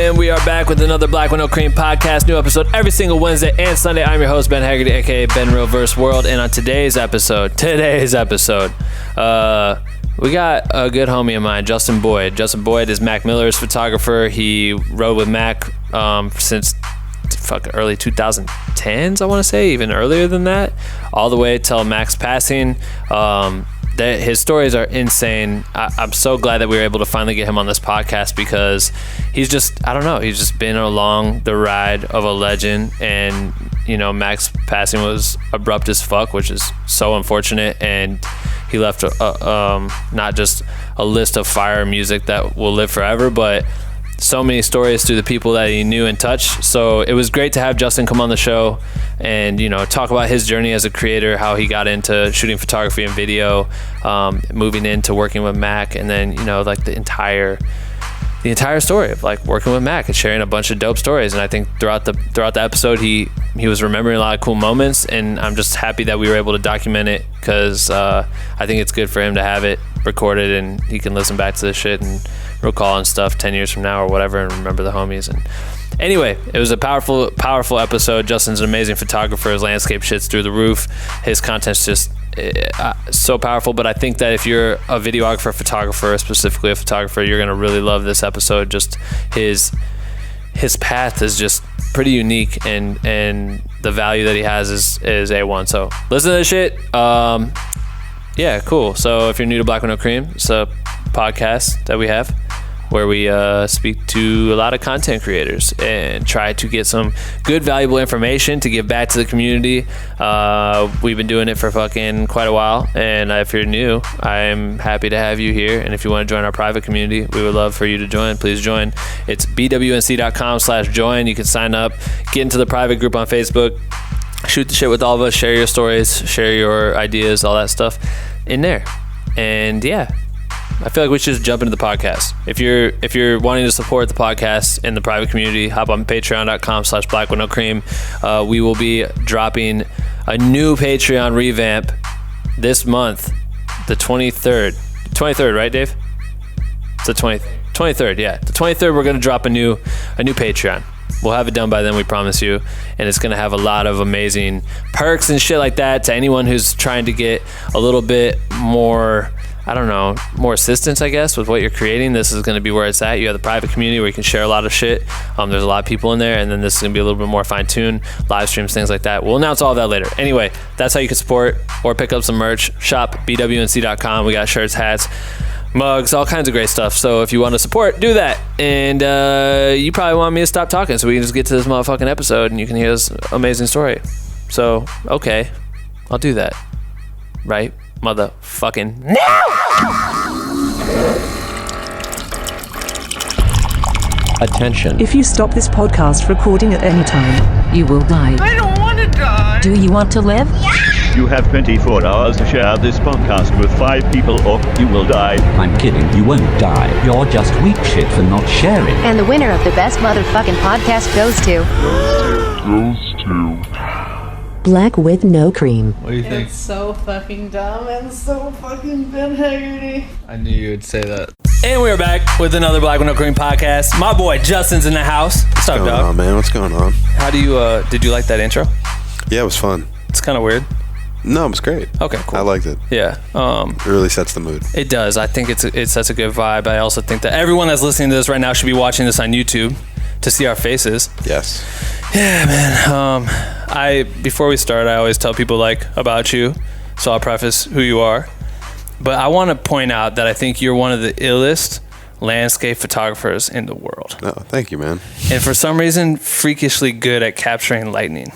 And we are back with another Black with No Cream podcast. New episode every single Wednesday and Sunday. I'm your host, Ben Haggerty, aka Ben Real Verse World. And on today's episode, we got a good homie of mine, Justin Boyd. Justin Boyd is Mac Miller's photographer. He rode with Mac since early 2010s, I want to say, even earlier than that, all the way till Mac's passing. His stories are insane. I'm so glad that we were able to finally get him on this podcast because he's just, I don't know, he's just been along the ride of a legend. And, you know, Mac's passing was abrupt as fuck, which is so unfortunate. And he left not just a list of fire music that will live forever, but so many stories through the people that he knew and touched. So it was great to have Justin come on the show and, you know, talk about his journey as a creator, how he got into shooting photography and video, moving into working with Mac, and then, you know, like the entire story of like working with Mac and sharing a bunch of dope stories. And I think throughout the episode, he was remembering a lot of cool moments, and I'm just happy that we were able to document it because I think it's good for him to have it recorded and he can listen back to this shit and recall and stuff 10 years from now or whatever and remember the homies. And anyway, it was a powerful episode. Justin's an amazing photographer. His landscape shit's through the roof. His content's just so powerful. But I think that if you're a videographer, photographer, specifically a photographer, you're gonna really love this episode. Just his path is just pretty unique, and the value that he has is A1. So listen to this shit. Yeah, cool. So if you're new to Black with No Cream, it's a podcast that we have where we speak to a lot of content creators and try to get some good, valuable information to give back to the community. We've been doing it for fucking quite a while, and if you're new, I'm happy to have you here. And if you want to join our private community, we would love for you to join. Please join. It's bwnc.com/join. You can sign up, get into the private group on Facebook, shoot the shit with all of us, share your stories, share your ideas, all that stuff in there. And yeah, I feel like we should just jump into the podcast. If you're wanting to support the podcast in the private community, hop on patreon.com/Black with No Cream. We will be dropping a new Patreon revamp this month, the 23rd. 23rd, right, Dave? It's the 23rd, yeah. The 23rd, we're going to drop a new Patreon. We'll have it done by then, we promise you. And it's going to have a lot of amazing perks and shit like that to anyone who's trying to get a little bit more, I don't know, more assistance, I guess, with what you're creating. This is going to be where it's at. You have the private community where you can share a lot of shit. There's a lot of people in there. And then this is going to be a little bit more fine-tuned, live streams, things like that. We'll announce all of that later. Anyway, that's how you can support or pick up some merch. Shop bwnc.com. We got shirts, hats, mugs, all kinds of great stuff. So if you want to support, do that. And you probably want me to stop talking so we can just get to this motherfucking episode and you can hear this amazing story. So, okay, I'll do that. Right? Motherfucking now! Attention. If you stop this podcast recording at any time, you will die. I don't want to die. Do you want to live? You have 24 hours to share this podcast with 5 people or you will die. I'm kidding, you won't die. You're just weak shit for not sharing. And the winner of the best motherfucking podcast goes to Black with No Cream. What do you think? It's so fucking dumb and so fucking Ben Haggerty. I knew you would say that. And we're back with another Black with No Cream podcast. My boy Justin's in the house. What's up, dog? What's going on, man? What's going on? How do you, did you like that intro? Yeah, it was fun. It's kind of weird. No, it was great. Okay, cool. I liked it. Yeah. It really sets the mood. It does. I think it sets a good vibe. I also think that everyone that's listening to this right now should be watching this on YouTube to see our faces. Yes. Yeah, man. Before we start, I always tell people like about you, so I'll preface who you are. But I want to point out that I think you're one of the illest landscape photographers in the world. Oh, thank you, man. And for some reason, freakishly good at capturing lightning.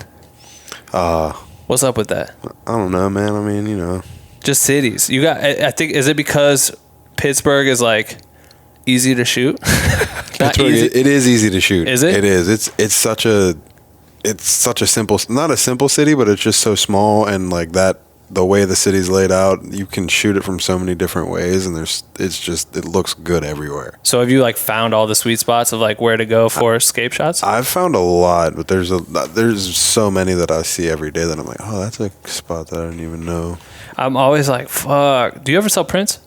What's up with that? I don't know, man. I mean, you know. Just cities. You got, I think, is it because Pittsburgh is like easy to shoot? Pittsburgh, it is easy to shoot. Is it? It is. It's such a simple, not a simple city, but it's just so small, and like that, the way the city's laid out, you can shoot it from so many different ways, and it looks good everywhere. So have you like found all the sweet spots of like where to go for scape shots? I've found a lot, but there's so many that I see every day that I'm like, oh, that's a spot that I didn't even know. I'm always like, fuck. Do you ever sell prints?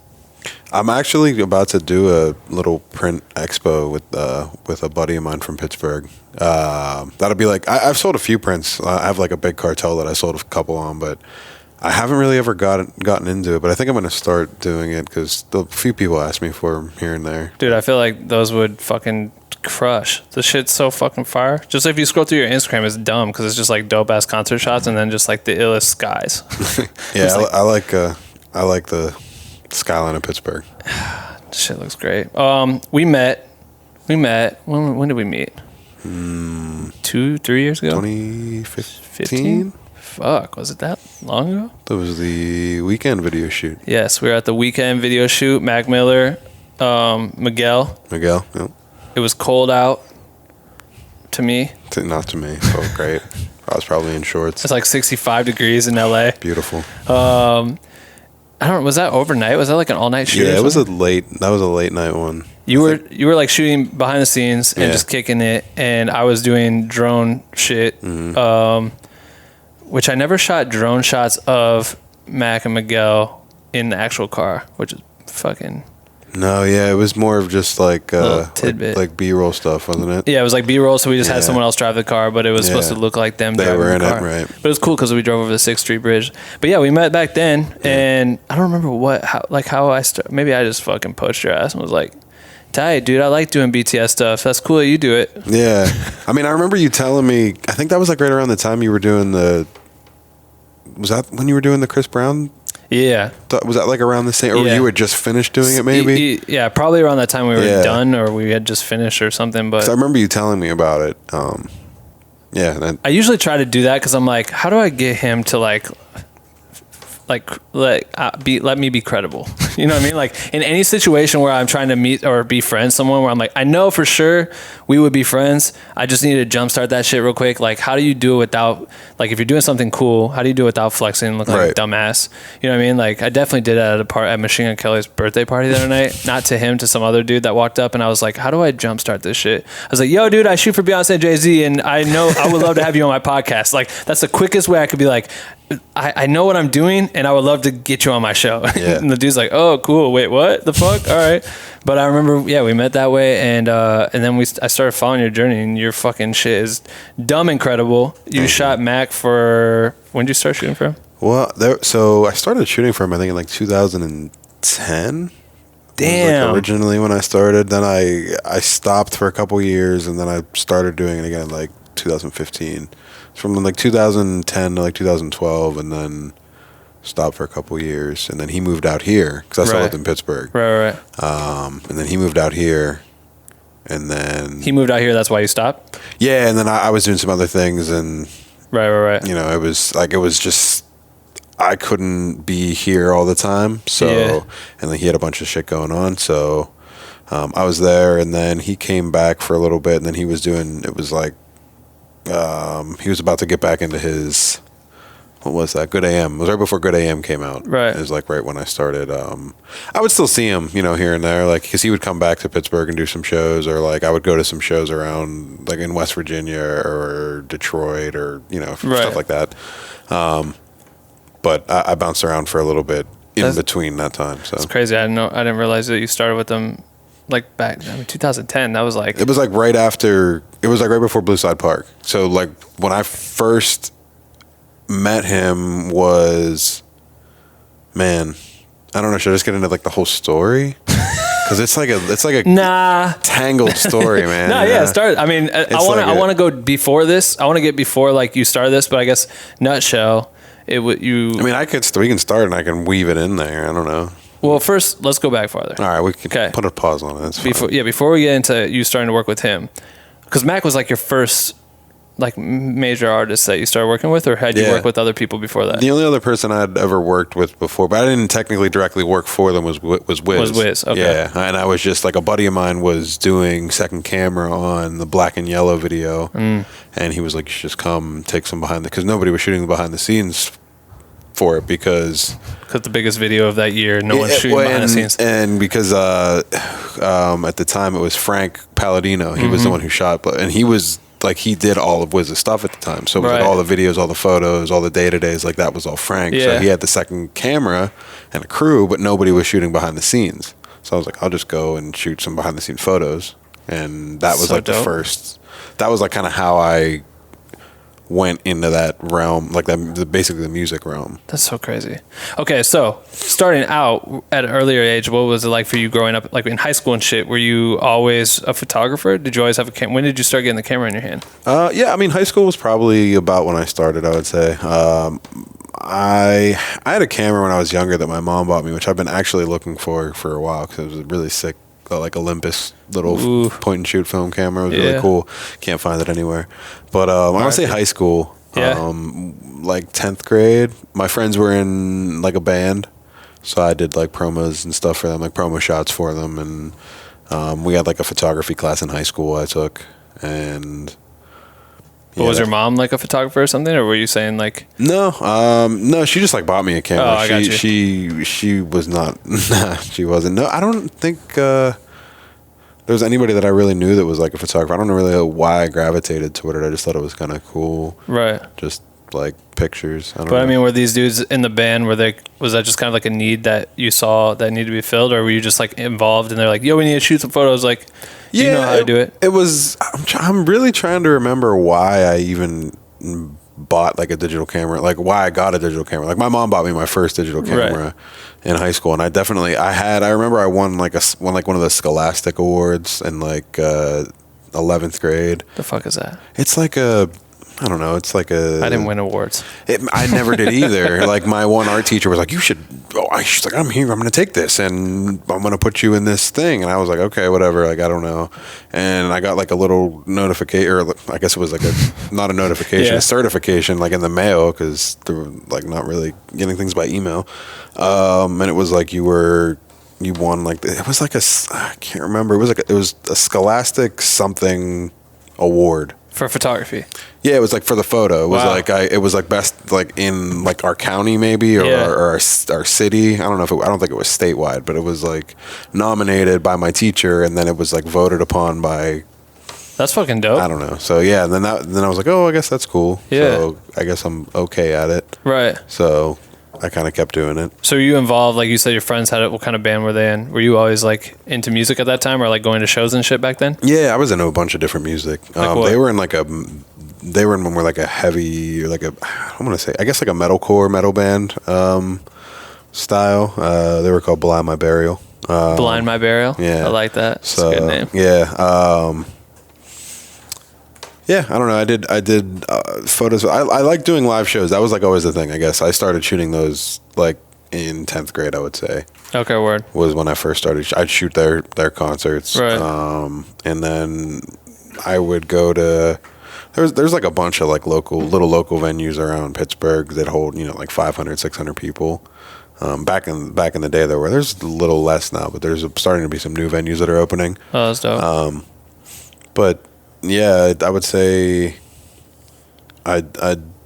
I'm actually about to do a little print expo with a buddy of mine from Pittsburgh. That'll be like I've sold a few prints. I have like a big cartel that I sold a couple on, but I haven't really ever gotten into it. But I think I'm going to start doing it because a few people ask me for them here and there. Dude, I feel like those would fucking crush. The shit's so fucking fire. Just if you scroll through your Instagram, it's dumb because it's just like dope ass concert shots and then just like the illest skies. Yeah, I like the skyline of Pittsburgh. Shit looks great. We met. When did we meet? 2-3 years ago. 2015. Fuck, was it that long ago? That was the weekend video shoot. Yes, we were at the weekend video shoot. Mac Miller, Miguel. Yep. It was cold out. To me. Not to me. Felt great. I was probably in shorts. It's like 65 degrees in LA. Beautiful. I don't know, was that overnight? Was that like an all-night shoot? Yeah, that was a late night one. You were like shooting behind the scenes and just kicking it, and I was doing drone shit, which I never shot drone shots of Mac and Miguel in the actual car, which is fucking... No, yeah, it was more of just like tidbit. like B-roll stuff, wasn't it? Yeah, it was like B-roll, so we just had someone else drive the car, but it was supposed to look like them they driving were the in car. it, right? But it was cool because we drove over the 6th Street Bridge. But yeah, we met back then, and I don't remember how I started. Maybe I just fucking poached your ass and was like, tight, dude, I like doing BTS stuff. That's cool that you do it. Yeah. I mean, I remember you telling me, I think that was like right around the time you were doing was that when you were doing the Chris Brown? Yeah. Was that like around the same, or you had just finished doing it maybe? Yeah, probably around that time we were done or we had just finished or something. But I remember you telling me about it. I usually try to do that because I'm like, how do I get him to let me be credible? You know what I mean? Like in any situation where I'm trying to meet or be friends with someone where I'm like, I know for sure we would be friends. I just need to jumpstart that shit real quick. Like, how do you do it without, like, if you're doing something cool, how do you do it without flexing and looking like a dumbass? You know what I mean? Like, I definitely did that at Machine Gun Kelly's birthday party the other night. Not to him, to some other dude that walked up, and I was like, how do I jumpstart this shit? I was like, yo, dude, I shoot for Beyonce and Jay-Z, and I know I would love to have you on my podcast. Like, that's the quickest way I could be like, I know what I'm doing, and I would love to get you on my show. Yeah. And the dude's like, oh, cool. Wait, what the fuck? All right. But I remember, we met that way, and then I started following your journey, and your fucking shit is dumb incredible. You shot Mac for, when did you start shooting for him? Well, so I started shooting for him, I think, in like 2010. Damn. Like originally when I started, then I stopped for a couple years, and then I started doing it again in like 2015. From like 2010 to like 2012, and then stopped for a couple years, and then he moved out here because I still lived in Pittsburgh. Right. And then he moved out here, and then he moved out here. That's why you stopped. Yeah, and then I was doing some other things, and right. You know, it was just I couldn't be here all the time. So, and then he had a bunch of shit going on. So, I was there, and then he came back for a little bit, and then he was doing. It was like. He was about to get back into his, what was that? Good AM. It was right before Good AM came out. Right. It was like right when I started. I would still see him, you know, here and there, like, because he would come back to Pittsburgh and do some shows, or like I would go to some shows around, like in West Virginia or Detroit, or you know, stuff like that. But I bounced around for a little bit between that time. So it's crazy. I didn't realize that you started with them. Like back, 2010, that was like... It was like right after... It was like right before Blue Side Park. So like when I first met him was... Man, I don't know. Should I just get into like the whole story? Because it's like a tangled story, man. Start. I mean, I want to go before this. I want to get before like you started this, but I guess nutshell, it would you... I mean, we can start and I can weave it in there. I don't know. Well, first, let's go back farther. All right, we can put a pause on it. That's fine. Before we get into you starting to work with him, because Mac was like your first like major artist that you started working with, or had you worked with other people before that? The only other person I'd ever worked with before, but I didn't technically directly work for them, was Wiz. Was Wiz, okay. Yeah, and I was just like, a buddy of mine was doing second camera on the Black and Yellow video, and he was like, you should just come take some because nobody was shooting behind the scenes for it, because the biggest video of that year, no one's shooting behind the scenes, and because at the time it was Frank Palladino, he was the one who shot, and he was like he did all of Wiz's stuff at the time. So it was Right. like all the videos, all the photos, all the day-to-days, like that was all Frank. Yeah. So he had the second camera and a crew, but nobody was shooting behind the scenes. So I was like, I'll just go and shoot some behind-the-scenes photos. And that was So like dope. the first, that was like kind of how I went into that realm, like that, basically the music realm. That's so crazy. Okay, so starting out at an earlier age, what was it like for you growing up, like in high school and shit? Were you always a photographer? Did you always have a camera? When did you start getting the camera in your hand? Yeah, I mean, high school was probably about when I started, I would say. I had a camera when I was younger that my mom bought me, which I've been actually looking for a while because it was a really sick, like Olympus little Ooh. point and shoot film camera. It was Yeah. really cool. Can't find it anywhere. But when I say high school, Yeah. like 10th grade, my friends were in like a band. So I did like promos and stuff for them, like promo shots for them. And we had like a photography class in high school I took. And But was your mom like a photographer or something, or were you saying like? No, no, she just like bought me a camera. Oh, I got you. She was not. Nah, she wasn't. No, I don't think there was anybody that I really knew that was like a photographer. I don't know really know why I gravitated toward it. I just thought it was kind of cool. Right. Just like pictures. I don't But know. I mean, were these dudes in the band? Was that just kind of like a need that you saw that needed to be filled, or were you just like involved and they're like, "Yo, we need to shoot some photos"? Like, you know how to do it. It was. I'm really trying to remember why I even bought like a digital camera, like why I got a digital camera. Like my mom bought me my first digital camera in high school, and I remember I won like one of the Scholastic Awards in like 11th grade. The fuck is that? It's like a, I don't know. It's like a. I didn't win awards. I never did either. Like my one art teacher was like, "You should." She's like, "I'm here. I'm going to take this, and I'm going to put you in this thing." And I was like, "Okay, whatever." Like I don't know. And I got like a little notification, or I guess it was like not a notification, Yeah. a certification, like in the mail, because they were like not really getting things by email. And it was like you won like it was like I can't remember. It was a Scholastic something award. For photography. Yeah, it was like for the photo. It was Wow. like it was like best like in like our county maybe or, Yeah. or our city. I don't know I don't think it was statewide, but it was like nominated by my teacher, and then it was like voted upon by That's fucking dope. I don't know. So yeah, then I was like, oh, I guess that's cool. Yeah. So I guess I'm okay at it. Right. So I kind of kept doing it. So were you involved, like you said, your friends had it. What kind of band were they in? Were you always like into music at that time, or like going to shows and shit back then? Yeah, I was into a bunch of different music. Like what? They were in more like a heavy, like a, I'm gonna say, I guess like a metal band style. They were called Blind My Burial. Blind My Burial. Yeah. I like that. It's So a good name. yeah, yeah. I don't know. I did photos. I like doing live shows. That was like always the thing. I guess I started shooting those like in 10th grade. I would say Okay, word. was when I first started. I'd shoot their concerts. Right. And then I would go to. There's like a bunch of like little local venues around Pittsburgh that hold like 500, 600 people. Back in the day there's a little less now, but there's starting to be some new venues that are opening. Oh, that's dope. But yeah, I would say I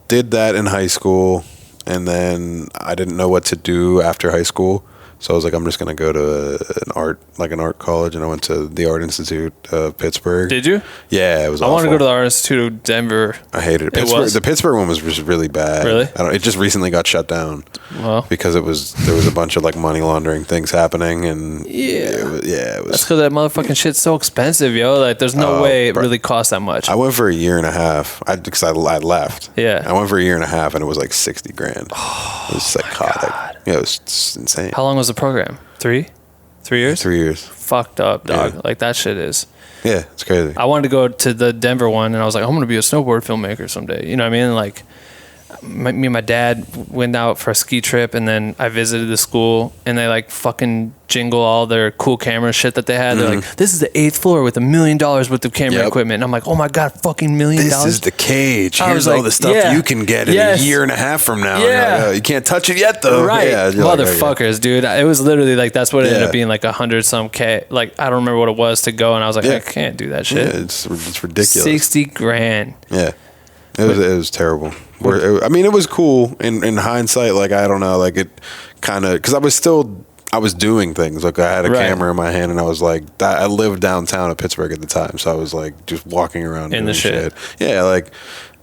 did that in high school, and then I didn't know what to do after high school. So I was like, I'm just going to go to an art college, and I went to the Art Institute of Pittsburgh. Did you? Yeah, it was I awful. want to go to the Art Institute of Denver. I hated it. It was? The Pittsburgh one was just really bad. Really? It just recently got shut down Well, because there was a bunch of like money laundering things happening, and it was. that's because that motherfucking shit's so expensive, yo. Like, there's no way it bro. really costs that much. I went for a year and a half. Because I left. Yeah. I went for a year and a half, and it was like $60,000. It was psychotic. Yeah, it was insane. How long was the program? 3 years? 3 years. Fucked up, dog. Yeah. Like, that shit is. Yeah, it's crazy. I wanted to go to the Denver one, and I was like, I'm going to be a snowboard filmmaker someday. You know what I mean? Like, me and my dad went out for a ski trip, and then I visited the school, and they like fucking jingle all their cool camera shit that they had. They're like, this is the 8th floor with $1 million worth of camera Yep. equipment. And I'm like, oh my God, fucking $1 million. This is the cage. I Here's was all like, the stuff yeah. you can get in Yes. a year and a half from now. And Yeah. you're like, oh, you can't touch it yet, though. Right. Yeah, you're like, Motherfuckers, dude. It was literally like, that's what it ended Yeah. up being, like 100-some K. Like, I don't remember what it was to go, and I was like, Yeah. I can't do that yeah, shit. it's ridiculous. $60,000. Yeah, it was terrible. I mean, it was cool in hindsight. Like I don't know, like it kind of because I was still I was doing things. Like I had a camera in my hand, and I was like, I lived downtown of Pittsburgh at the time, so I was like just walking around in doing the shit. Yeah, like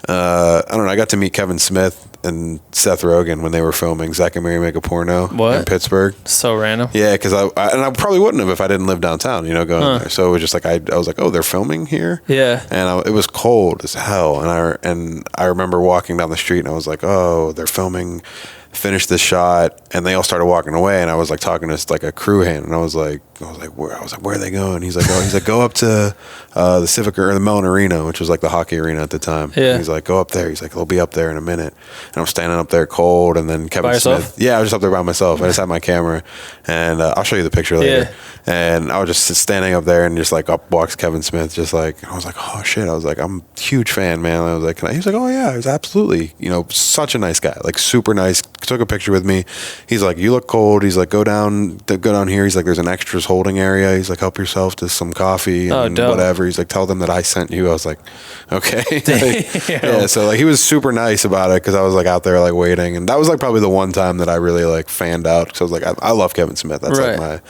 I don't know. I got to meet Kevin Smith and Seth Rogen when they were filming Zack and Mary Make a Porno in Pittsburgh. So random. Yeah, because I probably wouldn't have if I didn't live downtown. You know, going there. So it was just like I was like, oh, they're filming here. Yeah. And it was cold as hell, and I remember walking down the street, and I was like, oh, they're filming. Finished the shot, and they all started walking away, and I was like talking to like a crew hand, and I was like, where are they going? He's like, go up to the Civic or the Mellon Arena, which was like the hockey arena at the time. Yeah. And he's like, go up there. He's like, they'll be up there in a minute. And I'm standing up there cold, and then Kevin Smith. Yeah, I was just up there by myself. I just had my camera, and I'll show you the picture later. Yeah. And I was just standing up there, and just like up walks Kevin Smith, just like, I was like, oh shit. I was like, I'm a huge fan, man. I was like, he was like, oh yeah, he was absolutely, such a nice guy, like super nice. Took a picture with me. He's like, you look cold. He's like, go down here. He's like, there's an extras holding area. He's like, help yourself to some coffee and whatever. He's like, tell them that I sent you. I was like, okay. Yeah. So like, he was super nice about it because I was like out there like waiting, and that was like probably the one time that I really like fanned out because I was like, I love Kevin Smith. That's like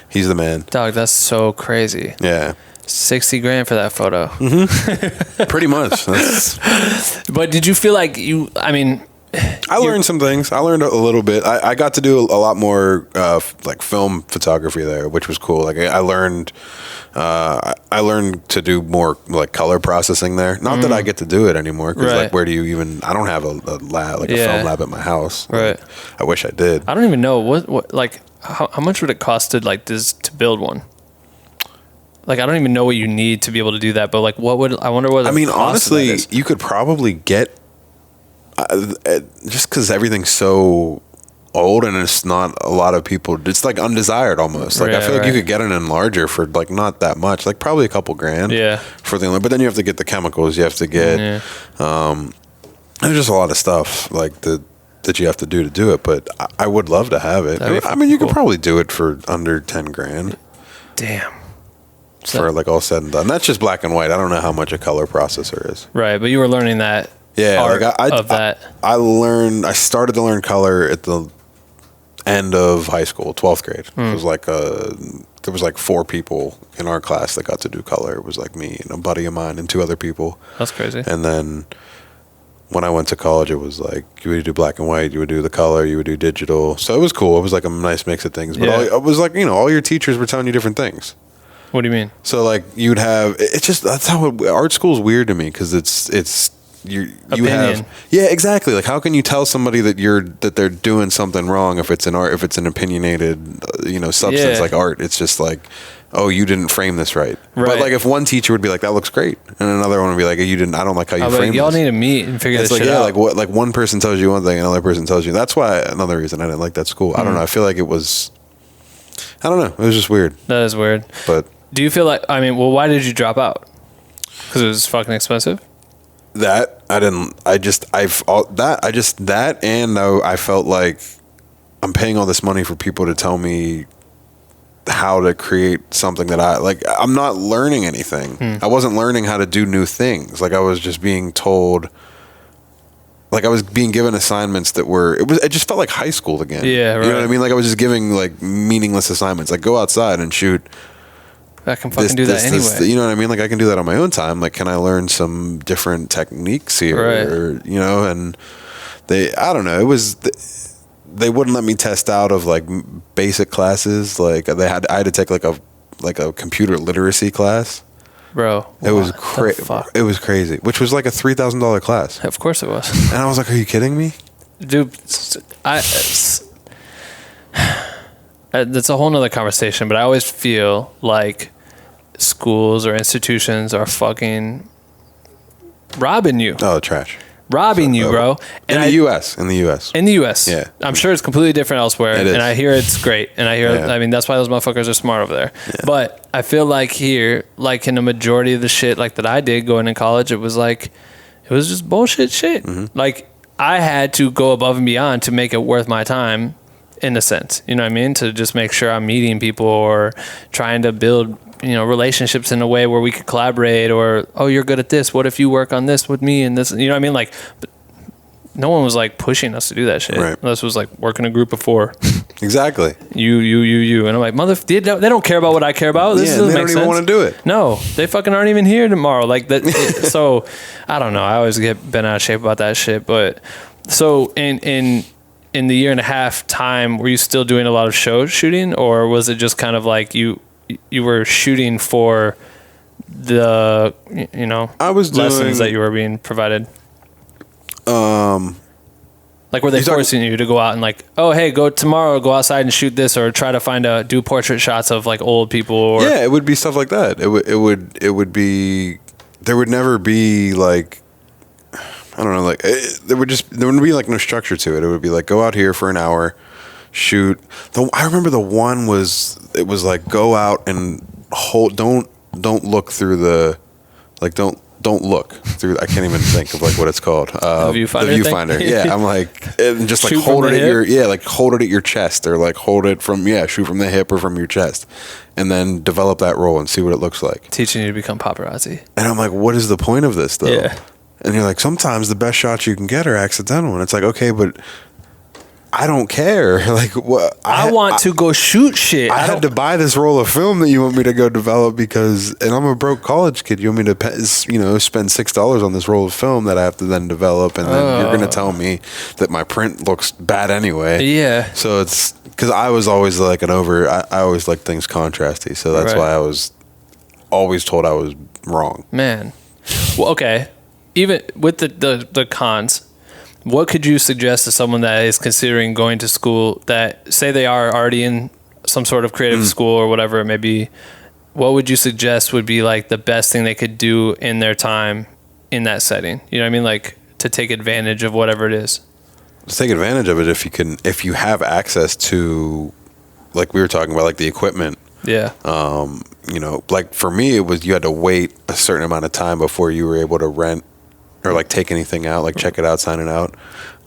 he's the man. Dog, that's so crazy. Yeah. $60,000 for that photo. Mm-hmm. Pretty much. But did you feel like I learned some things. I learned a little bit. I got to do a lot more like film photography there, which was cool. Like I learned to do more like color processing there. Not that I get to do it anymore because like where do you even? I don't have a lab like a film lab at my house. Right. Like, I wish I did. I don't even know what like how much would it cost to like to build one. Like I don't even know what you need to be able to do that. But like I wonder what. Honestly, you could probably get. Just because everything's so old and it's not a lot of people, it's like undesired almost. Like I feel like you could get an enlarger for like not that much, like probably a couple grand. Yeah. For the, but then you have to get the chemicals. You have to get. There's just a lot of stuff like that you have to do it. But I would love to have it. You could probably do it for under 10 grand. Damn. For like all said and done. That's just black and white. I don't know how much a color processor is. Right, but you were learning that. Yeah, that. I started to learn color at the end of high school, 12th grade. It was like there was like 4 people in our class that got to do color. It was like me and a buddy of mine and 2 other people. That's crazy. And then when I went to college, it was like you would do black and white, you would do the color, you would do digital. So it was cool. It was like a nice mix of things. But it was like, all your teachers were telling you different things. What do you mean? So like you'd have, it's just, that's how art school's weird to me because it's you have exactly, like how can you tell somebody that they're doing something wrong if it's an art, if it's an opinionated substance like art? It's just like, oh, you didn't frame this right. But like if one teacher would be like, that looks great, and another one would be like, I don't like how you framed y'all this. need to meet and figure this like, shit out. Like one person tells you one thing, another person tells you. That's why another reason I didn't like that school. I don't know. I feel like it was, I don't know. It was just weird. That is weird. But do you feel like, why did you drop out? Because it was fucking expensive? That I felt like I'm paying all this money for people to tell me how to create something that I'm not learning anything. I wasn't learning how to do new things. Like I was just being told, like I was being given assignments that it just felt like high school again. Yeah, right. You know what I mean? Like I was just giving like meaningless assignments. Like go outside and shoot. I can fucking do that anyway. You know what I mean? Like I can do that on my own time. Like, can I learn some different techniques here? Right. Or, and I don't know. It was, they wouldn't let me test out of like basic classes. Like I had to take like a computer literacy class. Bro, it was crazy. It was crazy, which was like a $3,000 class. Of course it was. And I was like, are you kidding me? Dude, that's a whole nother conversation, but I always feel like schools or institutions are fucking robbing you. Oh, trash. Robbing you, bro. In the U.S. Yeah. I'm sure it's completely different elsewhere. It is. And I hear it's great. And I hear, that's why those motherfuckers are smart over there. Yeah. But I feel like here, like in a majority of the shit like that I did going in college, it was just bullshit shit. Mm-hmm. Like I had to go above and beyond to make it worth my time in a sense. You know what I mean? To just make sure I'm meeting people or trying to build relationships in a way where we could collaborate, or, oh, you're good at this. What if you work on this with me and this? You know what I mean? Like, no one was like pushing us to do that shit. Right. Unless it was like work in a group of 4. Exactly. You. And I'm like, they don't care about what I care about. This Yeah, doesn't they make don't sense. even want to do it. No, they fucking aren't even here tomorrow. Like that. So I don't know. I always get bent out of shape about that shit. But so in the year and a half time, were you still doing a lot of show shooting, or was it just kind of like you were shooting for the I was lessons doing, that you were being provided? Like, were they You're talking- forcing you to go out and like, oh, hey, go outside and shoot this, or try to do portrait shots of like old people? Or yeah, it would be stuff like that. It would be, there would never be like, I don't know, like there wouldn't be like no structure to it. It would be like, go out here for an hour, shoot. I remember the one it was like, go out and don't look through the, like, don't look through. I can't even think of like what it's called. The viewfinder. Yeah, I'm like, and just like Shoot hold from it the at hip? like hold it at your chest, or like hold it from shoot from the hip or from your chest, and then develop that role and see what it looks like. teaching you to become paparazzi. And I'm like, what is the point of this though? Yeah. And you're like, sometimes the best shots you can get are accidental, and it's like, okay, but I don't care. Like, what? I want to go shoot shit. I had to buy this roll of film that you want me to go develop and I'm a broke college kid. You want me to, spend $6 on this roll of film that I have to then develop, and then you're going to tell me that my print looks bad anyway. Yeah. So it's because I was always like I always like things contrasty. So that's Right. why I was always told I was wrong. Man. Well, okay. Even with the cons, what could you suggest to someone that is considering going to school, that say they are already in some sort of creative school or whatever it may be? What would you suggest would be like the best thing they could do in their time in that setting? You know what I mean? Like, to take advantage of whatever it is. To take advantage of it if you have access to, like we were talking about, like the equipment. Yeah. Like for me, it was, you had to wait a certain amount of time before you were able to rent or like take anything out, like check it out, sign it out.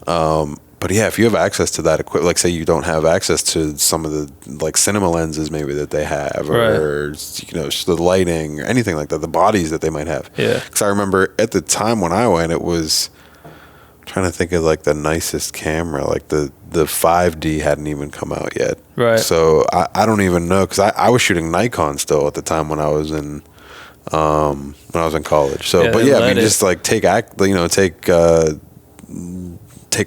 But yeah, if you have access to that equipment, like say you don't have access to some of the like cinema lenses maybe that they have, or the lighting or anything like that, the bodies that they might have. Yeah. Because I remember at the time when I went, it was, I'm trying to think of like the nicest camera, like the 5D hadn't even come out yet. Right. So I don't even know, because I was shooting Nikon still at the time when I was in college. So, Yeah, but yeah, I mean, it. just like take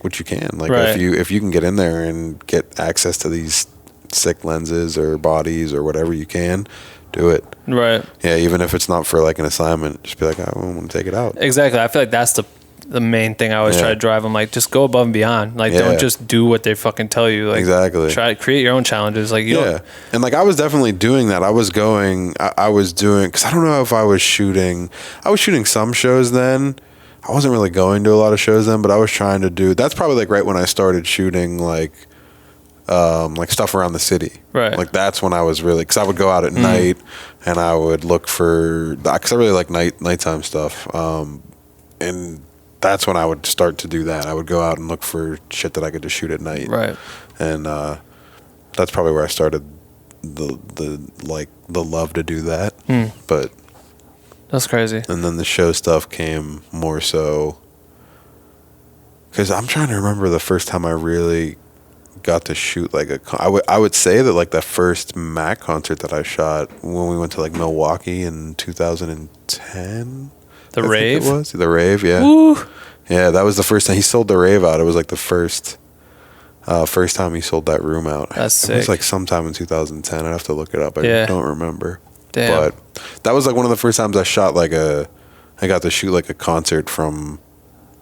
what you can. Like Right. if you can get in there and get access to these sick lenses or bodies or whatever you can, do it. Right. Yeah, even if it's not for like an assignment, just be like, I want to take it out. Exactly. I feel like that's the main thing I always try to drive them. Like, just go above and beyond. Like, don't just do what they fucking tell you. Like, exactly. Try to create your own challenges. Like, And like I was definitely doing that. I was doing, because I don't know if I was shooting some shows then. I wasn't really going to a lot of shows then, but I was trying to do, that's probably like right when I started shooting like stuff around the city. Right. Like that's when I was really, because I would go out at night and I would look for, because I really like nighttime stuff. And that's when I would start to do that. I would go out and look for shit that I could just shoot at night. Right. And that's probably where I started the love to do that. But that's crazy. and then the show stuff came more so, because I'm trying to remember the first time I really got to shoot like I would say that like the first Mac concert that I shot when we went to like Milwaukee in 2010. The I rave? think it was the rave, yeah. Woo. Yeah, that was the first time he sold the rave out. It was like the first time he sold that room out. That's It was sick. like sometime in 2010. I'd have to look it up. I don't remember. Damn. But that was like one of the first times I shot I got to shoot like a concert from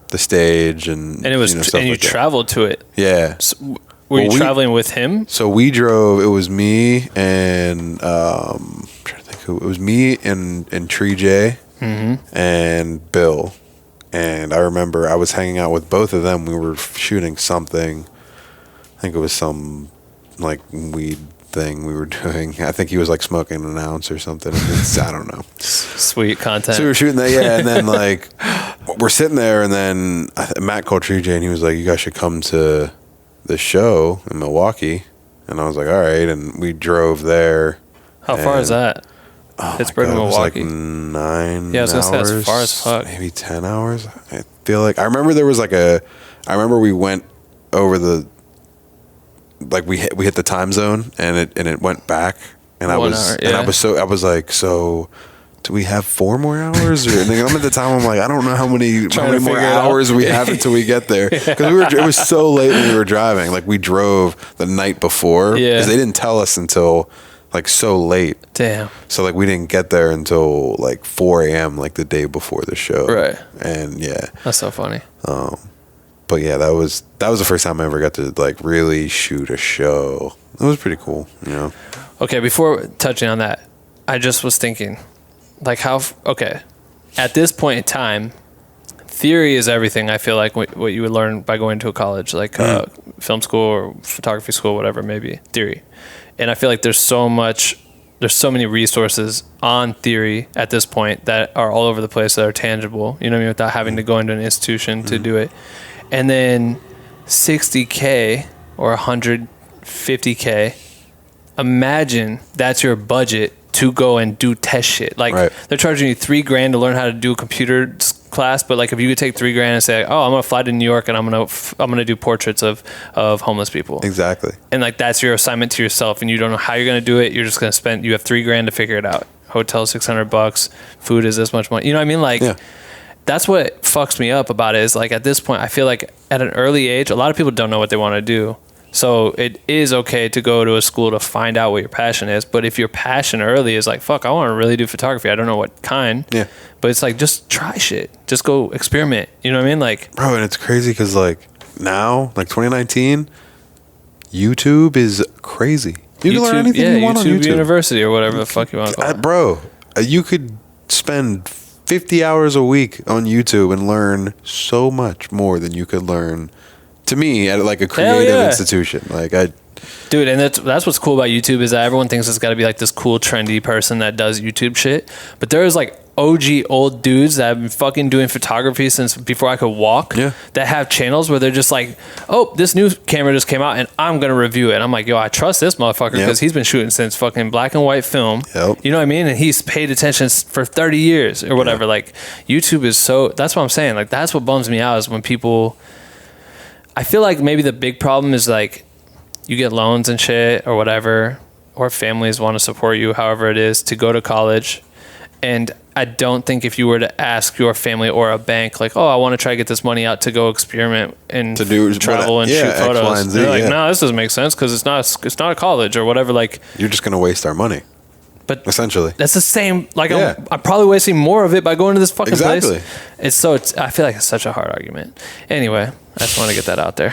the stage, and it was, stuff and you like that. traveled to it. Yeah. So, were you traveling with him? So we drove. It was me and I'm trying to think who it was. Me and Tree J and Bill. And I remember I was hanging out with both of them. We were shooting something. I think it was some like weed thing we were doing. I think he was like smoking an ounce or something. I don't know. Sweet content. So we were shooting that, yeah. And then like we're sitting there, and then Matt called Tree J and he was like, "You guys should come to the show in Milwaukee." And I was like, "All right." And we drove there. How far is that? Oh Pittsburgh to my God, Milwaukee. It was like 9 Yeah, I was hours, gonna say that's far as fuck. maybe 10 hours. I feel like I remember there was like a I remember we went over the, like we hit the time zone and it went back, and I was like, so do we have 4 more hours? Or, and I'm at the time, I'm like, I don't know how many more hours we have until we get there, because it was so late when we were driving. Like we drove the night before, because they didn't tell us until like so late. Damn. So like we didn't get there until like 4 a.m. like the day before the show. Right. And yeah, that's so funny. But yeah, that was the first time I ever got to like really shoot a show. It was pretty cool, you know. Okay, before touching on that, I just was thinking, like at this point in time, theory is everything. I feel like what you would learn by going to a college, like film school or photography school, whatever it may be, theory. And I feel like there's so many resources on theory at this point that are all over the place that are tangible, you know what I mean, without having to go into an institution to do it. And then $60K or $150K, imagine that's your budget to go and do test shit. Like they're charging you $3,000 to learn how to do a computer class, but like if you could take $3,000 and say, oh, I'm gonna fly to New York and I'm gonna do portraits of homeless people. Exactly. And like that's your assignment to yourself, and you don't know how you're gonna do it. You're just gonna spend. You have $3,000 to figure it out. Hotel $600, food is this much money. You know what I mean? Like that's what fucks me up about it. Is like at this point, I feel like at an early age, a lot of people don't know what they want to do. So it is okay to go to a school to find out what your passion is. But if your passion early is like, fuck, I want to really do photography. I don't know what kind. Yeah. But it's like, just try shit. Just go experiment. You know what I mean? Like, bro, and it's crazy because like now, like 2019, YouTube is crazy. You can learn anything you want on YouTube. University or whatever the fuck you want to call it. Bro, you could spend 50 hours a week on YouTube and learn so much more than you could learn, to me, at like a creative institution. Like dude, and that's what's cool about YouTube is that everyone thinks it's got to be like this cool trendy person that does YouTube shit, but there's like OG old dudes that have been fucking doing photography since before I could walk, that have channels where they're just like, oh, this new camera just came out and I'm gonna review it. And I'm like, yo, I trust this motherfucker because he's been shooting since fucking black and white film. You know what I mean? And he's paid attention for 30 years or whatever. Like YouTube is that's what I'm saying. Like that's what bums me out is when people, I feel like maybe the big problem is like you get loans and shit or whatever, or families want to support you, however it is, to go to college. And I don't think if you were to ask your family or a bank, like, oh, I want to try to get this money out to go experiment and to do travel and shoot photos. X, Y, and Z, they're like, no, this doesn't make sense because it's not a college or whatever. Like, you're just gonna waste our money. But essentially, that's the same. Like, I'm probably wasting more of it by going to this fucking place. I feel like it's such a hard argument. Anyway, I just want to get that out there.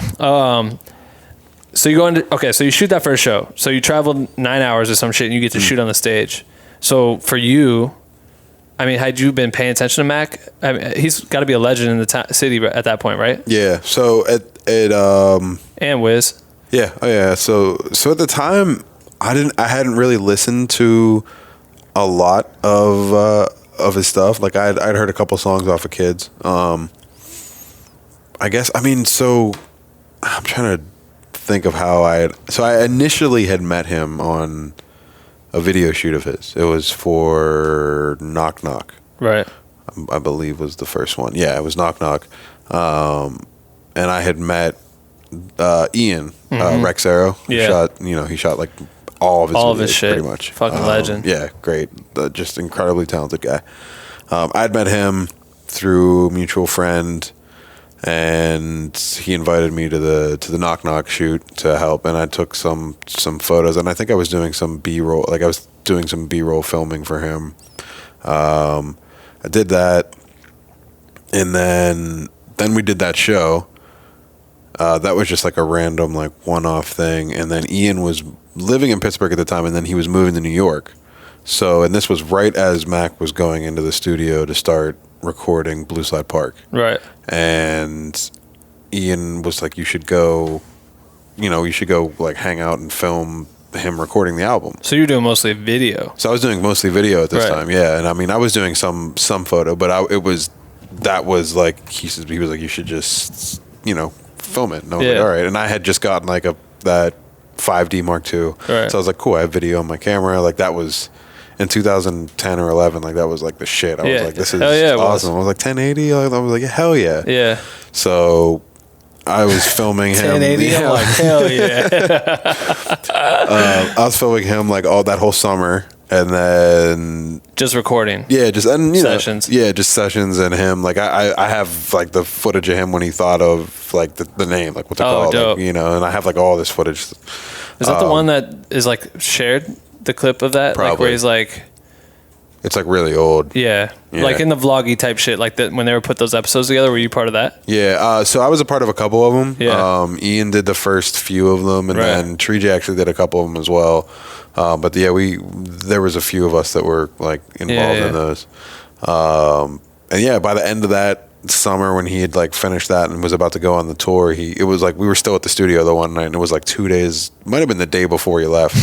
So you go into so you shoot that first show. So you traveled 9 hours or some shit, and you get to shoot on the stage. So for you, I mean, had you been paying attention to Mac? I mean, he's got to be a legend in the city at that point, right? Yeah. So and Wiz. Yeah. Oh yeah. So at the time, I hadn't really listened to a lot of his stuff. Like I'd heard a couple songs off of Kids. I guess, I mean, so I'm trying to think of how I initially had met him on a video shoot of his. It was for Knock Knock. Right. I believe was the first one. Yeah, it was Knock Knock. And I had met Ian Rexero. He shot like all of his shit, pretty much. Fucking legend. Yeah, great. Just incredibly talented guy. I'd met him through a mutual friend, and he invited me to the Knock Knock shoot to help, and I took some photos, and I think I was doing some B-roll, like I was doing some B-roll filming for him. I did that, and then we did that show. That was just like a random, like, one-off thing. And then Ian was living in Pittsburgh at the time, and then he was moving to New York. So, and this was right as Mac was going into the studio to start recording Blue Slide Park. Right. And Ian was like, you should go, like, hang out and film him recording the album. So you're doing mostly video. So I was doing mostly video at this time, yeah. And I mean, I was doing some photo, but that was like, he was like, you should just, film it. And I was like, all right. And I had just gotten like that 5D Mark II. Right. So I was like, cool, I have video on my camera. Like that was in 2010 or 11. Like that was like the shit. I was like, this is awesome. I was like 1080. I was like, hell yeah. Yeah. So I was filming him. 1080. I'm like, hell yeah. I was filming him like all that whole summer, and then just recording. Yeah, just and sessions. Just sessions and him. Like I have like the footage of him when he thought of like the name, like what to call it, dope. like, and I have like all this footage. Is that the one that is like shared? The clip of that, probably. Like where he's like. It's like really old. Yeah. Like in the vloggy type shit, like that when they were put those episodes together. Were you part of that? Yeah. So I was a part of a couple of them. Yeah. Ian did the first few of them, and then Tree J actually did a couple of them as well. But yeah, there was a few of us that were like involved in those. And yeah, by the end of that summer when he had like finished that and was about to go on the tour, it was like we were still at the studio the one night, and it was like 2 days, might have been the day before he left.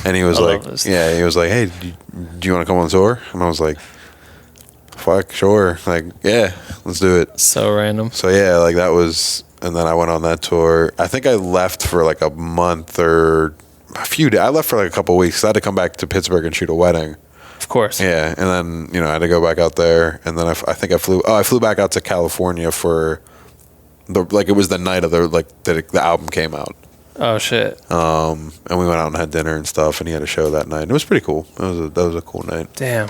And he was he was like, hey, do you want to come on tour? And I was like, fuck, sure. Like, yeah, let's do it. So random. So yeah, like that was, and then I went on that tour. I think I left for like a month or a few days. I left for like a couple of weeks. I had to come back to Pittsburgh and shoot a wedding. Of course. Yeah, and then, I had to go back out there. And then I think I flew back out to California for it was the night of the album came out. Oh shit. And we went out and had dinner and stuff, and he had a show that night. It was pretty cool. That was a cool night. Damn.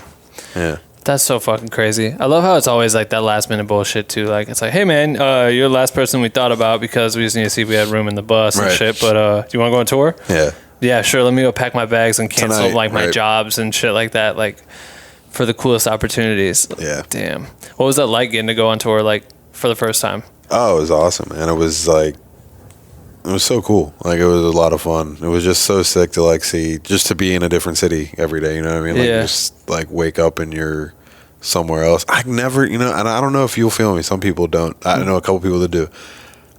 Yeah. That's so fucking crazy. I love how it's always like that last minute bullshit too. Like it's like, hey man, you're the last person we thought about because we just need to see if we had room in the bus and shit. But do you want to go on tour? Yeah. Yeah, sure. Let me go pack my bags and cancel Tonight, my jobs and shit like that. Like for the coolest opportunities. Yeah. Damn. What was that like getting to go on tour like for the first time? Oh, it was awesome, man. It was like. It was so cool. Like, it was a lot of fun. It was just so sick to, like, just to be in a different city every day, you know what I mean? Like, just, like, wake up and you're somewhere else. I never, and I don't know if you'll feel me. Some people don't. I know a couple people that do.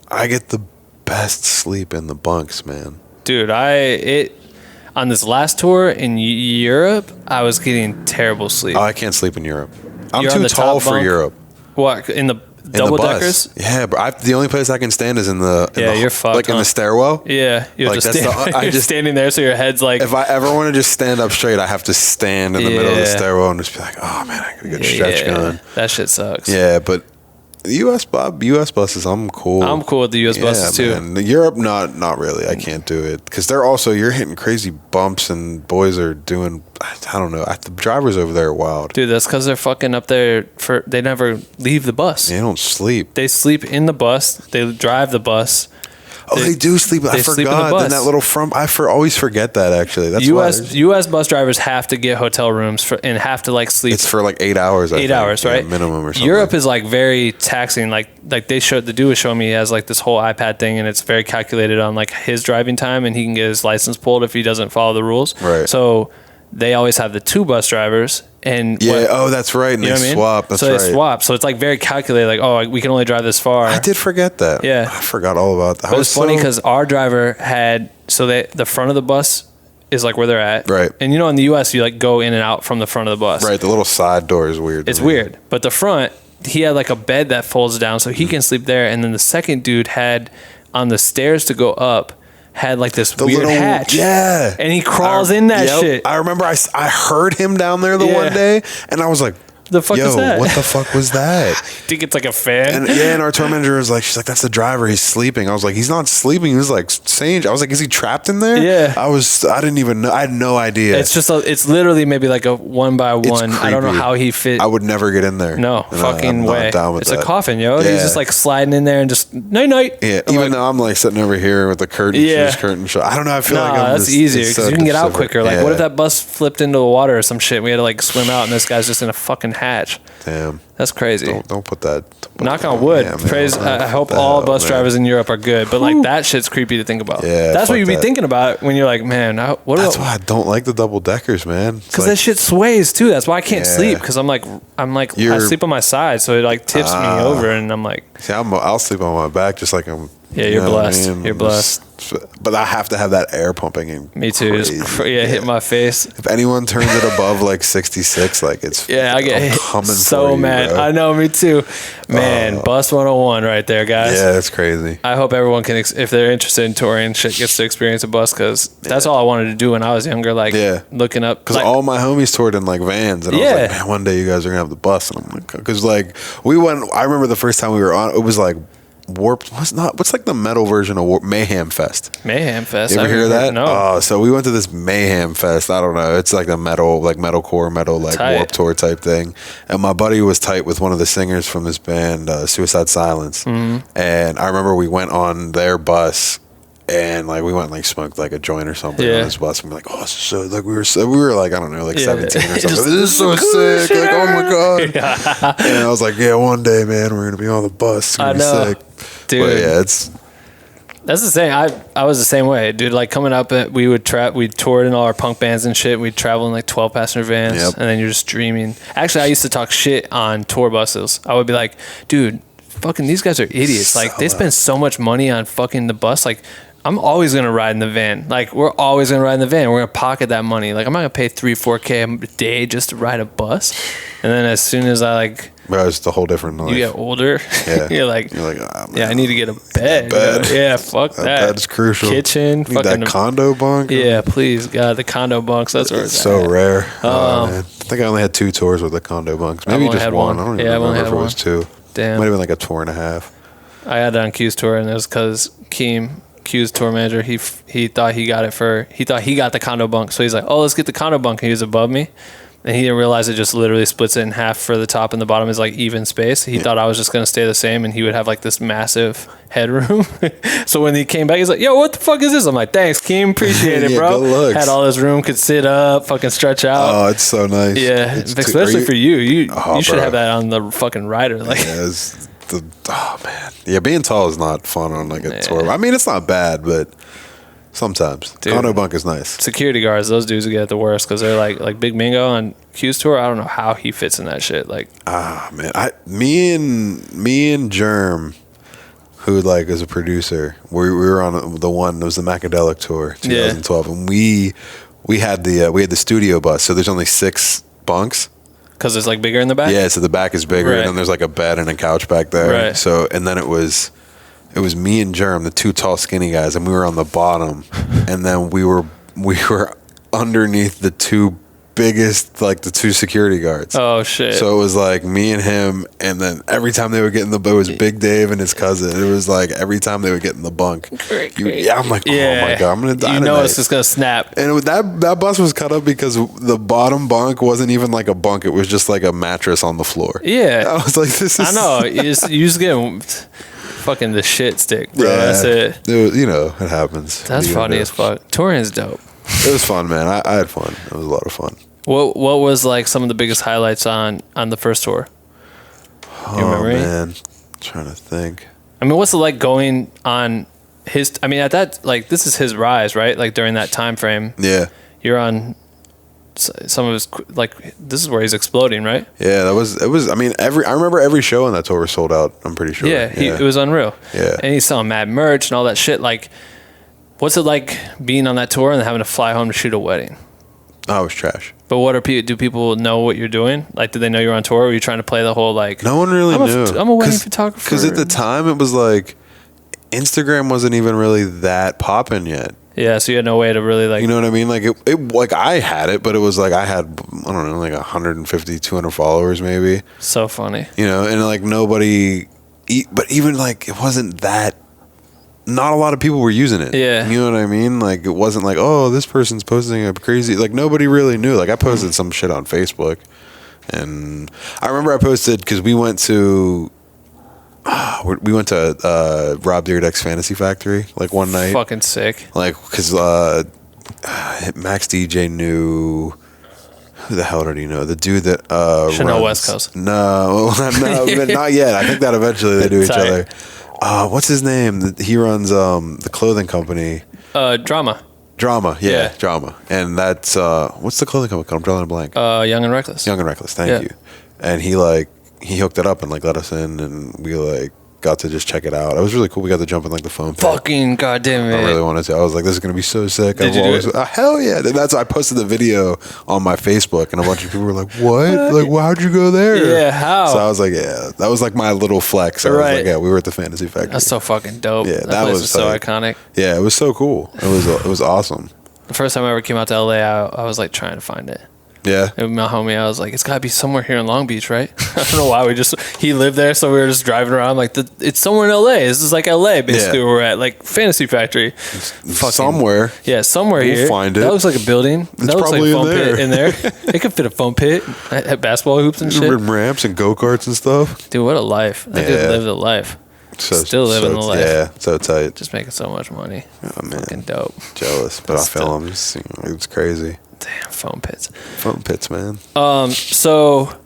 I get the best sleep in the bunks, man. Dude, on this last tour in Europe, I was getting terrible sleep. Oh, I can't sleep in Europe. I'm You're too tall for Europe. What, in the double deckers? Yeah, but the only place I can stand is in the you're fucked, like in the stairwell. Yeah, you're like, just standing there, so your head's like. If I ever want to just stand up straight, I have to stand in the middle of the stairwell and just be like, oh man, I gotta get a stretch going. That shit sucks. Yeah, but U.S. buses, I'm cool. I'm cool with the U.S. buses too. Man. Europe, not really. I can't do it because you're hitting crazy bumps and boys are doing. I don't know. The drivers over there are wild. Dude, that's because they're fucking up there they never leave the bus. They don't sleep. They sleep in the bus. They drive the bus. Oh, they do sleep. I forgot. Then that little front. Always forget that. Actually, that's U.S. bus drivers have to get hotel rooms and have to like sleep. It's for like 8 hours. 8 hours, right? Minimum or something. Europe is like very taxing. Like the dude was showing me he has like this whole iPad thing, and it's very calculated on like his driving time, and he can get his license pulled if he doesn't follow the rules. Right. So they always have the two bus drivers. And that's right. And they swap. That's right. They swap. So it's like very calculated. Like, oh, we can only drive this far. I did forget that. Yeah, I forgot all about that. But it's funny because our driver had the front of the bus is like where they're at. Right. And in the U.S. you like go in and out from the front of the bus. Right. The little side door is weird. It's weird. But the front, he had like a bed that folds down so he can sleep there. And then the second dude had on the stairs to go up. Had like this weird hatch. Yeah. And he crawls in that shit. I remember I heard him down there the one day, and I was like, the fuck is that? What the fuck was that? I think it's like a fan. And our tour manager was like, she's like, that's the driver. He's sleeping. I was like, he's not sleeping. He was like saying, I was like, is he trapped in there? Yeah. I didn't even know. I had no idea. It's just, it's literally maybe like a 1 by 1. I don't know how he fit. I would never get in there. No, fucking way. It's a coffin, yo. Yeah. He's just like sliding in there and just night. Yeah. Even though I'm like sitting over here with the curtain, curtain shut. I don't know. I feel like that's easier because you can get out quicker. Like, what if that bus flipped into the water or some shit? We had to like swim out and this guy's just in a fucking hatch. Damn. That's crazy. Don't put that. Knock on wood. I hope all bus drivers in Europe are good, but like that shit's creepy to think about. Yeah, that's what you'd be thinking about when you're like, man, that's why I don't like the double deckers, man. Because that shit sways too. That's why I can't sleep because I'm like I sleep on my side, so it like tips me over, and I'm like, see, I'll sleep on my back just like I'm. Yeah, you're blessed. You're blessed. But I have to have that air pumping in. Me too. Hit my face. If anyone turns it above like 66, like it's I get so mad. Bro. I know, me too. Man, Bus 101 right there, guys. Yeah, that's crazy. I hope everyone can, if they're interested in touring, shit gets to experience a bus because that's all I wanted to do when I was younger. Like looking up, because all my homies toured in like vans, and I was like, man, one day you guys are gonna have the bus, and I'm like, because like we went. I remember the first time we were on, it was like Warped. What's like the metal version of Mayhem Fest? Mayhem Fest. You ever hear that? No. Oh, so we went to this Mayhem Fest. I don't know. It's like the metalcore, like Tight. Warped Tour type thing. And my buddy was tight with one of the singers from this band, Suicide Silence. Mm-hmm. And I remember we went on their bus. And like we went and like smoked like a joint or something on this bus, and we're like, oh, this is so like we were like I don't know, like 17 or something. This is so sick! Like, oh my god! Yeah. And I was like, yeah, one day, man, we're gonna be on the bus. It's gonna be sick, dude. But yeah, that's the same. I was the same way, dude. Like coming up, we toured in all our punk bands and shit. We'd travel in like 12-passenger vans, and then you're just dreaming. Actually, I used to talk shit on tour buses. I would be like, dude, fucking these guys are idiots. Like they spend so much money on fucking the bus. Like I'm always gonna ride in the van. Like we're always gonna ride in the van. We're gonna pocket that money. Like I'm not gonna pay $3-4K a day just to ride a bus. And then as soon as I like, bro, it's the whole different life. You get older. Yeah. you're like, oh, yeah, I need to get a bed. Yeah, fuck that. That's crucial. Kitchen, fucking that condo bunk. Yeah, please, God, the condo bunks. That's where it's so rare. Man. I think I only had 2 tours with the condo bunks. Maybe just one. I don't even remember if it was 2. Damn, might have been like a tour and a half. I had it on Q's tour, and it was because Q's tour manager, he thought he got the condo bunk, so he's like, oh, let's get the condo bunk. He was above me, and he didn't realize it just literally splits it in half for the top and the bottom is like even space. He thought I was just gonna stay the same, and he would have like this massive headroom. So when he came back, he's like, yo, what the fuck is this? I'm like, thanks, Keem, appreciate it, bro. Good looks. Had all this room, could sit up, fucking stretch out. Oh, it's so nice. Yeah, especially for you. You should have that on the fucking rider. Like, oh man, yeah, being tall is not fun on like a tour. I mean, it's not bad, but sometimes condo bunk is nice. Security guards, those dudes get the worst because they're like Big Mingo on Q's tour. I don't know how he fits in that shit. Like, man, me and Germ, who like is a producer, we were on the one. It was the Macadelic tour, 2012, and we had the studio bus. So there's only 6 bunks. Because it's like bigger in the back? Yeah, so the back is bigger, and then there's like a bed and a couch back there. Right. So, and then it was me and Germ, the 2 tall, skinny guys, and we were on the bottom, and then we were underneath the 2 biggest, like the 2 security guards. Oh shit! So it was like me and him, and then every time they would get in the boat, it was Big Dave and his cousin. It was like every time they would get in the bunk. I'm like, oh my god, I'm gonna die. You know, it's just gonna snap. And that bus was cut up because the bottom bunk wasn't even like a bunk; it was just like a mattress on the floor. Yeah, I was like, this is. I know. You just get fucking the shit stick, bro. Yeah, that's it. It happens. That's funny as fuck. Touring is dope. It was fun, man. I had fun. It was a lot of fun. What was like some of the biggest highlights on the first tour? You remember man, I'm trying to think. I mean, what's it like going on his? I mean, at that, like, this is his rise, right? Like during that time frame. Yeah. You're on some of his, like, this is where he's exploding, right? Yeah, it was. I mean, I remember every show on that tour was sold out. I'm pretty sure. Yeah, it was unreal. Yeah. And he's selling mad merch and all that shit. Like, what's it like being on that tour and having to fly home to shoot a wedding? Oh, it was trash. But do people know what you're doing? Like, did they know you're on tour? Or were you trying to play the whole, like... No one really knew. I'm a wedding photographer. Because at the time, it was like, Instagram wasn't even really that popping yet. Yeah, so you had no way to really, like... You know what I mean? Like, it like, I had it, but it was like, I had, I don't know, like 150, 200 followers, maybe. So funny. You know, and like, nobody... But even, like, it wasn't that... Not a lot of people were using it. Yeah. You know what I mean? Like, it wasn't like, oh, this person's posting a crazy... Like, nobody really knew. Like, I posted some shit on Facebook. And I remember I posted... Because we went to... Rob Dyrdek's Fantasy Factory, like, one night. Fucking sick. Like, because Max DJ knew... Who the hell did he know? The dude that Chanel West Coast. No, not yet. I think that eventually they do each other. What's his name? He runs the clothing company. Drama, yeah, Drama. And that's what's the clothing company called? I'm drawing a blank. Young and Reckless. Thank you. And he hooked it up and like let us in, and we like got to just check it out. It was really cool. We got to jump in like the foam pit. Fucking goddamn it! I really wanted to. I was like, this is gonna be so sick. Did you do it? Hell yeah! And that's why I posted the video on my Facebook, and a bunch of people were like, "What? Like, how'd you go there?" Yeah, how? So I was like, "Yeah, that was like my little flex." I was like, "Yeah, we were at the Fantasy Factory." That's so fucking dope. Yeah, that place was so iconic. Yeah, it was so cool. It was awesome. The first time I ever came out to LA, I was like trying to find it. Yeah. And my homie, I was like, it's got to be somewhere here in Long Beach, right? I don't know why. He lived there, so we were just driving around. Like, it's somewhere in LA. This is like LA, basically, where we're at. Like, Fantasy Factory. Somewhere. Yeah, somewhere We'll here. find it. That looks like a building. It's that looks like probably a foam in there. pit in there. It could fit a foam pit. Had basketball hoops and shit. Ramps and go-karts and stuff. Dude, what a life. That dude lived a life. Still living the life. Yeah, so tight. Just making so much money. Oh, man. Fucking dope. Jealous, but I feel him. It's crazy. Damn, foam pits. Foam pits, man. So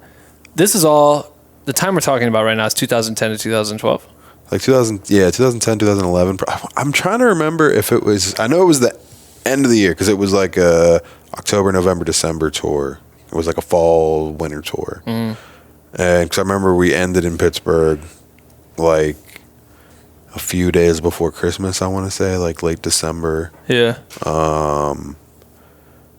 this is all, the time we're talking about right now is 2010 to 2012. Like 2010, 2011. I'm trying to remember if it was, I know it was the end of the year because it was like a October, November, December tour. It was like a fall, winter tour. And because I remember we ended in Pittsburgh like a few days before Christmas, I want to say, like late December. Yeah. I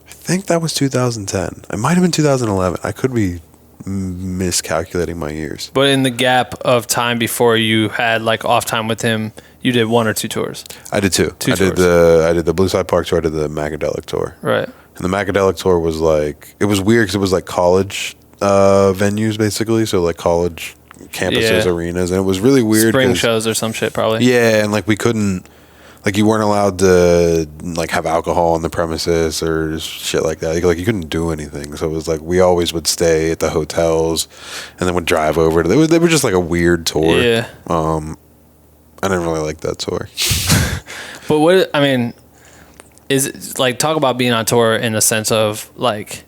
think that was 2010. It might have been 2011. I could be miscalculating my years. But in the gap of time before you had like off time with him, you did 1 or 2 tours. I did two. I did the Blue Side Park tour. I did the Macadelic tour. Right. And the Macadelic tour was like, it was weird because it was like college venues basically. So like college campuses, arenas, and it was really weird. Spring shows or some shit probably. Yeah, and like we couldn't, like you weren't allowed to like have alcohol on the premises or shit like that. Like you couldn't do anything. So it was like we always would stay at the hotels and then would drive over to. They were just like a weird tour. Yeah. I didn't really like that tour. But what I mean is it, like, talk about being on tour in the sense of like.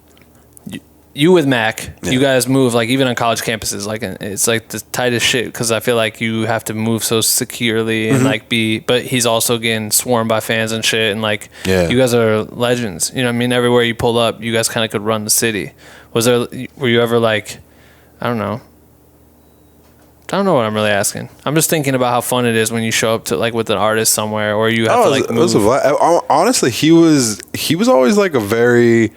You with Mac, you guys move like even on college campuses, like it's like the tightest shit because I feel like you have to move so securely and like but he's also getting swarmed by fans and shit and like you guys are legends. You know what I mean? Everywhere you pull up, you guys kind of could run the city. Were you ever like, I don't know what I'm really asking. I'm just thinking about how fun it is when you show up to like with an artist somewhere or you have to like move. Honestly, he was always like a very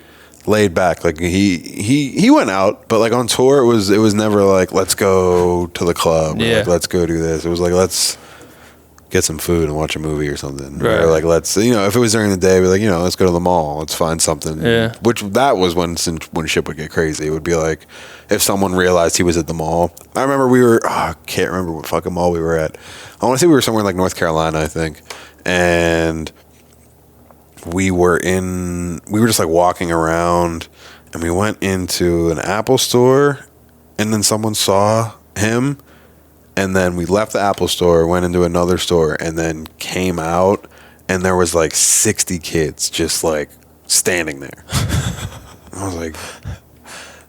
laid back. Like he went out, but like on tour it was never like let's go to the club or like, let's go do this. It was like let's get some food and watch a movie or something. Right. Or like let's, if it was during the day, be like, let's go to the mall, let's find something. Yeah. Which that was when shit would get crazy. It would be like if someone realized he was at the mall. I remember I can't remember what fucking mall we were at. I want to say we were somewhere in like North Carolina, I think. And we were just like walking around and we went into an Apple store and then someone saw him and then we left the Apple store, went into another store and then came out and there was like 60 kids just like standing there. I was like,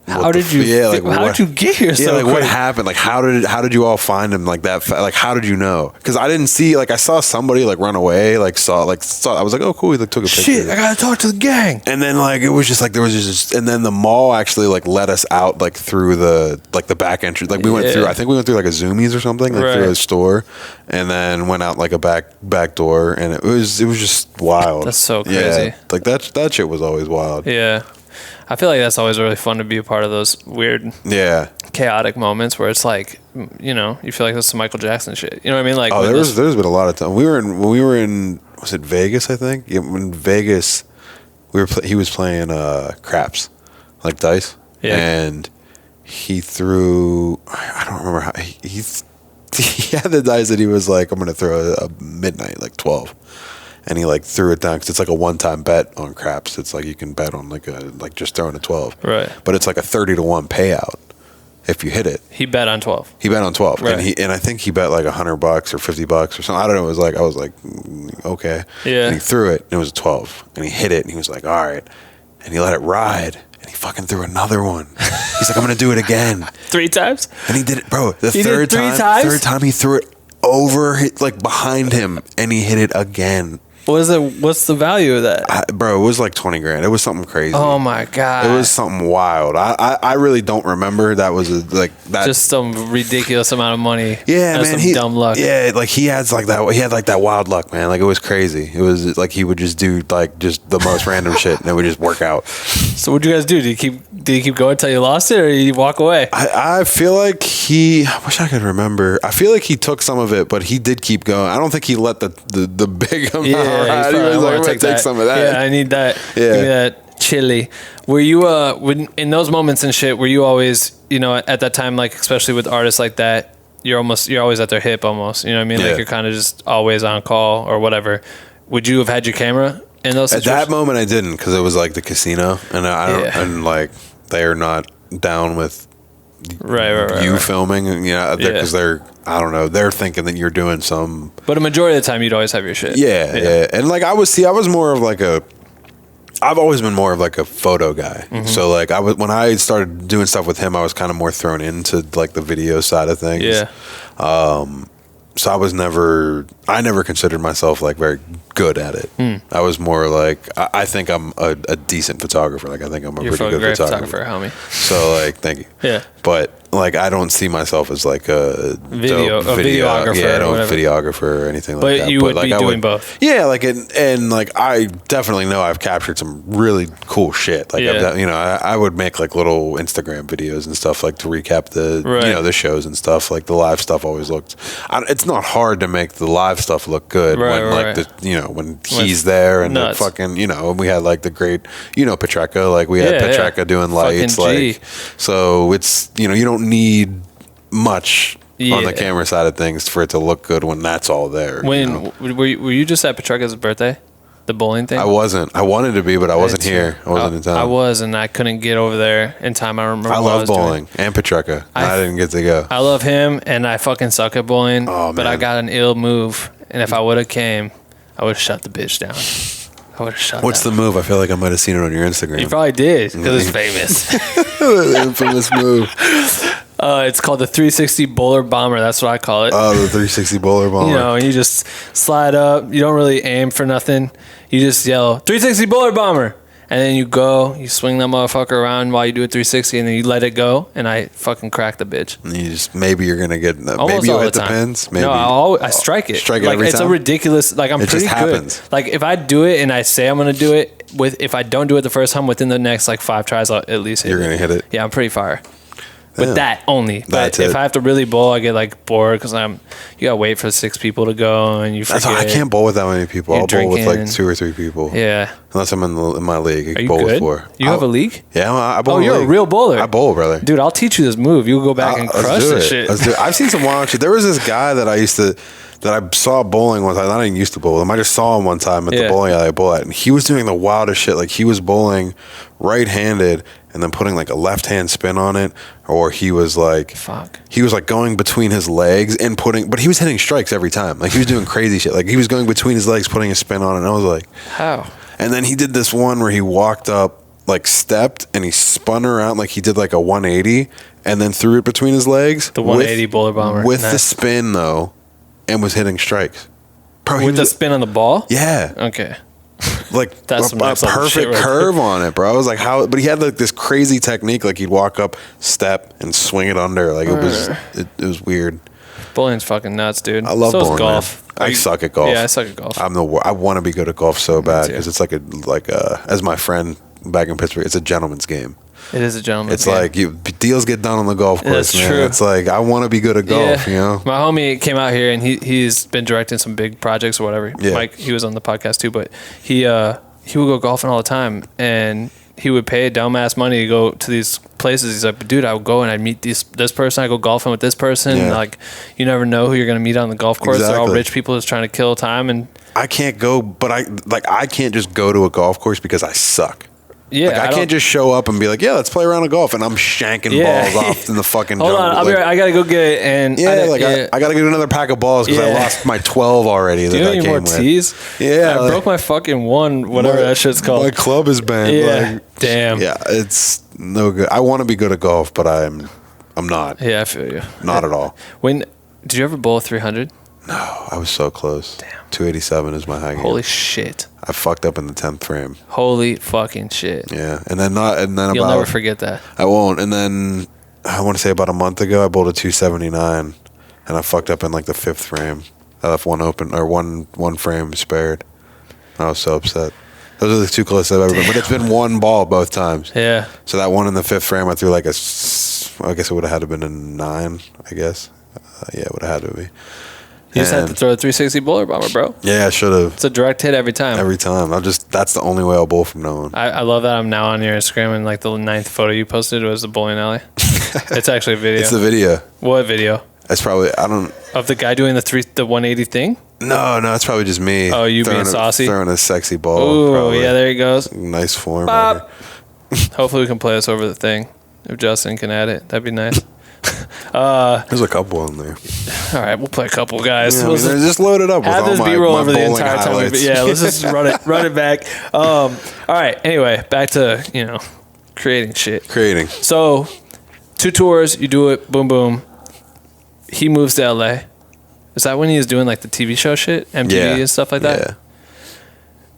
how did you get here so quick? What happened? Like how did you all find him like that? Like how did you know? Because I didn't see, like I saw somebody like run away, I was like, oh cool, he like took a picture. Shit, I gotta talk to the gang. And then like it was just like there was just, and then the mall actually like let us out like through the back entrance. Like we went through, I think we went through like a Zoomies or something, like through a store, and then went out like a back door, and it was just wild. That's so crazy. Yeah, like that shit was always wild. Yeah. I feel like that's always really fun to be a part of those weird, chaotic moments where it's like, you feel like that's some Michael Jackson shit. You know what I mean? Like, there's been a lot of time. When we were in, was it Vegas? I think. Yeah, in Vegas, he was playing craps, like dice, and he threw. I don't remember how he had the dice that he was like, I'm gonna throw a midnight, like 12. And he like threw it down because it's like a one-time bet on craps. It's like you can bet on like just throwing a 12. Right. But it's like a 30-1 payout if you hit it. He bet on 12. He bet on 12. Right. And I think he bet like $100 or $50 or something. I don't know. I was like, okay. Yeah. And he threw it and it was a 12. And he hit it and he was like, all right. And he let it ride. And he fucking threw another one. He's like, I'm going to do it again. 3 times? And he did it, bro. The third time he threw it over, like behind him, and he hit it again. What's the value of that? Bro, it was like 20 grand. It was something crazy. Oh my God. It was something wild. I really don't remember. That was that. Just some ridiculous amount of money. Yeah, man. Some dumb luck. Yeah, like he had like that. He had like that wild luck, man. Like it was crazy. It was like he would just do like just the most random shit, and it would just work out. So what'd you guys do? Did you keep going until you lost it, or did you walk away? I feel like I wish I could remember. I feel like he took some of it, but he did keep going. I don't think he let the big amount. Yeah, he was like, I'm gonna take some of that. Yeah, I need that. Yeah. Give me that Chilly. Were you in those moments and shit? Were you always, you know, at that time, like especially with artists like that, you're always at their hip almost. You know what I mean? Yeah. Like you're kind of just always on call or whatever. Would you have had your camera in those situations? At that moment, I didn't because it was like the casino, and I don't, Yeah. and like they are not down with you filming, and because they're I don't know, they're thinking that you're doing some. But a majority of the time, you'd always have your shit. Yeah. And like I was more of like I've always been more of like a photo guy. Mm-hmm. So like when I started doing stuff with him, I was kind of more thrown into like the video side of things. Yeah. So I never considered myself like very good at it. I was more like, I think I'm a decent photographer. Like I think I'm a pretty good great photographer. homie. So like, thank you. Yeah. But like, I don't see myself as like a videographer. Yeah, I don't whatever. videographer or anything like But that. you would like, be doing both. Yeah, like and like I definitely know I've captured some really cool shit. Like I would make like little Instagram videos and stuff like to recap the the shows and stuff. Like the live stuff always looked. It's not hard to make the live stuff look good when he's there and the fucking we had like the great Petreka, like we had Petreka doing lights, like so it's you don't need much on the camera side of things for it to look good when that's all there. Were you just at Petreka's birthday, the bowling thing? I wasn't. I wanted to be, but I wasn't here. I wasn't in town. I was, and I couldn't get over there in time. I remember. I love bowling and Petreka. I didn't get to go. I love him, and I fucking suck at bowling. Oh, but man. I got an ill move, and if I would have came, I would have shut the bitch down. What's the move? I feel like I might have seen it on your Instagram. You probably did, because it's famous. The infamous move. It's called the 360 bowler bomber. That's what I call it. Oh, the 360 bowler bomber. And you just slide up. You don't really aim for nothing. You just yell 360 bowler bomber, and then you swing that motherfucker around while you do a 360, and then you let it go, and I fucking crack the bitch. And you just maybe you're gonna get almost maybe you'll hit the time. pins. Maybe I strike it. Strike it like every it's time? a ridiculous. Like I'm It pretty just good. happens. Like if I do it and I say I'm gonna do it if I don't do it the first time, within the next like 5 tries, I'll at least hit You're gonna hit it. Yeah, I'm pretty fire. With Yeah. that only. That's But if it. I have to really bowl, I get like bored because you gotta wait for 6 people to go and you forget. That's why I can't bowl with that many people. You're I'll bowl with like drinking. 2 or 3 people. Yeah. Unless I'm in my league. Are you bowl good? with 4. You have a league? Yeah, I bowl. Oh, in you're a league. real bowler. I bowl, brother. Dude, I'll teach you this move. You'll go back and Let's crush do this it. shit. Let's do it. I've seen some wild shit. There was this guy that I saw bowling one time. I didn't used to bowl with him. I just saw him one time at the bowling alley I bowl at, and he was doing the wildest shit. Like he was bowling right-handed and then putting like a left-hand spin on it, or he was like going between his legs and but he was hitting strikes every time. Like he was doing crazy shit. Like he was going between his legs, putting a spin on it, and I was like, how? And then he did this one where he walked up, like stepped, and he spun around like he did like a 180, and then threw it between his legs. The 180 bowler bomber with the spin though, and was hitting strikes. Bro, with the spin on the ball? Yeah. Okay. Like That's some a next level shit perfect right curve on it, bro. I was like, how? But he had like this crazy technique. Like he'd walk up, step, and swing it under. Like it was weird. Bowling's fucking nuts, dude. I love bowling. Golf. Man. I suck at golf. Yeah, I suck at golf. I want to be good at golf so bad because it's like as my friend back in Pittsburgh, it's a gentleman's game. It is a gentleman's game. It's like deals get done on the golf course, That's man. true. It's like I want to be good at golf, you know. My homie came out here and he's been directing some big projects or whatever. Yeah. Mike, he was on the podcast too, but he would go golfing all the time and he would pay dumbass money to go to these places. He's like, dude, I would go and I'd meet this person. I go golfing with this person. Yeah. Like, you never know who you're gonna meet on the golf course. They're all Exactly. rich people just trying to kill time. And I can't go, but I can't just go to a golf course because I suck. yeah, Like I can't just show up and be like, yeah, let's play around a golf, and I'm shanking balls off in the fucking Hold jungle. on, I'll be right. I gotta go get it. And I gotta get another pack of balls because I lost my 12 already Do that you I have any came more with. tees? Yeah, I broke my fucking whatever that shit's called. My club is banned. Yeah, Like, damn. yeah, it's no good. I want to be good at golf, but I'm not. Yeah, I feel you. Not at all. Did you ever bowl 300? No, I was so close. Damn. 287 is my high game. Holy shit. I fucked up in the 10th frame. Holy fucking shit. Yeah, and then You'll never forget that. I won't. And then I want to say about a month ago, I bowled a 279, and I fucked up in like the 5th frame. I left one open or one frame spared. I was so upset. Those are the 2 closest I've ever been. But it's been one ball both times. Yeah. So that one in the 5th frame, I threw like I guess it would have had to have been a 9, I guess. Yeah, it would have had to be. You just had to throw a 360 bowler bomber, bro. Yeah, I should have. It's a direct hit every time. Every time. That's the only way I'll bowl from now on. I love that I'm now on your Instagram, and like the 9th photo you posted was the bowling alley. It's actually a video. It's the video. What video? It's probably, of the guy doing the 180 thing? No, it's probably just me. Oh, you being saucy? Throwing a sexy ball. Oh, probably. yeah, there he goes. Nice form. Bop. Hopefully we can play this over the thing. If Justin can add it, that'd be nice. There's a couple in there. All right, we'll play a couple, guys. Yeah, just load it up with have all this my B-roll over the bowling entire highlights. time. Yeah, let's just run it back. All right, anyway, back to, creating shit. So, 2 tours, you do it, boom, boom. He moves to LA. Is that when he was doing like the TV show shit? MTV and stuff like that? Yeah.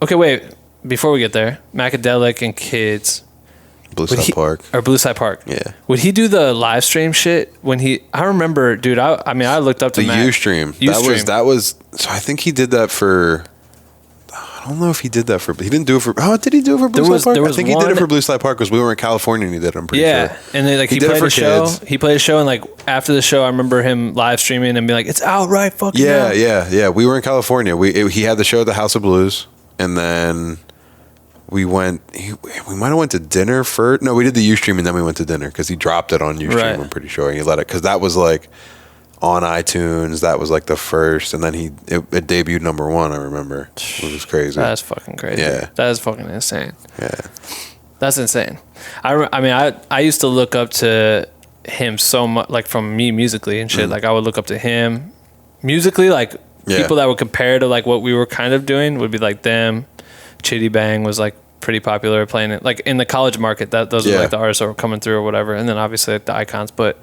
Okay, wait. Before we get there, Macadelic and Kids. Blue Side Park. Or Blue Side Park. Yeah. Would he do the live stream shit when I remember, dude, I looked up to the Mac. Ustream. Ustream. That was, so I think he did that for, I don't know if he did that for, he didn't do it for, did he do it for Blue Side Park? I think he did it for Blue Side Park because we were in California and he did it, I'm pretty sure. And then like he did it played for a show. kids. He played a show and like after the show I remember him live streaming and being like, it's out right fucking now. Yeah. We were in California. He had the show at the House of Blues and then we might have went to dinner first. No, we did the Ustream and then we went to dinner because he dropped it on Ustream, Right. I'm pretty sure. And he let it, because that was like on iTunes. That was like the first. And then it debuted #1, I remember. It was crazy. That's fucking crazy. Yeah. That is fucking insane. Yeah. That's insane. I used to look up to him so much, like from me musically and shit. Like I would look up to him musically, like people that would compare to like what we were kind of doing would be like them. Chitty Bang was like pretty popular playing it like in the college market. Those were like the artists that were coming through or whatever. And then obviously like the icons, but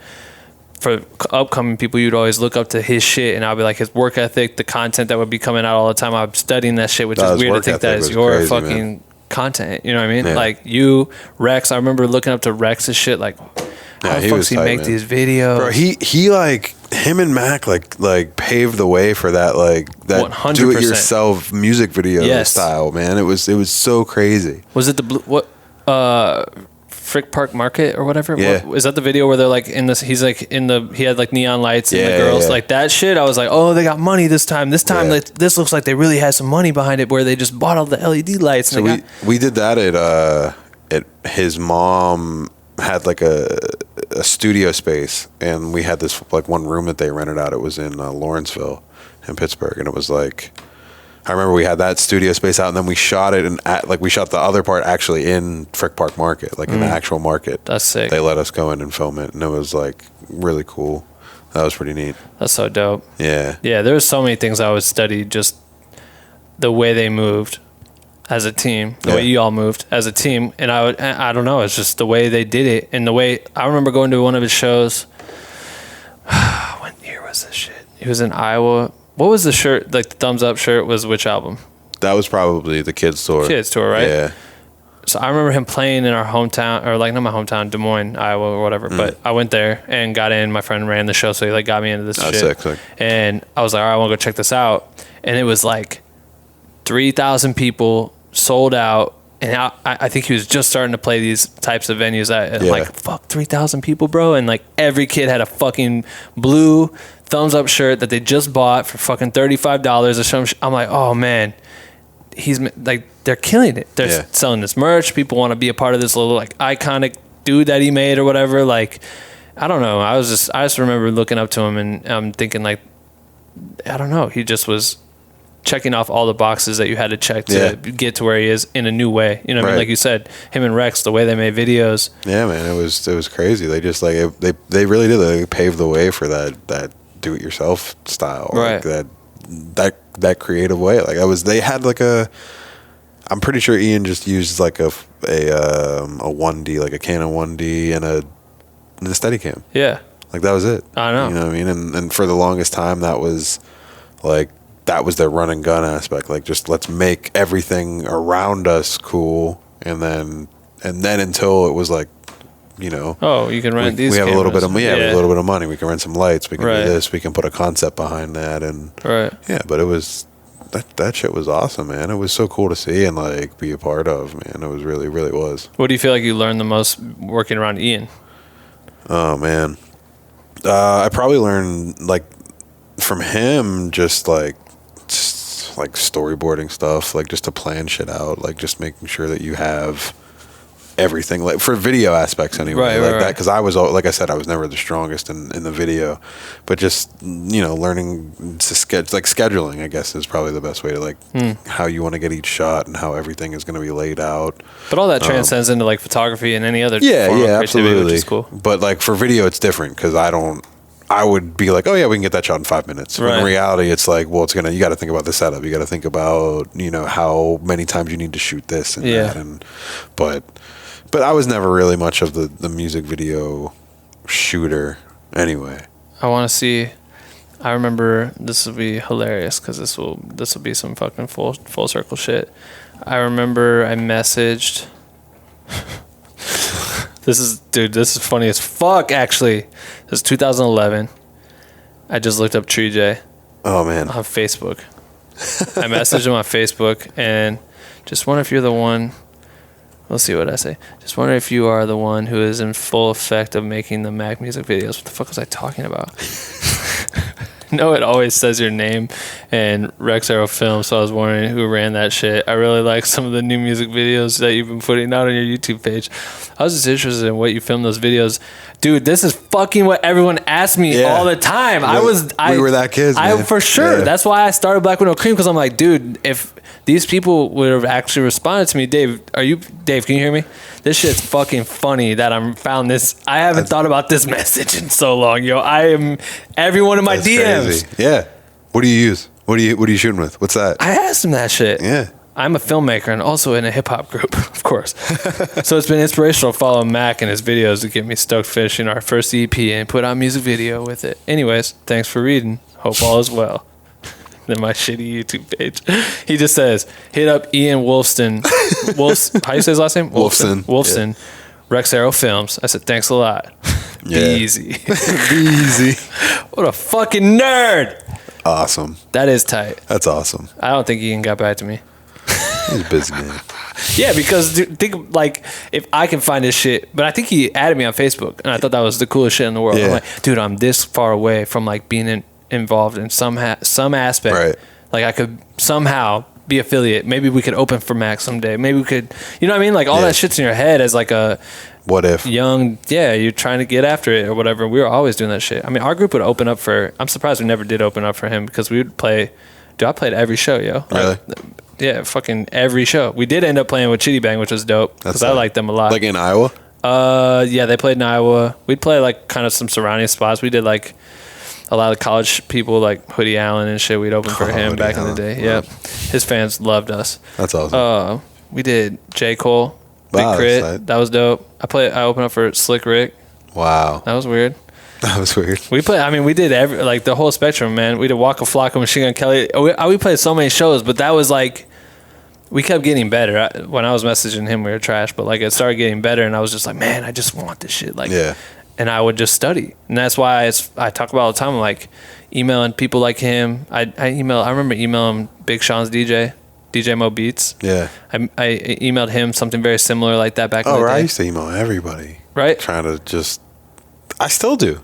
for upcoming people, you'd always look up to his shit, and I'll be like his work ethic, the content that would be coming out all the time. I'm studying that shit, which is weird to think that is your crazy, fucking man. content. You know what I mean? Yeah. Like you, Rex. I remember looking up to Rex's shit. Like, how the fuck does he make these videos? Bro, he like him and Mac like paved the way for that like that 100%. do-it-yourself music video style, man. It was so crazy. Was it Frick Park Market or whatever? Yeah. Is that the video where they're like in this? He's like he had like neon lights and the girls like that shit. I was like, oh, they got money this time. This time, like, this looks like they really had some money behind it, where they just bought all the LED lights. So we did that at his mom had like a studio space, and we had this like one room that they rented out. It was in Lawrenceville in Pittsburgh, and it was like, I remember we had that studio space out, and then we shot it, and we shot the other part actually in Frick Park Market, like in the actual market. That's sick. They let us go in and film it, and it was like really cool. That was pretty neat. That's so dope. Yeah. Yeah, there was so many things I would study, just the way they moved as a team, the way you all moved as a team, and I don't know, it's just the way they did it, and the way I remember going to one of his shows. What year was this shit? He was in Iowa. What was the shirt, like the thumbs up shirt, was which album? That was probably the Kids Tour. Kids Tour, right? Yeah. So I remember him playing in our hometown, or like not my hometown, Des Moines, Iowa, or whatever. But I went there and got in. My friend ran the show, so he like got me into this shit. Sick. And I was like, all right, I want to go check this out. And it was like 3,000 people, sold out. And I think he was just starting to play these types of venues. Like, fuck, 3,000 people, bro. And like every kid had a fucking blue thumbs up shirt that they just bought for fucking $35 or something. I'm like, oh man, he's like, they're killing it. They're selling this merch. People want to be a part of this little like iconic dude that he made or whatever. Like, I don't know. I just remember looking up to him and I'm thinking like, I don't know. He just was checking off all the boxes that you had to check to get to where he is in a new way. You know what I mean? Like you said, him and Rex, the way they made videos. Yeah, man, it was crazy. They just like they really did. They paved the way for that do it yourself style, right? Like that creative way. Like they had like I'm pretty sure Ian just used like a 1D, like a Canon 1D and a Steadicam. Yeah, like that was it. I know. You know what I mean? And for the longest time, that was their run and gun aspect. Like, just let's make everything around us cool, and then until it was like, you know, oh, you can rent these. We have cameras. A little bit of we have a little bit of money. We can rent some lights. We can do this. We can put a concept behind that, and yeah. But it was that shit was awesome, man. It was so cool to see and like be a part of, man. It was really was. What do you feel like you learned the most working around Ian? Oh man, I probably learned like from him, just like storyboarding stuff, like just to plan shit out, like just making sure that you have everything, like for video aspects anyway, that, because I was, like I said, I was never the strongest in the video, but just learning to scheduling, I guess, is probably the best way to how you want to get each shot and how everything is going to be laid out. But all that transcends into like photography and any other form of creativity, absolutely, which is cool. But like for video, it's different because I would be like, oh yeah, we can get that shot in 5 minutes. When in reality, it's like, well, you got to think about the setup. You got to think about, how many times you need to shoot this and that. But I was never really much of the music video shooter anyway. I want to see. I remember, this will be hilarious because this will be some fucking full circle shit. I remember I messaged. This is funny as fuck, actually. This is 2011. I just looked up Tree J. Oh, man. On Facebook. I messaged him on Facebook and just wonder if you're the one. We'll see what I say. Just wonder if you are the one who is in full effect of making the Mac music videos. What the fuck was I talking about? No, it always says your name and 𝐅𝐀𝐕𝐎𝐑𝐈𝐓𝐄 Films, so I was wondering who ran that shit. I really like some of the new music videos that you've been putting out on your YouTube page. I was just interested in what you filmed those videos. Dude, this is fucking what everyone asked me all the time. We were that kids, man. For sure. Yeah. That's why I started Black with No Cream, because I'm like, dude, if these people would have actually responded to me, Dave, can you hear me? This shit's fucking funny that I found this. I haven't thought about this message in so long, yo. I am everyone in my DMs. Crazy. Yeah. What do you use? What are you shooting with? What's that? I asked him that shit. Yeah. I'm a filmmaker and also in a hip hop group, of course. So it's been inspirational following Mac and his videos to get me stoked finishing our first EP and put out a music video with it. Anyways, thanks for reading. Hope all is well. Then my shitty YouTube page. He just says, hit up Ian Wolfson. How you say his last name? Wolfson. Wolfson. Yeah. 𝐅𝐀𝐕𝐎𝐑𝐈𝐓𝐄 Films. I said, thanks a lot. Yeah. Be easy. Be easy. What a fucking nerd. Awesome. That is tight. That's awesome. I don't think Ian got back to me. He's a busy man. Yeah, because think like if I can find this shit, but I think he added me on Facebook, and I thought that was the coolest shit in the world. Yeah. I'm like, dude, I'm this far away from like being involved in some aspect. Right. Like I could somehow be affiliate. Maybe we could open for Mac someday. Maybe we could, you know what I mean? Like all that shit's in your head as like a what if young, you're trying to get after it or whatever. We were always doing that shit. I mean, our group would open up for. I'm surprised we never did open up for him because we would play. Dude, I played every show, yo. Really? Yeah, fucking every show. We did end up playing with Chitty Bang, which was dope because I liked them a lot. Like in Iowa? Yeah, they played in Iowa. We'd play like kind of some surrounding spots. We did like a lot of college people like Hoodie Allen and shit. We'd open for him back in the day. Wow. Yep. His fans loved us. That's awesome. We did J. Cole, Big Crit. That was dope. I opened up for Slick Rick. Wow. That was weird. That was weird. We did the whole spectrum, man. We did Waka Flocka, Machine Gun Kelly. We played so many shows, but that was like, we kept getting better. When I was messaging him, we were trash, but like it started getting better, and I was just like, man, I just want this shit. Like, yeah. And I would just study, and that's why I talk about all the time. I'm like emailing people like him. I remember emailing Big Sean's DJ Mo Beats. Yeah. I emailed him something very similar like that back in the day. I used to email everybody. Right. Trying to just. I still do.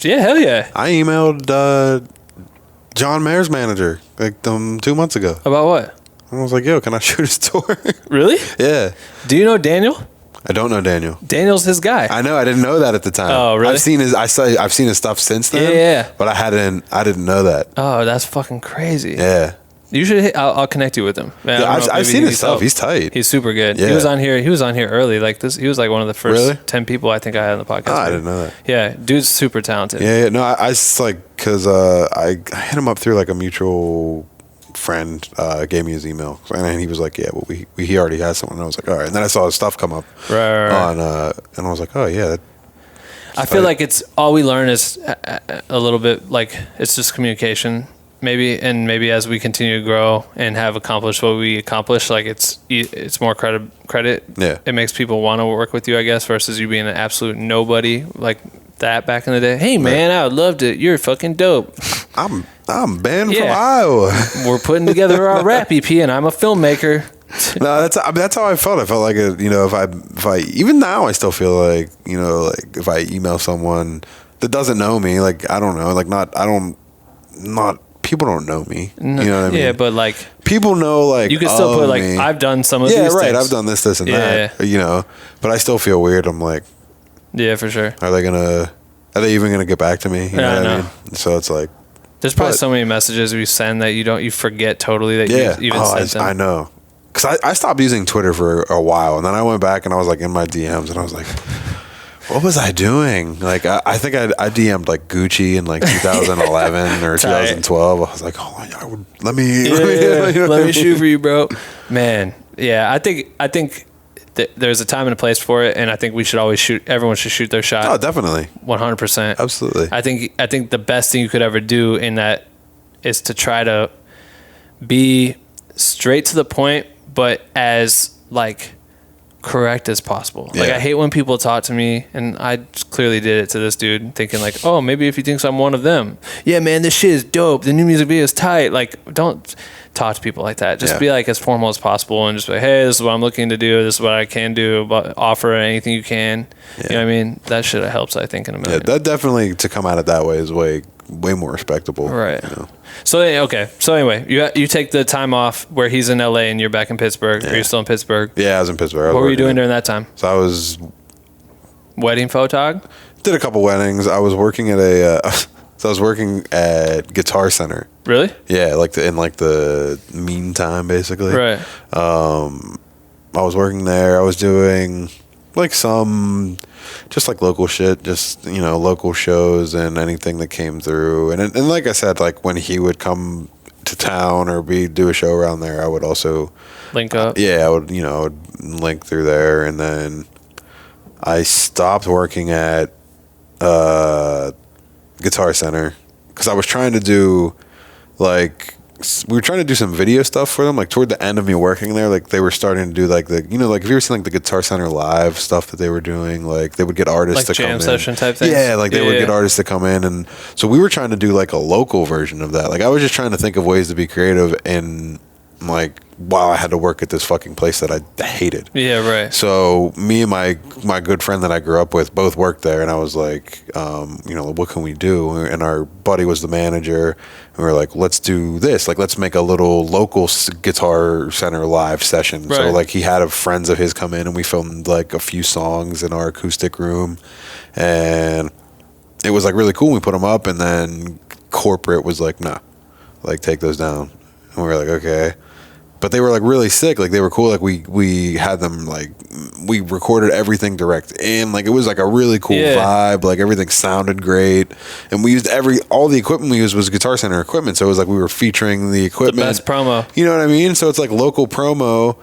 Yeah, hell yeah. I emailed John Mayer's manager like 2 months ago. About what? I was like, yo, can I shoot his tour? Really? Yeah. Do you know Daniel? I don't know Daniel. Daniel's his guy. I know. I didn't know that at the time. Oh, really? I've seen his stuff since then. Yeah. But I didn't know that. Oh, that's fucking crazy. Yeah. You should. I'll connect you with him. Man, yeah, I've seen his stuff. He's tight. He's super good. Yeah. He was on here early. Like this, he was like one of the first 10 people I think I had on the podcast. Oh, I didn't know that. Yeah, dude's super talented. Yeah. No, I just like because I hit him up through like a mutual friend. Gave me his email, and he was like, "Yeah, well, he already has someone." And I was like, "All right." And then I saw his stuff come up right. on, and I was like, "Oh yeah." I feel like it's all we learn is a little bit like it's just communication. Maybe as we continue to grow and have accomplished what we accomplished, like it's more credit. Yeah. It makes people want to work with you, I guess, versus you being an absolute nobody like that back in the day. Hey man, I would love to. You're fucking dope. I'm banned from Iowa. We're putting together our rap EP, and I'm a filmmaker. No, that's how I felt. I felt like if I even now I still feel like like if I email someone that doesn't know me, like I don't know, like not people don't know me. You know what I mean? Yeah, but like people know like you can still put like me. I've done some of Yeah, these right. things. I've done this, and Yeah. that. You know, but I still feel weird. I'm like, Yeah, for sure. are they even gonna get back to me? You know what I mean? So it's like, there's probably but- so many messages we send that you forget totally that yeah. you even sent them. I know. Because I stopped using Twitter for a while, and then I went back and I was like in my DMs, and I was like, what was I doing? Like, I think I DM'd like Gucci in like 2011 or 2012. I was like, oh, let me shoot for you, bro. Man, yeah, I think there's a time and a place for it, and I think we should always shoot. Everyone should shoot their shot. Oh, definitely. 100%. Absolutely. I think the best thing you could ever do in that is to try to be straight to the point, but as like correct as possible. Like, I hate when people talk to me, and I just clearly did it to this dude, thinking like, oh, maybe if he thinks I'm one of them. Yeah, man, this shit is dope. The new music video is tight. Like, don't talk to people like that. Just be like as formal as possible, and just be like, hey, this is what I'm looking to do. This is what I can do. But offer anything you can. You know what I mean? That shit helps, I think, in a million. Yeah, that definitely, to come at it that way is way more respectable. Right. You know? So anyway, you take the time off where he's in LA and you're back in Pittsburgh. Or you're still in Pittsburgh. Yeah, I was in Pittsburgh. What were you doing during that time? So I was wedding photog. Did a couple weddings. I was working at I was working at Guitar Center. Really? Yeah, in the meantime, basically. Right. I was working there. I was doing like some just like local shit, just, you know, local shows and anything that came through. And like I said, like when he would come to town or do a show around there, I would also link up. I would link through there. And then I stopped working at Guitar Center because I was trying to do we were trying to do some video stuff for them. Like toward the end of me working there, like they were starting to do like the, you know, like if you ever seen like the Guitar Center live stuff that they were doing, like they would get artists like to come in. jam session type things. Yeah, like they would get artists to come in, and so we were trying to do like a local version of that. Like I was just trying to think of ways to be creative, and like while I had to work at this fucking place that I hated. Yeah, right. So me and my good friend that I grew up with both worked there, and I was like, you know, what can we do? And our buddy was the manager, and we were like, let's do this. Like, let's make a little local Guitar Center live session. Right. So like he had friends of his come in, and we filmed like a few songs in our acoustic room, and it was like really cool. We put them up, and then corporate was like, nah, like take those down. And we were like, okay. But they were like really sick. Like they were cool. Like we had them, like we recorded everything direct, and like it was like a really cool vibe. Like everything sounded great, and we used all the equipment we used was Guitar Center equipment. So it was like we were featuring the equipment. The best promo. You know what I mean? So it's like local promo.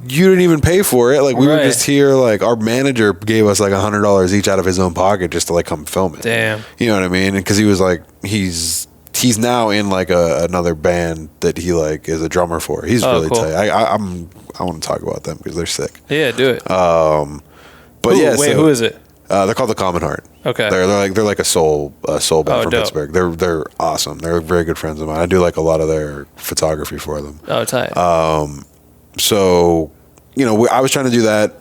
You didn't even pay for it. Like we were just here. Like our manager gave us like $100 each out of his own pocket just to like come film it. Damn. You know what I mean? Because he was like he's now in like another band that he like is a drummer for. He's really cool. tight. I want to talk about them because they're sick. Yeah, do it. But who is it? They're called the Common Heart. Okay. They're like a soul band from dope. Pittsburgh. They're awesome. They're very good friends of mine. I do like a lot of their photography for them. Oh, tight. So, you know, I was trying to do that.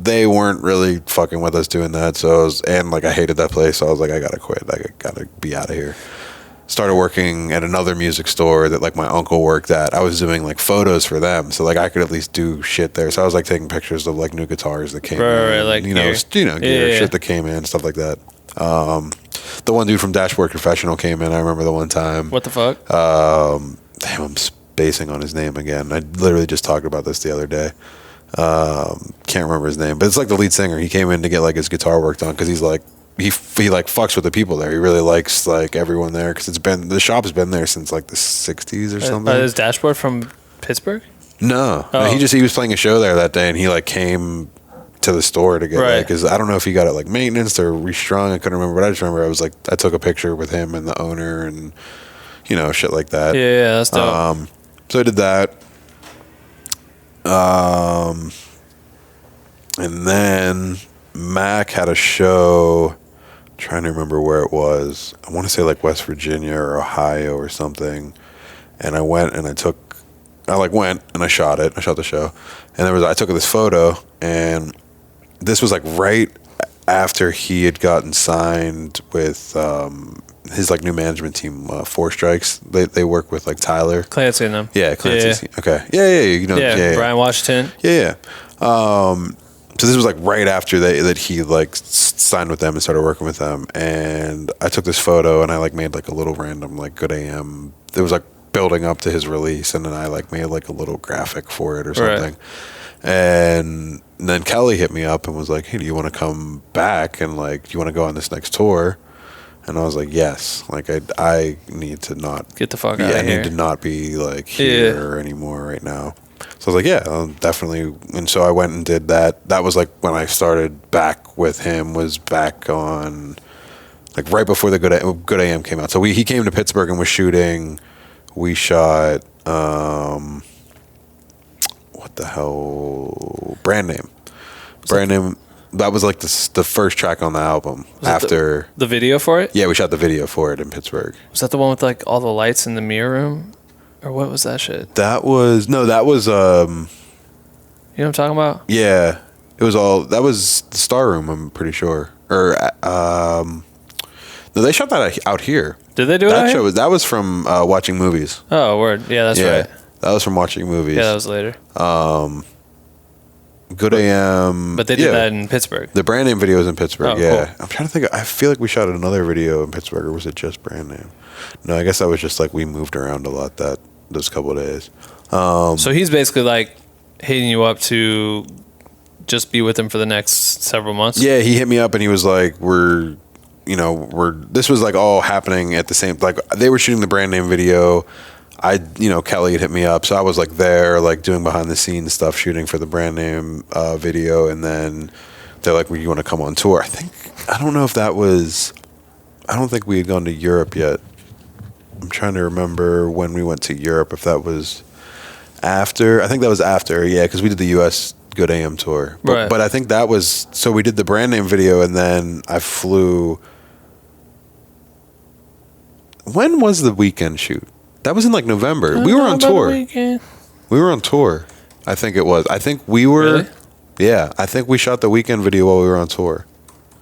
They weren't really fucking with us doing that. So I hated that place. So I was like, I gotta quit. I gotta be out of here. Started working at another music store that like my uncle worked at. I was doing like photos for them, so like I could at least do shit there. So I was like taking pictures of like new guitars that came in, like gear, shit that came in, stuff like that. The one dude from Dashboard Confessional came in. I remember the one time. What the fuck? Damn, I'm spacing on his name again. I literally just talked about this the other day. Can't remember his name, but it's like the lead singer. He came in to get like his guitar worked on because he's like. He like fucks with the people there. He really likes like everyone there because the shop's been there since like the 60s or something. Is Dashboard from Pittsburgh? No, he was playing a show there that day, and he like came to the store to get like, because I don't know if he got it like maintenance or restrung. I couldn't remember, but I just remember I took a picture with him and the owner and you know shit like that. Yeah, that's dope. So I did that. And then Mac had a show. Trying to remember where it was. I want to say like West Virginia or Ohio or something. And I went and I shot it. I shot the show. And I took this photo, and this was like right after he had gotten signed with his like new management team, Four Strikes. They work with like Tyler Clancy and them. Yeah, Clancy's team. Okay. Yeah. You know. Yeah. Brian Washington. Yeah. So this was like right after that he like signed with them and started working with them, and I took this photo and I like made like a little random like Good AM. It was like building up to his release, and then I like made like a little graphic for it or something. Right. And then Kelly hit me up and was like, "Hey, do you want to come back and like do you want to go on this next tour?" And I was like, "Yes." Like I need to not get the fuck out of here. I need to not be like here anymore right now. So I was like, yeah, I'll definitely. And so I went and did that. That was like when I started back with him, was back on, like right before the Good AM came out. So he came to Pittsburgh and was shooting. We shot, what the hell? Brand Name. That was like the first track on the album. After the video for it? Yeah, we shot the video for it in Pittsburgh. Was that the one with like all the lights in the mirror room? Or what was that shit? That was you know what I'm talking about? Yeah. That was the Star Room, I'm pretty sure. Or no, they shot that out here. Did they do that show? That was from watching movies. Oh, word. Yeah, that's right. That was from watching movies. Yeah, that was later. Good AM. But they did that in Pittsburgh. The Brand Name video was in Pittsburgh. Oh, yeah. Cool. I'm trying to think. I feel like we shot another video in Pittsburgh, or was it just Brand Name? No, I guess that was just like we moved around a lot those couple of days. So he's basically like hitting you up to just be with him for the next several months? Yeah, he hit me up and he was like, this was like all happening at the same, like they were shooting the Brand Name video. Kelly had hit me up. So I was like there, like doing behind the scenes stuff, shooting for the Brand Name video. And then they're like, well, you want to come on tour? I don't know if that was, I don't think we had gone to Europe yet. I'm trying to remember when we went to Europe, if that was after. I think that was after, yeah, because we did the U.S. Good AM tour. But I think that was, so we did the Brand Name video, and then I flew. When was the weekend shoot? That was in like November. We were on tour. We were on tour. I think it was. I think we were. Really? Yeah, I think we shot the weekend video while we were on tour.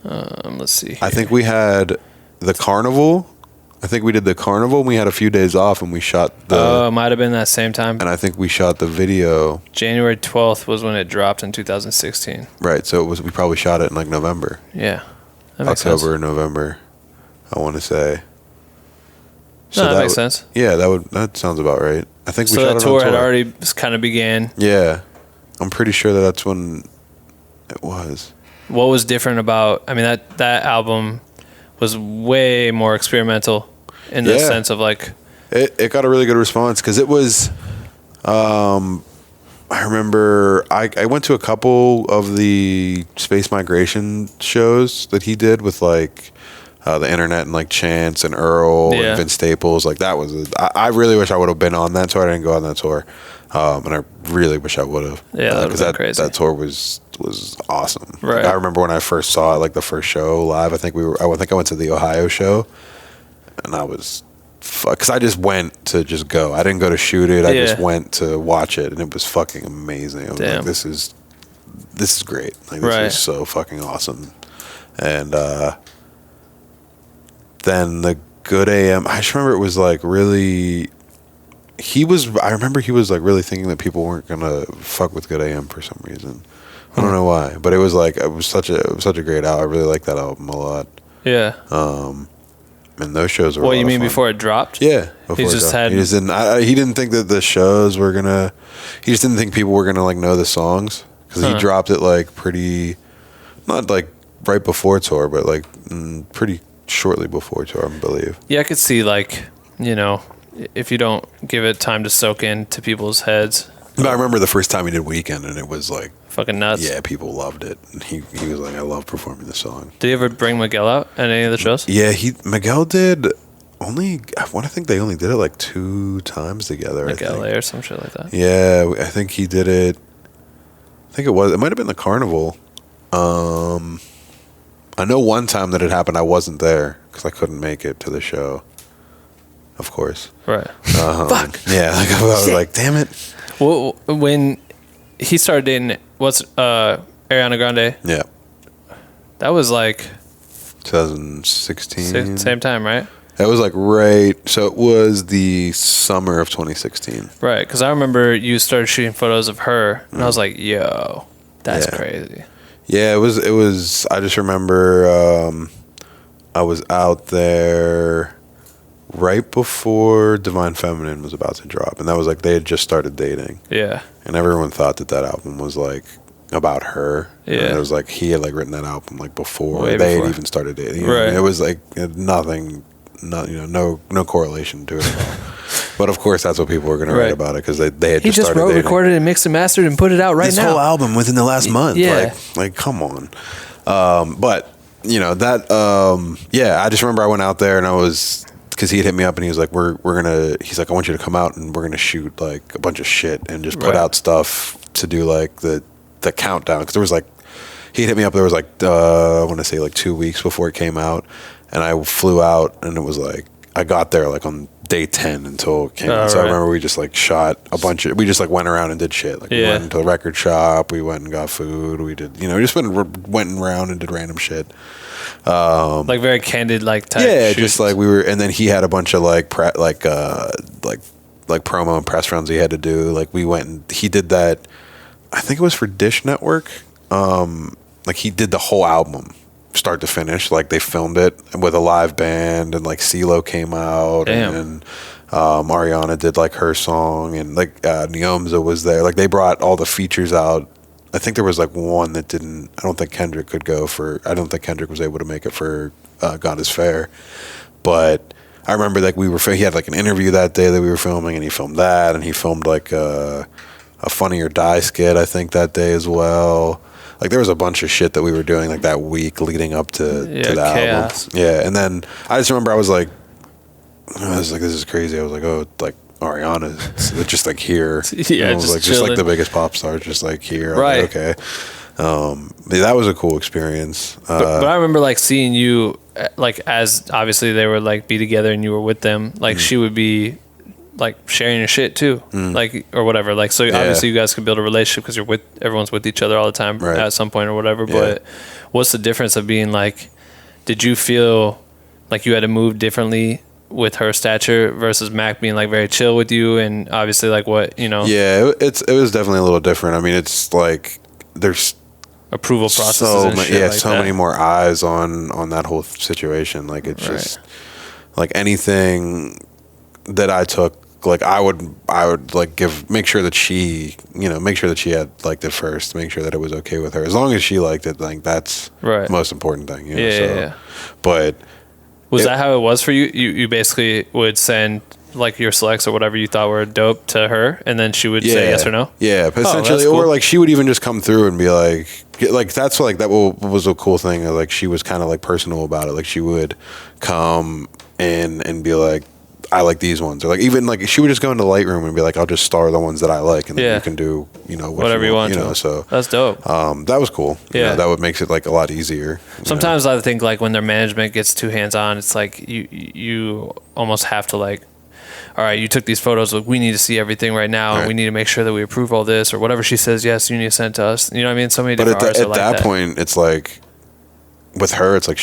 Let's see here. I think we had the Carnival. I think we did the Carnival, and we had a few days off, and we shot the... Oh, it might have been that same time. And I think we shot the video... January 12th was when it dropped in 2016. Right, so we probably shot it in like November. Yeah. That makes October, sense. November, I want to say. So that makes sense. Yeah, that sounds about right. I think we shot it on tour. So that tour had already kind of began. Yeah. I'm pretty sure that's when it was. What was different about... I mean, that album... was way more experimental in the sense of like... It got a really good response because it was... I remember I went to a couple of the space migration shows that he did with like the Internet and like Chance and Earl and Vince Staples. Like that was... I really wish I would have been on that tour. I didn't go on that tour. And I really wish I would have. Yeah, that would have been crazy. That tour was awesome. Right. Like, I remember when I first saw it, like the first show live. I think I went to the Ohio show, and I was, because I just went to just go. I didn't go to shoot it. I just went to watch it, and it was fucking amazing. I was like, this is great. Like this is so fucking awesome. And then the Good AM. I just remember it was like really. I remember he was like really thinking that people weren't gonna fuck with Good AM for some reason. I don't know why, but it was like it was such a great album. I really like that album a lot. Yeah. And those shows were. What you mean before it dropped? Yeah. He just had. He didn't think that the shows were gonna. He just didn't think people were gonna like know the songs because he dropped it like pretty, not like right before tour, but like pretty shortly before tour, I believe. Yeah, I could see like if you don't give it time to soak into people's heads. But I remember the first time he did Weekend, and it was like fucking nuts. Yeah, people loved it. And he was like, I love performing this song. Did he ever bring Miguel out at any of the shows? Yeah, Miguel did only. I think they only did it like 2 times together. Like LA or some shit like that. Yeah, I think he did it. I think it might have been the Carnival. I know one time that it happened, I wasn't there because I couldn't make it to the show. Of course. Right. Fuck. Yeah, like I was like, damn it. Well, when he started dating, Ariana Grande? Yeah. That was like 2016. Same time, right? It was like so it was the summer of 2016. Right, because I remember you started shooting photos of her, and I was like, yo, that's crazy. Yeah, it was. I just remember I was out there right before Divine Feminine was about to drop, and that was like they had just started dating. Yeah. And everyone thought that album was like about her. Yeah. And it was like he had like written that album like before Way they before. had even started dating. You know what I Right. mean? It was like nothing, no correlation to it at all. But of course, that's what people were going to write about it because they had He just just started wrote, dating. recorded, and mixed and mastered and put it out right this now. whole album within the last month. Yeah. Like come on. But that I just remember I went out there and I was, because he had hit me up and he was like, he's like, I want you to come out and we're gonna shoot like a bunch of shit and just put out stuff to do like the countdown, because there was like, he hit me up, there was like I want to say like 2 weeks before it came out, and I flew out and it was like I got there like on day 10 until it came out. So I remember we just like shot a bunch of, we just like went around and did shit. Like we went into the record shop, we went and got food, we did, we just went around and did random shit. Like very candid, like type. Yeah, shoots. just like we were, and then he had a bunch of like promo and press runs he had to do. Like we went and he did that. I think it was for Dish Network. Like he did the whole album, start to finish. Like they filmed it with a live band, and like CeeLo came out. Damn. And Ariana did like her song, and like Neomza was there. Like they brought all the features out. I think there was like one that didn't. I don't think Kendrick could go for. I don't think Kendrick was able to make it for God Is Fair. But I remember like he had like an interview that day that we were filming, and he filmed that, and he filmed like a Funny or Die skit, I think, that day as well. Like there was a bunch of shit that we were doing like that week leading up to the chaos. album. Yeah, and then I just remember I was like, this is crazy. I was like, oh, like Ariana's just like here. Yeah, I was like, just like the biggest pop star, just like here. Right. Like, okay. That was a cool experience. But I remember like seeing you, like as obviously they were like be together and you were with them. Like she would be like sharing your shit too, like or whatever. Like so, obviously you guys could build a relationship because everyone's with each other all the time at some point or whatever. But what's the difference of being like? Did you feel like you had to move differently with her stature versus Mac being like very chill with you, and obviously like what you know? Yeah, it was definitely a little different. I mean, it's like there's approval processes and shit like so that. many more eyes on that whole situation. Like it's just like anything that I took, like I would like make sure that she had liked it first, make sure that it was okay with her. As long as she liked it, like that's the most important thing. Yeah. But was that how it was for you? You basically would send like your selects or whatever you thought were dope to her, and then she would say yes or no? Yeah, essentially. Cool. Or like she would even just come through and be like that's like that was a cool thing. Like she was kind of like personal about it. Like she would come in and be like, I like these ones, or like even like she would just go into Lightroom and be like, I'll just star the ones that I like, and then you can do whatever you want. So that's dope. That was cool. Yeah, that would makes it like a lot easier. Sometimes I think like when their management gets too hands on, it's like you almost have to like, all right, you took these photos, like we need to see everything right now, and we need to make sure that we approve all this or whatever she says. Yes, you need to send to us. You know what I mean? So many different artists are like that. At that point, it's like with her, it's like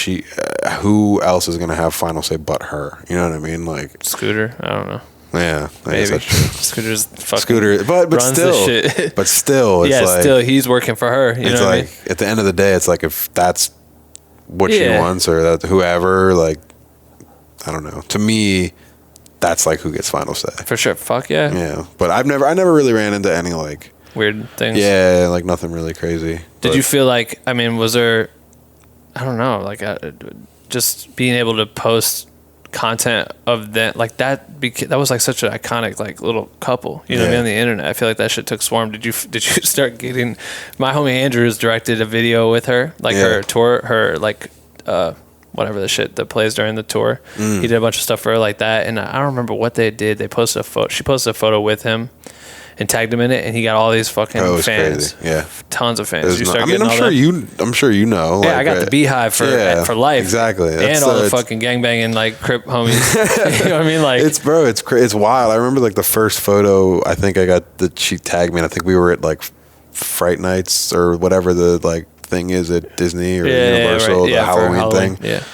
who else is gonna have final say but her? You know what I mean? Like Scooter, I don't know. Yeah, maybe Scooter's fucking Scooter, but still, it's yeah, like, still he's working for her. You know what I mean? At the end of the day, it's like if that's what she wants, or that whoever, like I don't know. To me, that's like who gets final say for sure. Fuck yeah. Yeah, but I never really ran into any like weird things. Yeah, like nothing really crazy. Did you feel like? I mean, was there? I don't know, like just being able to post content of that, like that was like such an iconic like little couple, you know what I mean, on the internet. I feel like that shit took swarm. Did you start getting? My homie Andrews directed a video with her, like her tour, her like whatever the shit that plays during the tour. He did a bunch of stuff for her like that, and I don't remember what they did. They posted a photo. She posted a photo with him and tagged him in it, and he got all these fucking fans. Crazy. Yeah, tons of fans. I'm sure you know. Yeah, like, I got the Beehive for life. Exactly, and all the fucking gangbanging like Crip homies. You know what I mean? Like it's wild. I remember like the first photo I think I got that she tagged me, and I think we were at like Fright Nights or whatever the like thing is at Disney or Universal, the Halloween thing. Yeah.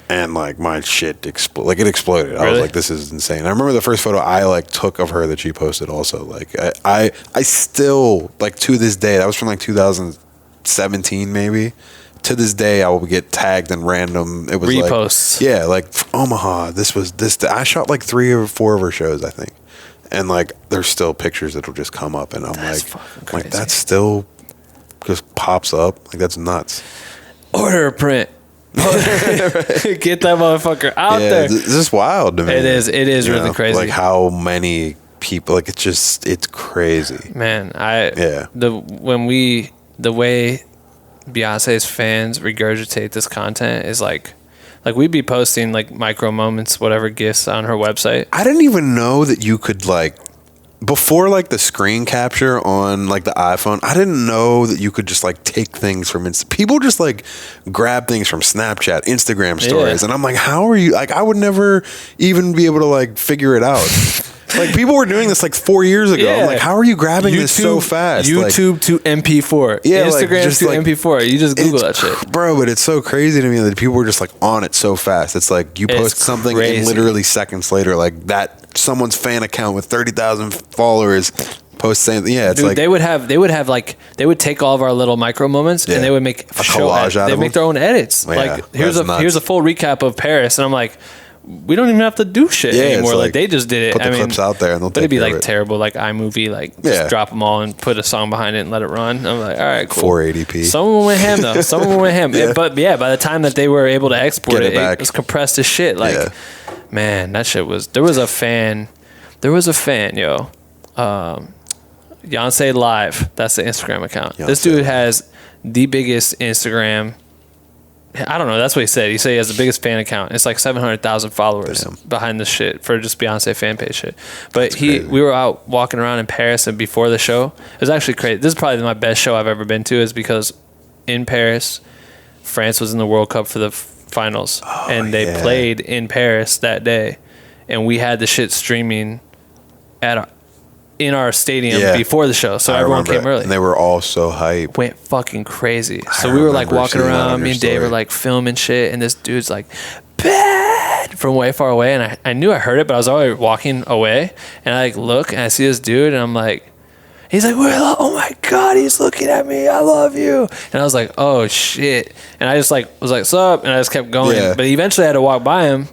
and like my shit exploded. Like it exploded. I was Really? like, this is insane. I remember the first photo I like took of her that she posted also. Like I still, like, to this day, that was from like 2017 maybe. To this day, I will get tagged in random. It was reposts. Like, yeah, like Omaha. This was this. I shot like 3 or 4 of her shows, I think, and like there's still pictures that'll just come up, and I'm like that still just pops up. Like that's nuts. Order a print. Get that motherfucker out there. This is wild to me. It is You really know, crazy. Like how many people. Like it's crazy. Man, the way Beyonce's fans regurgitate this content is like we'd be posting like micro moments, whatever gifs on her website. I didn't even know that you could like before like the screen capture on like the iPhone. I didn't know that you could just like take things from people just like grab things from Snapchat, Instagram stories, and I'm like, how are you? Like, I would never even be able to like figure it out. Like people were doing this like 4 years ago. Yeah. I'm like, how are you grabbing this so fast? YouTube like, to MP4. Yeah, Instagram like, to like, MP4. You just Google that shit. Bro, but it's so crazy to me that people were just like on it so fast. It's like you post something crazy. and literally seconds later, like that someone's fan account with 30,000 followers post saying, yeah, it's Dude, like they would take all of our little micro moments and they would make a collage out they of make them? their own edits. Yeah, like here's that's a full recap of Paris, and I'm like, we don't even have to do shit anymore. Like they just did it. Put the clips out there and they'll but it'd take be care of like it. terrible, like iMovie, like just drop them all and put a song behind it and let it run. I'm like, all right, cool. 480p. Someone went ham though. Someone went ham. Yeah. But yeah, by the time that they were able to export Get it back. it was compressed as shit. Like, man, that shit was. There was a fan, yo. Beyonce Live. That's the Instagram account. This dude has the biggest Instagram. I don't know. That's what he said. He said he has the biggest fan account. It's like 700,000 followers behind this shit for just Beyonce fan page shit. But we were out walking around in Paris, and before the show, it was actually crazy. This is probably my best show I've ever been to, is because in Paris, France was in the World Cup for the finals, and they played in Paris that day, and we had the shit streaming in our stadium before the show, so everyone came early. And they were all so hype. Went fucking crazy. So we were like walking around, me and Dave were story. like filming shit, and this dude's like, bad, from way far away, and I knew I heard it, but I was already walking away, and I like look, and I see this dude, and I'm like, he's like, oh my God, he's looking at me, I love you. And I was like, oh shit. And I just like was like, sup? And I just kept going. Yeah. But eventually I had to walk by him.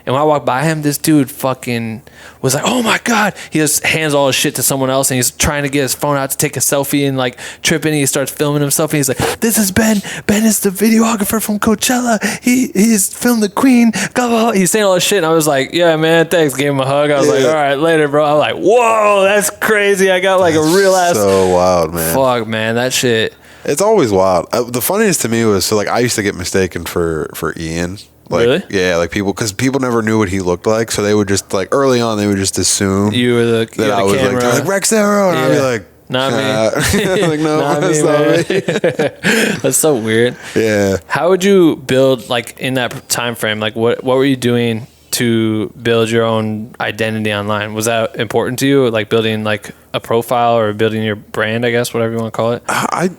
And when I walked by him, this dude fucking was like, oh my God. He just hands all his shit to someone else, and he's trying to get his phone out to take a selfie and like tripping. And he starts filming himself, and he's like, this is Ben. Ben is the videographer from Coachella. He's filmed the Queen. Blah, blah, blah. He's saying all this shit. And I was like, yeah, man, thanks. Gave him a hug. I was like, all right, later, bro. I'm like, whoa, that's crazy. I got like a real ass. So wild, man. Fuck, man. That shit. It's always wild. The funniest to me was, so like I used to get mistaken for Ian. Like, really? Yeah, like because people never knew what he looked like, so they would just like early on they would just assume You were the that I was camera. like Rex Arrow, and I'd be like, not me. like, no, Not that's me, not man. me. That's so weird. Yeah. How would you build, like, in that time frame? Like, what were you doing to build your own identity online? Was that important to you, like building like a profile or building your brand, I guess, whatever you want to call it? I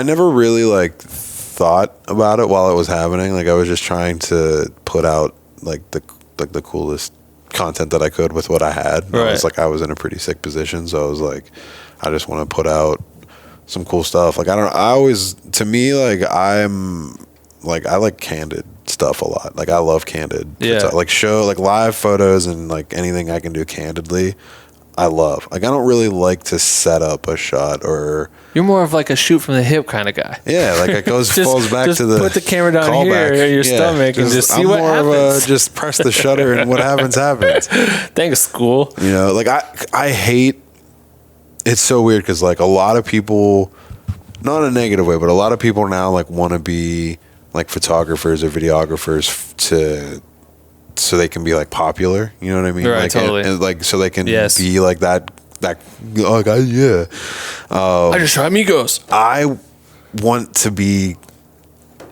never really like thought about it while it was happening. Like I was just trying to put out like the coolest content that I could with what I had. Right. I was like, I was in a pretty sick position, so I was like, I just want to put out some cool stuff. Like to me, like I like candid stuff a lot. Like I love candid. Yeah. Like live photos and like anything I can do candidly, I love. Like I don't really like to set up a shot or. You're more of like a shoot from the hip kind of guy. Yeah, like it falls back just to the put the camera down callback. here in your stomach and just see I'm what more happens. of a just press the shutter and what happens. Thanks, school. You know, like I hate. It's so weird because like a lot of people, not in a negative way, but a lot of people now like want to be like photographers or videographers so they can be like popular. You know what I mean? Right, like, totally. And like so they can Yes. be like that. Oh God, yeah. I just try amigos. I want to be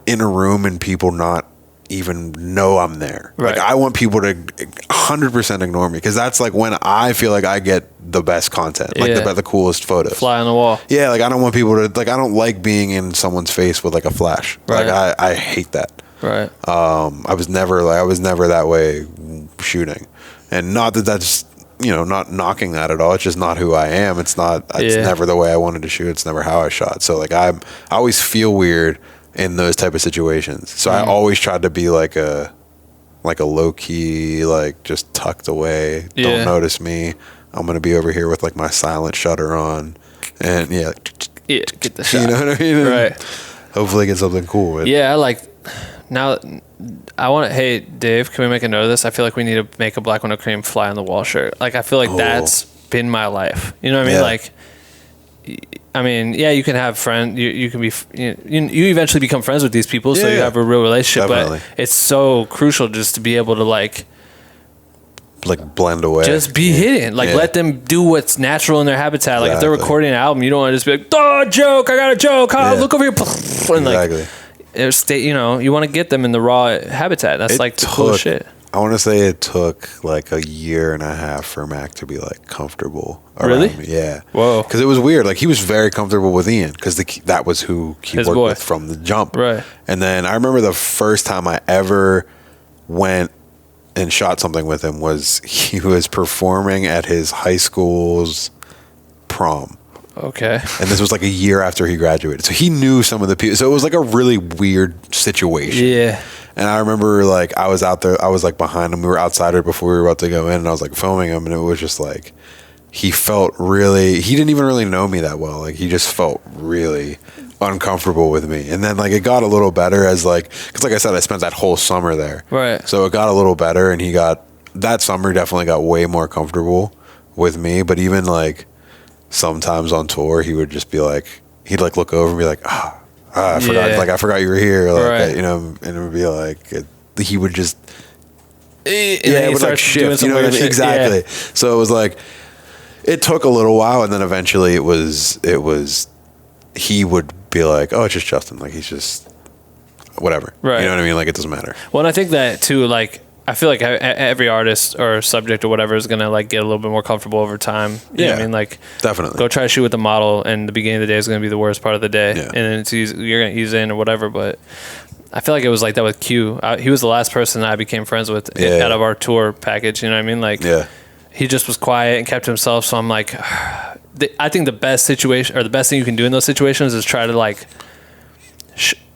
in a room and people not even know I'm there. Right. Like I want people to 100% ignore me because that's like when I feel like I get the best content, like Yeah. the coolest photos. Fly on the wall. Yeah, like I don't want people to like. I don't like being in someone's face with like a flash. Right. Like I hate that. Right. I was never that way shooting, and not that that's, you know, not knocking that at all. It's just not who I am. It's never the way I wanted to shoot. It's never how I shot. So like I always feel weird in those type of situations. So I always tried to be like a low key, like just tucked away. Yeah. Don't notice me. I'm gonna be over here with like my silent shutter on, and get the shot. You know what I mean? Right. Hopefully get something cool with. Yeah, now I want to, hey Dave, can we make a note of this? I feel like we need to make a Black Window Cream fly on the wall shirt. Like I feel like that's been my life. You know what I mean? Yeah. Like, I mean, yeah, you can have friends. You can be. You eventually become friends with these people, so you have a real relationship. Definitely. But it's so crucial just to be able to like blend away. just be hidden. Like let them do what's natural in their habitat. Like if they're recording an album, you don't want to just be like, "Oh, joke! I got a joke! Look over here!" And Exactly. You know, you want to get them in the raw habitat. That's like the cool shit. I want to say it took like a year and a half for Mac to be like comfortable around Really? me. Yeah. Whoa. Because it was weird. Like he was very comfortable with Ian because that was who he His worked boy. with from the jump. Right. And then I remember the first time I ever went and shot something with him was he was performing at his high school's prom. Okay. And this was like a year after he graduated. So he knew some of the people. So it was like a really weird situation. Yeah. And I remember like I was out there, I was like behind him. We were outside it before we were about to go in, and I was like filming him, and it was just like he didn't even really know me that well. Like he just felt really uncomfortable with me. And then like it got a little better as like, because like I said, I spent that whole summer there. Right. So it got a little better, and that summer definitely got way more comfortable with me. But even like sometimes on tour, he would just be like, he'd like look over and be like, I forgot. Like I forgot you were here. Like Right. you know, and it would be like he would just it would like shift. You know what I mean? Exactly. Yeah. So it was like it took a little while, and then eventually it was he would be like, oh, it's just Justin. Like he's just whatever. Right. You know what I mean? Like it doesn't matter. Well, and I think that too. Like I feel like every artist or subject or whatever is gonna like get a little bit more comfortable over time. You know what I mean? Like definitely go try to shoot with a model, and the beginning of the day is gonna be the worst part of the day, Yeah. and then you're gonna ease in or whatever. But I feel like it was like that with Q. He was the last person I became friends with out of our tour package. You know what I mean? Like he just was quiet and kept to himself. So I'm like, I think the best situation or the best thing you can do in those situations is try to like.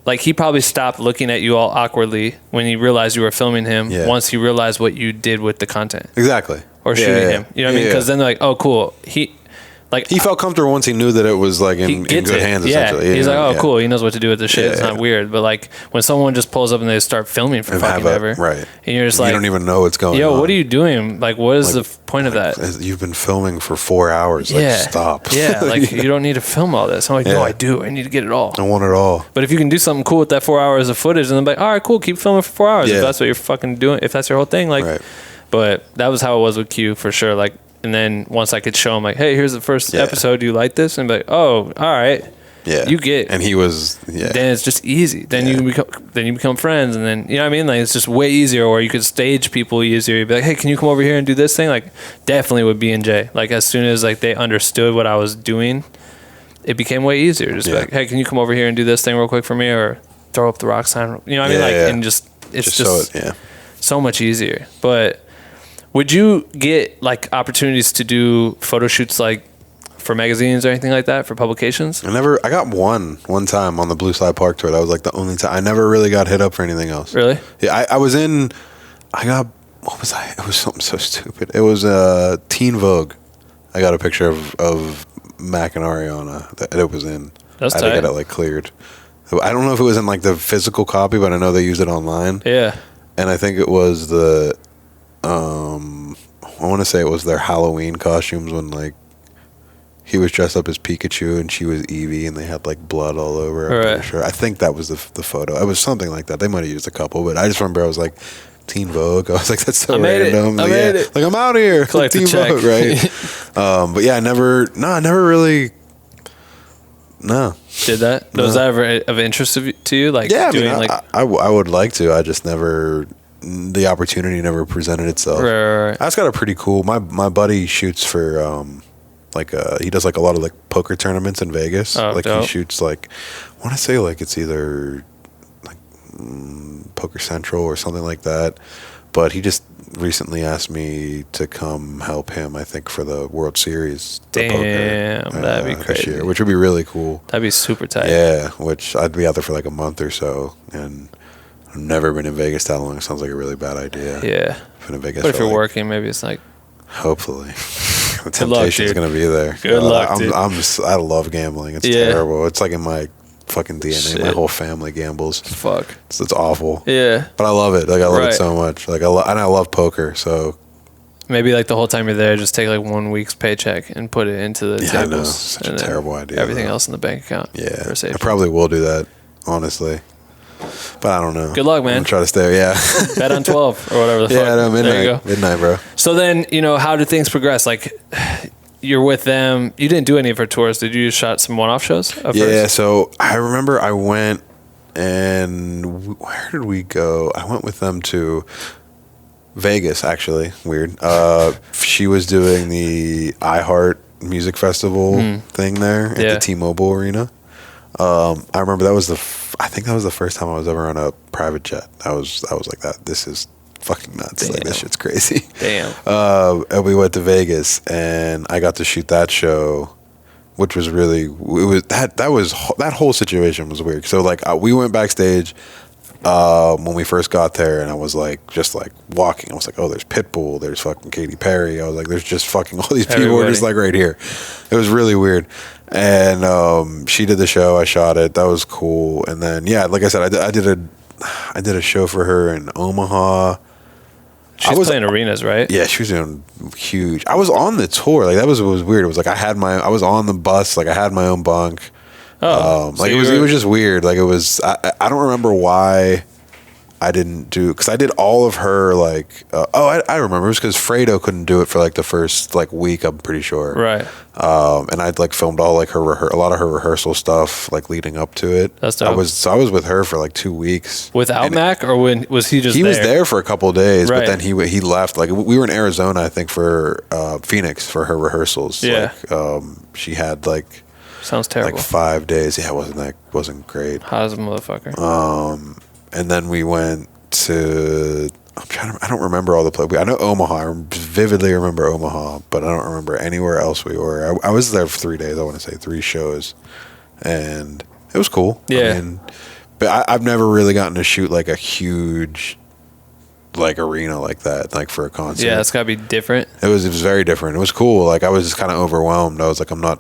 Like he probably stopped looking at you all awkwardly when he realized you were filming him. Once he realized what you did with the content, exactly, or shooting him. You know what I mean? Because then they're like, "Oh, cool." He felt comfortable once he knew that it was like in good hands. Essentially, he's like, "Oh, cool." He knows what to do with the shit. It's not weird. But like when someone just pulls up and they start filming for fucking ever, right? And you're just like, you don't even know what's going on. Yo, what are you doing? Like, what is the point of that? You've been filming for 4 hours. Like, stop. Yeah, like you don't need to film all this. I'm like, no, I do. I need to get it all. I want it all. But if you can do something cool with that 4 hours of footage, and then be like, all right, cool, keep filming for 4 hours. If that's what you're fucking doing, if that's your whole thing, like. Right. But that was how it was with Q for sure. Like, and then once I could show him, like, hey, here's the first episode. Do you like this? And be like, oh, all right. Yeah. You get. And he was. Yeah. Then it's just easy. Then you become friends, and then you know what I mean. Like it's just way easier. Or you could stage people easier. You'd be like, hey, can you come over here and do this thing? Like definitely with BNJ. Like as soon as like they understood what I was doing, it became way easier. Just be like, hey, can you come over here and do this thing real quick for me, or throw up the rock sign? You know what I mean? Like and just it's just so much easier. But would you get like opportunities to do photo shoots like for magazines or anything like that for publications? I got one time on the Blue Slide Park tour. That was like the only time. I never really got hit up for anything else. Really? Yeah, what was I? It was something so stupid. It was Teen Vogue. I got a picture of Mac and Ariana that it was in. That's I had to get it like cleared. I don't know if it was in like the physical copy, but I know they used it online. Yeah. And I think it was I want to say it was their Halloween costumes when like he was dressed up as Pikachu and she was Eevee and they had like blood all over. I'm pretty sure. I think that was the photo. It was something like that. They might have used a couple, but I just remember I was like, Teen Vogue. I was like, that's so random. I made it. Like I'm out here. Collect Teen the check. Vogue, right? But yeah, I never really. No. Did that? Was that ever of interest to you? Like, yeah, doing, I mean, I would like to. I just never. The opportunity never presented itself. Right. I just got a pretty cool. My buddy shoots for he does like a lot of like poker tournaments in Vegas. Oh, like dope. he shoots like I want to say like it's either like Poker Central or something like that. But he just recently asked me to come help him, I think, for the World Series. Damn, poker, that'd be this crazy. year, which would be really cool. That'd be super tight. Yeah, which I'd be out there for like a month or so, and I've never been in Vegas that long. It sounds like a really bad idea. Yeah. I've been in Vegas But if for you're like, working, maybe it's like, hopefully. The Good luck, temptation's dude. going to be there. Good luck, dude. I love gambling. It's Yeah. terrible. It's like in my fucking DNA. My Shit. whole family gambles. fuck. It's awful. Yeah. But I love it. Like I love Right. it so much. Like and I love poker. So Maybe like the whole time you're there, just take like 1 week's paycheck and put it into the yeah, I know. tables. Such a and then terrible idea. Everything though. else in the bank account. Yeah, For I safety. probably will do that. Honestly, but I don't know. Good luck, man. I'm gonna try to stay. Yeah. Bet on 12 or whatever the fuck. Yeah, no, There you go. midnight, bro. So then, how did things progress? Like, you're with them. You didn't do any of her tours. Did you shot some one-off shows at Yeah, first? so I remember I went and where did we go? I went with them to Vegas, actually. Weird. She was doing the iHeart Music Festival thing there at Yeah. the T-Mobile Arena. I remember that was I think that was the first time I was ever on a private jet. I was like that. This is fucking nuts. Like this Damn. shit's crazy. Damn. And we went to Vegas, and I got to shoot that show, which was really that whole situation was weird. So like we went backstage when we first got there, and I was like just like walking. I was like, oh, there's Pitbull, there's fucking Katy Perry. I was like, there's just fucking all these people Everybody. just like right here. It was really weird. And she did the show. I shot it. That was cool. And then yeah, like I said, I did a show for her in Omaha. She's playing arenas, right? Yeah, she was doing huge. I was on the tour. Like that was weird. It was like I was on the bus. Like I had my own bunk. Oh, so Like it was just weird. Like it was. I don't remember why I didn't do, because I did all of her like. I remember it was because Fredo couldn't do it for like the first like week. I'm pretty sure. Right. And I'd like filmed all like a lot of her rehearsal stuff like leading up to it. That's dope. I was with her for like 2 weeks. Without And Mac, or when was he just he there? was there for a couple of days, Right. but then he left. Like we were in Arizona, I think, for Phoenix for her rehearsals. Yeah. Like, she had like Sounds terrible. 5 days. Yeah, it wasn't great. Hot as a motherfucker. And then we went to. I don't remember all the places. I know Omaha. I vividly remember Omaha, but I don't remember anywhere else we were. I was there for 3 days. I want to say 3 shows, and it was cool. Yeah. I mean, but I've never really gotten to shoot like a huge, like arena like that, like for a concert. Yeah, it's gotta be different. It was very different. It was cool. Like I was just kind of overwhelmed. I was like, I'm not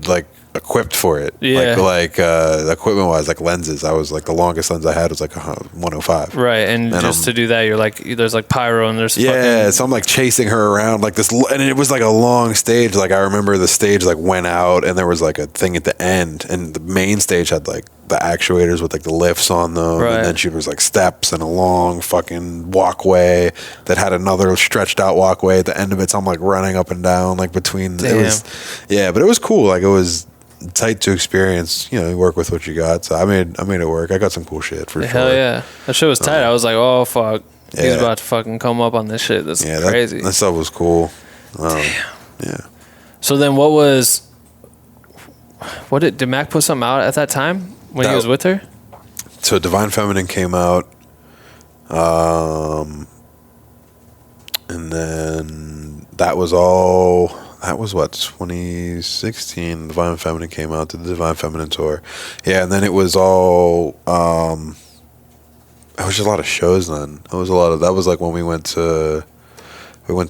like equipped for it. Yeah. Like equipment wise, like lenses. I was like the longest lens I had was like a 105. Right, and just to do that, you're like, there's like pyro and there's Yeah, fucking, so I'm like chasing her around like this, and it was like a long stage. Like I remember the stage like went out, and there was like a thing at the end, and the main stage had like the actuators with like the lifts on them, Right. and then she was like steps and a long fucking walkway that had another stretched out walkway at the end of it. So I'm like running up and down like between. Damn. It was, yeah, but it was cool. Like it was tight to experience. You know, you work with what you got. So I made it work. I got some cool shit for sure. hell yeah, that shit was tight. I was like, oh fuck, he's Yeah. about to fucking come up on this shit. That's Yeah, crazy. That stuff was cool. Yeah. So then, did Mac put something out at that time when he was with her? So Divine Feminine came out, and then that was what, 2016. Divine Feminine came out to the Divine Feminine tour. Yeah, and then it was all. It was just a lot of shows then. That was like when we went to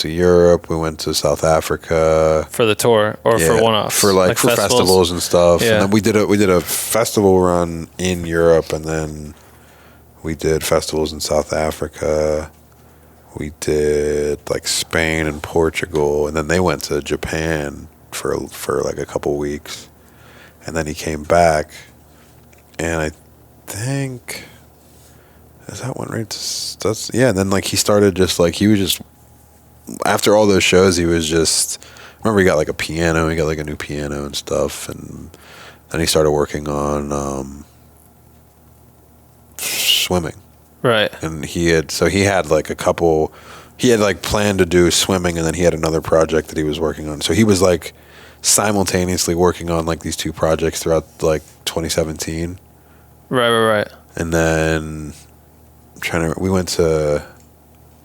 Europe, we went to South Africa. For the tour or for one-offs? For for festivals and stuff. Yeah. And then we did a festival run in Europe, and then we did festivals in South Africa. We did like Spain and Portugal, and then they went to Japan for like a couple weeks, and then he came back, and I think is that one right? That's yeah. And then like he started just like he was just. After all those shows, he was just. I remember he got like a piano. He got like a new piano and stuff, and then he started working on swimming. Right. And he had like a couple. He had like planned to do swimming, and then he had another project that he was working on. So he was like simultaneously working on like these 2 projects throughout like 2017. Right. And then we went to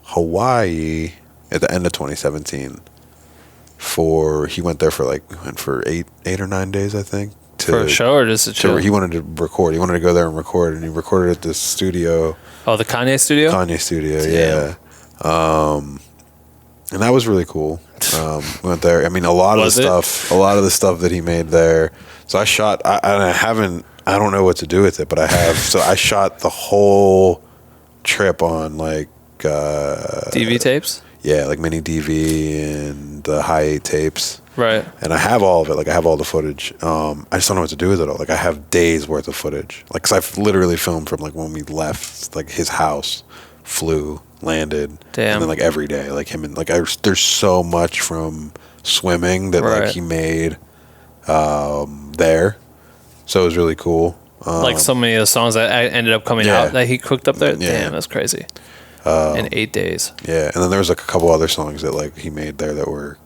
Hawaii at the end of 2017 he went there for we went for 8 or 9 days, I think. For a show or just a chill? He wanted to record. He wanted to go there and record, and he recorded at this studio. Oh, the Kanye studio? Kanye studio, yeah. And that was really cool. We went there. I mean, a lot of the stuff that he made there. So I shot, I don't know what to do with it, but I have. So I shot the whole trip on DV tapes? Yeah, like mini DV and the high 8 tapes. Right. And I have all of it. Like, I have all the footage. I just don't know what to do with it all. Like, I have days worth of footage. Like, because I've literally filmed from, when we left, his house, flew, landed. Damn. And then, every day. Like, him and, there's so much from swimming that, he made there. So it was really cool. So many of the songs that ended up coming out that he cooked up there? Yeah. Damn, that's crazy. In 8 days. Yeah, and then there was a couple other songs that he made there that were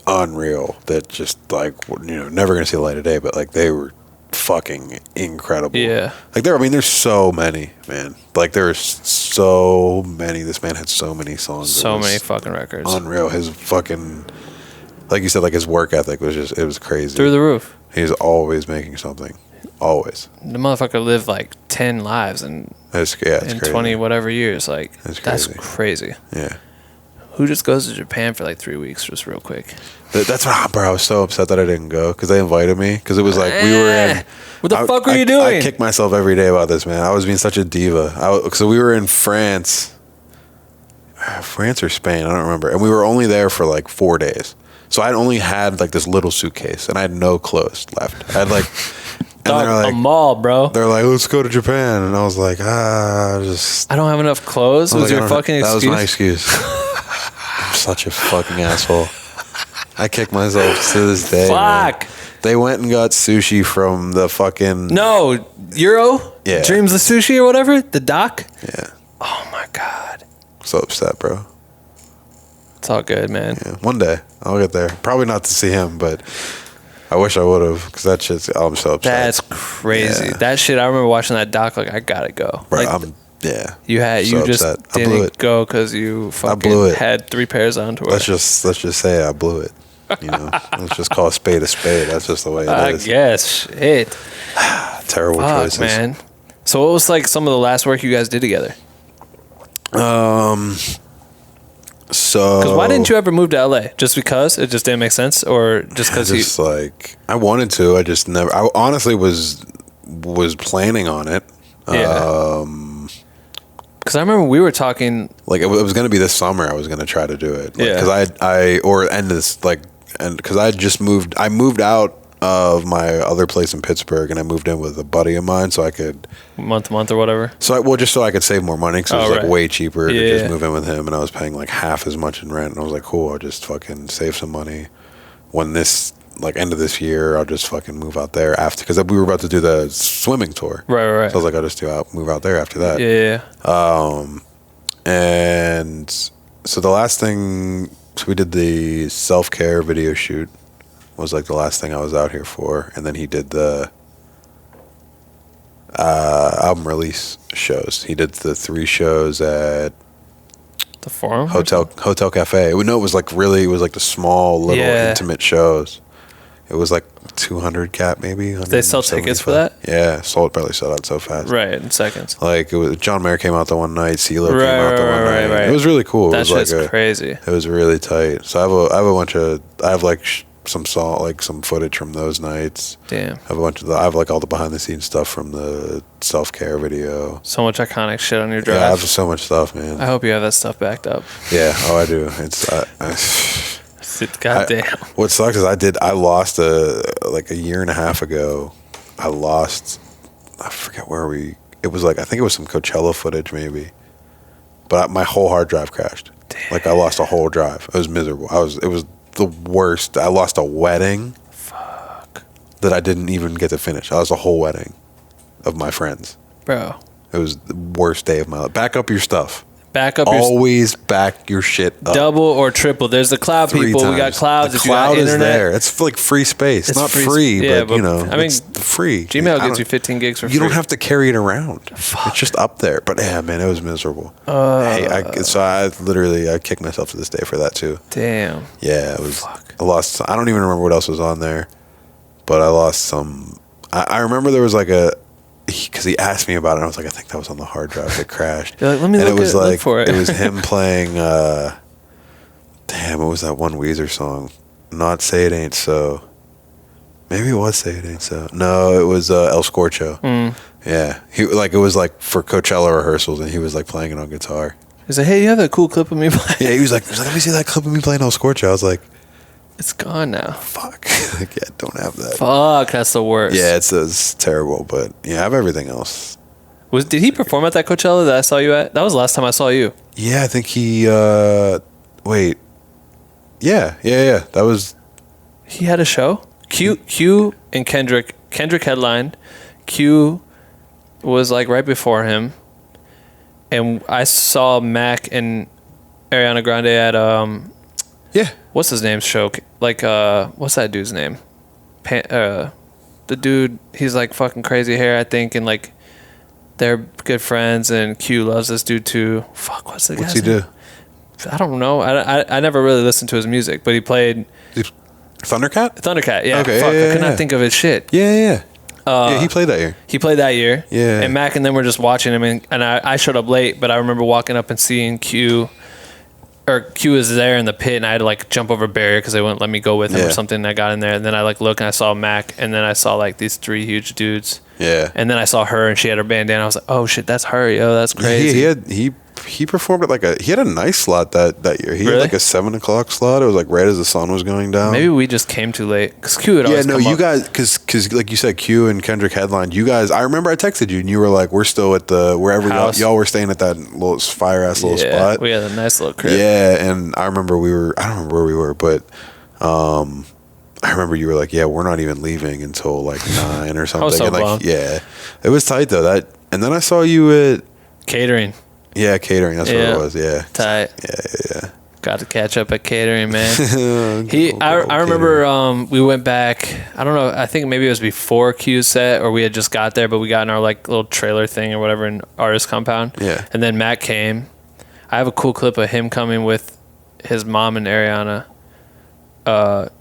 unreal. That just never gonna see the light of day, but they were fucking incredible. Yeah. There's so many, man. There's so many. This man had so many songs. So many fucking records. Unreal. His fucking, like you said, his work ethic was it was crazy. Through the roof. He's always making something. Always. The motherfucker lived 10 lives in crazy. 20 whatever years. That's crazy. Yeah. Who just goes to Japan for 3 weeks just real quick? That's what, bro. I was so upset that I didn't go because they invited me because it was we were in. What the fuck were you doing? I kick myself every day about this, man. I was being such a diva. So we were in France or Spain, I don't remember, and we were only there for 4 days. So I only had this little suitcase and I had no clothes left. I had a mall, bro. They're like, let's go to Japan, and I was like, I don't have enough clothes. Was your fucking excuse? That was my excuse. I'm such a fucking asshole. I kick myself to this day. Fuck. Man. They went and got sushi from the fucking Euro. Yeah. Dreams of Sushi or whatever. The doc. Yeah. Oh my god. So upset, bro. It's all good, man. Yeah. One day I'll get there. Probably not to see him, but I wish I would have, because that shit's. I'm so upset. That's crazy. Yeah. That shit. I remember watching that doc. I gotta go. Bro, You just didn't go because you fucking had 3 pairs on tour. Let's just say I blew it. Let's just call a spade a spade. That's just the way it is. I guess. Shit. Terrible choices, man. So what was some of the last work you guys did together? So, because why didn't you ever move to LA? Just because it just didn't make sense, or just because I wanted to. I just never. I honestly was planning on it. Yeah. Because I remember we were talking. It was going to be this summer. I was going to try to do it. Because because I just moved. I moved out of my other place in Pittsburgh, and I moved in with a buddy of mine, so I could month or whatever. So just so I could save more money, because it was way cheaper to just move in with him, and I was paying half as much in rent, and I was like, cool, I'll just fucking save some money. When this end of this year, I'll just fucking move out there after, because we were about to do the swimming tour. Right. So I was like, I'll just move out there after that. Yeah. And so the last thing, so we did the self-care video shoot. Was the last thing I was out here for, and then he did the album release shows. He did the 3 shows at the Forum Hotel Cafe. No, it was it was the small little intimate shows. It was 200 cap maybe. Did they sell tickets for that? Yeah, probably sold out so fast. Right, in seconds. It was John Mayer came out the one night, CeeLo came out the one night. Right. It was really cool. That shit's crazy. It was really tight. So I have a bunch of some some footage from those nights. Damn. I have a bunch of I have all the behind the scenes stuff from the self-care video. So much iconic shit on your drive. Yeah, I have so much stuff, man. I hope you have that stuff backed up. Yeah, I do. It's goddamn. What sucks is I lost a year and a half ago. I forget where it was I think it was some Coachella footage maybe. But my whole hard drive crashed. Damn. I lost a whole drive. It was miserable. It was the worst. I lost a wedding. Fuck. That I didn't even get to finish. I lost a whole wedding of my friends. Bro. It was the worst day of my life. Back up your stuff. back up Always back your shit up. double or triple. There's the cloud 3 people. We got times. clouds. The If you got cloud is internet, there. It's like free space. It's Not free free, sp- yeah, but you know, I mean, it's free. Gmail I gives you don't- 15 gigs for free. You don't have to carry it around. It's just up there. But yeah, man, it was miserable. So I kicked myself to this day for that too. Damn. Yeah, it was. I lost. I don't even remember what else was on there, but I lost some. I remember there was like because he asked me about it. And I was like, I think that was on the hard drive that crashed. You're like, let me and look it was look like for it. it was him playing. Damn, what was that one Weezer song? Not Say It Ain't So. Maybe it was Say It Ain't So. No, it was 𝐅𝐀𝐕𝐎𝐑𝐈𝐓𝐄. Yeah, it was like for Coachella rehearsals, and he was like playing it on guitar. He's like, hey, you have that cool clip of me playing? Yeah, he was like, let me see that clip of me playing 𝐅𝐀𝐕𝐎𝐑𝐈𝐓𝐄. I was like, It's gone now. fuck. Like, yeah, don't have that. Fuck, that's the worst. Yeah, it's terrible, but yeah, I have everything else. Did he perform at that Coachella that I saw you at? That was the last time I saw you. Yeah, I think he. Wait. Yeah. That was. He had a show. Q and Kendrick headlined. Q was like right before him, and I saw Mac and Ariana Grande at Yeah. what's his name show? Like what's that dude's name? The dude, he's like fucking crazy hair, I think, and like they're good friends, and Q loves this dude too. Fuck, what's the guy's What's he name? do? I don't know. I never really listened to his music, but he played Thundercat? Thundercat. Yeah. Okay, Fuck, yeah, I could yeah. not think of his shit. Yeah. Yeah, he played that year. He played that year. Yeah. And Mac and them were just watching him, and I showed up late, but I remember walking up and seeing Q was there in the pit, and I had to like jump over a barrier because they wouldn't let me go with him or something. And I got in there, and then I like look and I saw Mac, and then I saw like these 3 huge dudes. Yeah. And then I saw her, and she had her bandana. I was like, oh shit, that's her, yo, that's crazy. He performed at he had a nice slot that year. He Really? had like a 7:00 slot. It was like right as the sun was going down. Maybe we just came too late because Q had Yeah, always no, come you up. guys, because like you said, Q and Kendrick headlined. You guys, I remember I texted you and you were like, we're still at the wherever y'all were staying at that little fire ass little spot. We had a nice little crib. Yeah, and I remember I don't remember where we were, but I remember you were like, yeah, we're not even leaving until like 9 or something. I was so and like, bummed. yeah, it was tight though. And then I saw you at Catering. Yeah, catering. That's what it was. Yeah. Tight. Yeah. Got to catch up at catering, man. I remember we went back. I don't know. I think maybe it was before Q's set, or we had just got there, but we got in our like little trailer thing or whatever in artist compound. Yeah. And then Matt came. I have a cool clip of him coming with his mom and Ariana.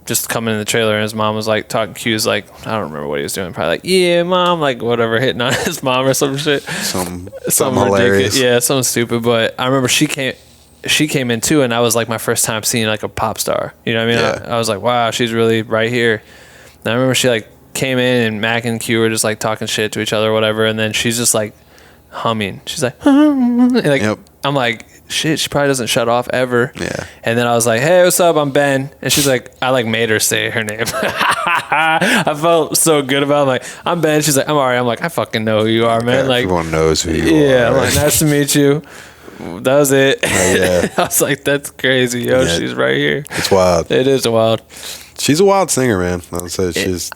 Just coming in the trailer, and his mom was like talking. Q's like, I don't remember what he was doing. Probably like, yeah, mom, like whatever, hitting on his mom or some shit. Something Ridiculous. Yeah, something stupid. But I remember she came in too, and that was like my first time seeing like a pop star. You know what I mean? Yeah. I was like, wow, she's really right here. And I remember she like came in, and Mac and Q were just like talking shit to each other or whatever, and then she's just like humming. She's like, and, like Yep. I'm like, shit, she probably doesn't shut off ever. Yeah. And then I was like, hey, what's up? I'm Ben. And she's like, I like made her say her name. I felt so good about it. I'm like, I'm Ben. She's like, I'm all right. I'm like, I fucking know who you are, man. Like, everyone knows who you are. yeah, I'm like, nice to meet you. That was it. Yeah. I was like, that's crazy, yo. Yeah. She's right here. It's wild. It is wild. She's a wild singer, man. I'll say It's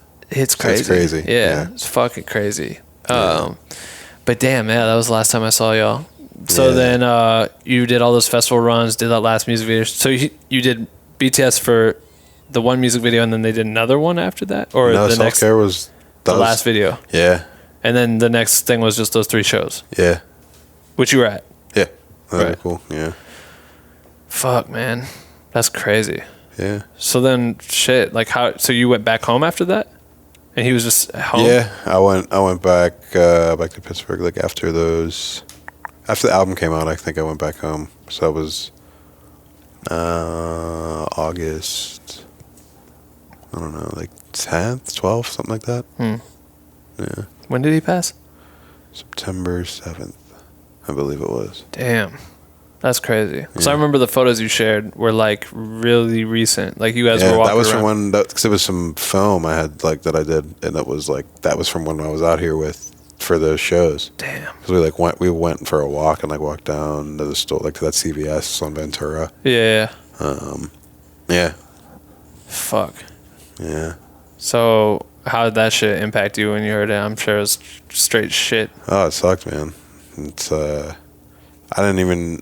crazy. It's crazy. Yeah, it's fucking crazy. But damn, man, that was the last time I saw y'all. So then you did all those festival runs, did that last music video. So you did BTS for the one music video, and then they did another one after that? Or No, the next, Self-Care was... the last video. Yeah. And then the next thing was just those 3 shows, Yeah. which you were at. Yeah. That was Right. cool. Yeah. Fuck, man. That's crazy. Yeah. So then, shit, like how? So you went back home after that, and he was just at home. Yeah. I went back to Pittsburgh like after the album came out. I think I went back home. So that was August. I don't know, like 10th, 12th, something like that. Yeah. When did he pass? September 7th, I believe it was. Damn, that's crazy. So I remember the photos you shared were like really recent. Like you guys were walking that was around. from when, because it was some film I had like that I did, and that was from when I was out here for those shows. Damn. Because we went for a walk and like walked down to the store, like to that CVS on Ventura. Yeah. Yeah. Fuck. Yeah. So how did that shit impact you when you heard it? I'm sure it was straight shit. Oh, it sucked, man. It's I didn't even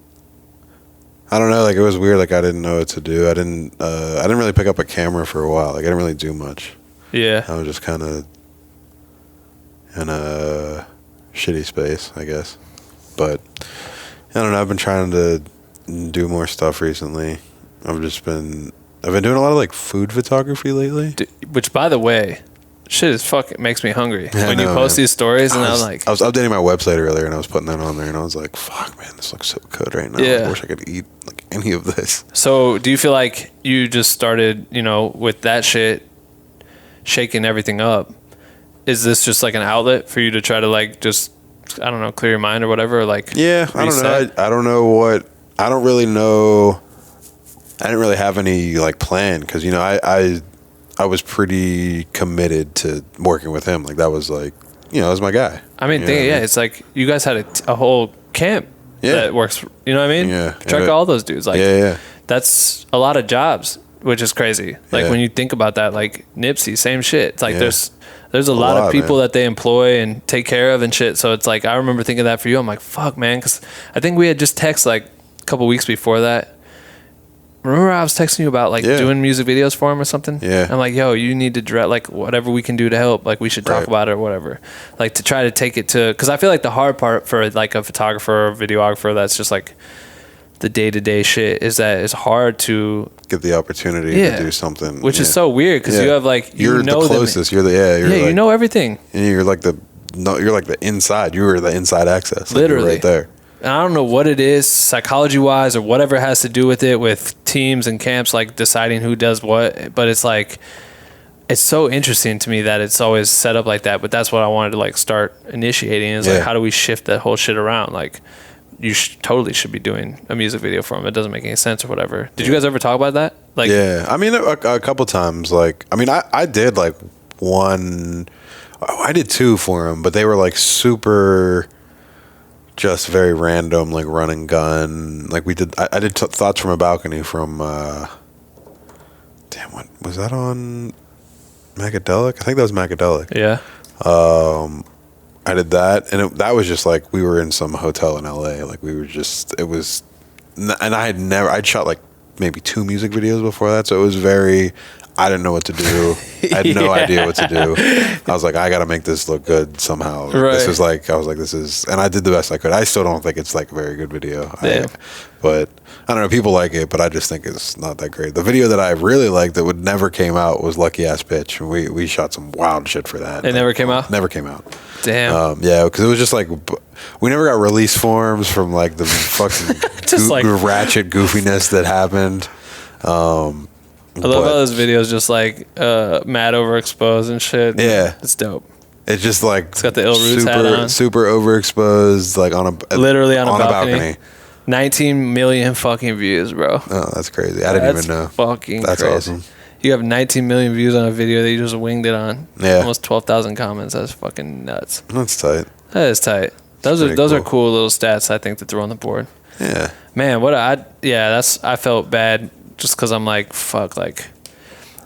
I don't know. Like, it was weird. Like, I didn't know what to do. I didn't really pick up a camera for a while. Like, I didn't really do much. Yeah. I was just kind of in a shitty space, I guess. But I don't know. I've been trying to do more stuff recently. I've been doing a lot of like food photography lately. Which, by the way, shit is fucking makes me hungry Yeah, when I you know, post man. these stories, and I I'm was like, updating my website earlier, and I was putting that on there, and I was like, fuck, man, this looks so good right now. Yeah. I wish I could eat like any of this. So, do you feel like you just started, with that shit, shaking everything up? Is this just like an outlet for you to try to like just, I don't know, clear your mind or whatever? Or like, Yeah, I don't know. I don't know what. I don't really know. I didn't really have any like plan because I was pretty committed to working with him. Like that was like that was my guy. I mean, it's like you guys had a whole camp that works. You know what I mean? Yeah. Check all those dudes. Like, yeah. That's a lot of jobs, which is crazy. Like when you think about that, like Nipsey, same shit. It's like there's a lot of people that they employ and take care of and shit. So it's like I remember thinking that for you. I'm like, fuck, man, because I think we had just texted like a couple weeks before that. Remember I was texting you about like doing music videos for him or something? Yeah. I'm like, yo, you need to direct like whatever we can do to help. Like we should talk about it or whatever. Like to try to take it to, because I feel like the hard part for like a photographer or videographer that's just like the day-to-day shit is that it's hard to get the opportunity to do something, which is so weird because you have like you're the closest. You're you know everything. And you're like the inside. You were the inside access. Like Literally right there. And I don't know what it is psychology wise or whatever it has to do with it with teams and camps like deciding who does what, but it's like it's so interesting to me that it's always set up like that. But that's what I wanted to like start initiating is like how do we shift that whole shit around? Like you totally should be doing a music video for him. It doesn't make any sense or whatever. Did you guys ever talk about that? Like, I mean, a couple times. Like, I mean, I did like one. I did two for him, but they were like super, just very random, like run and gun. Like we did. I did Thoughts from a Balcony from. Damn, what was that on? Macadelic? I think that was Macadelic. Yeah. I did that, and that was just like we were in some hotel in LA. Like we were just, it was, and I'd shot like maybe 2 music videos before that, so it was very, I didn't know what to do. I had no idea what to do. I was like, I got to make this look good somehow. Right. This is like, I was like, and I did the best I could. I still don't think it's like a very good video. But I don't know, people like it, but I just think it's not that great. The video that I really liked that would never came out was Lucky Ass Bitch. We shot some wild shit for that. It never came out? Never came out. Damn. Yeah, because it was just like, we never got release forms from like the fucking just like ratchet goofiness that happened. I love how those videos just like mad overexposed and shit. Yeah. It's dope. It's just like it's got the Ill Roots hat on. Super overexposed, like literally on a balcony. 19 million fucking views, bro. Oh, that's crazy. I didn't even know. Fucking that's crazy. Awesome. You have 19 million views on a video that you just winged it on. Yeah. Almost 12,000 comments. That's fucking nuts. That's tight. That is tight. Those are cool little stats I think to throw on the board. Yeah. Man, I felt bad just because I'm like, fuck, like,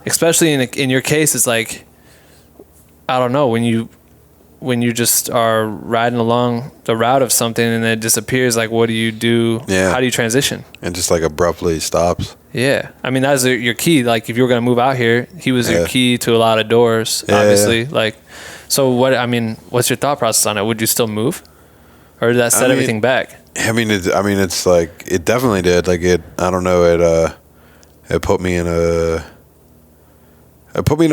especially in your case, it's like, I don't know, when you just are riding along the route of something and then it disappears, like, what do you do? Yeah. How do you transition? And just like abruptly stops. Yeah. I mean, that's your key. Like, if you were going to move out here, he was your key to a lot of doors, obviously. Like, so what's your thought process on it? Would you still move? Or did that set everything back? I mean, it's like, it definitely did. Like, I don't know, it put me in a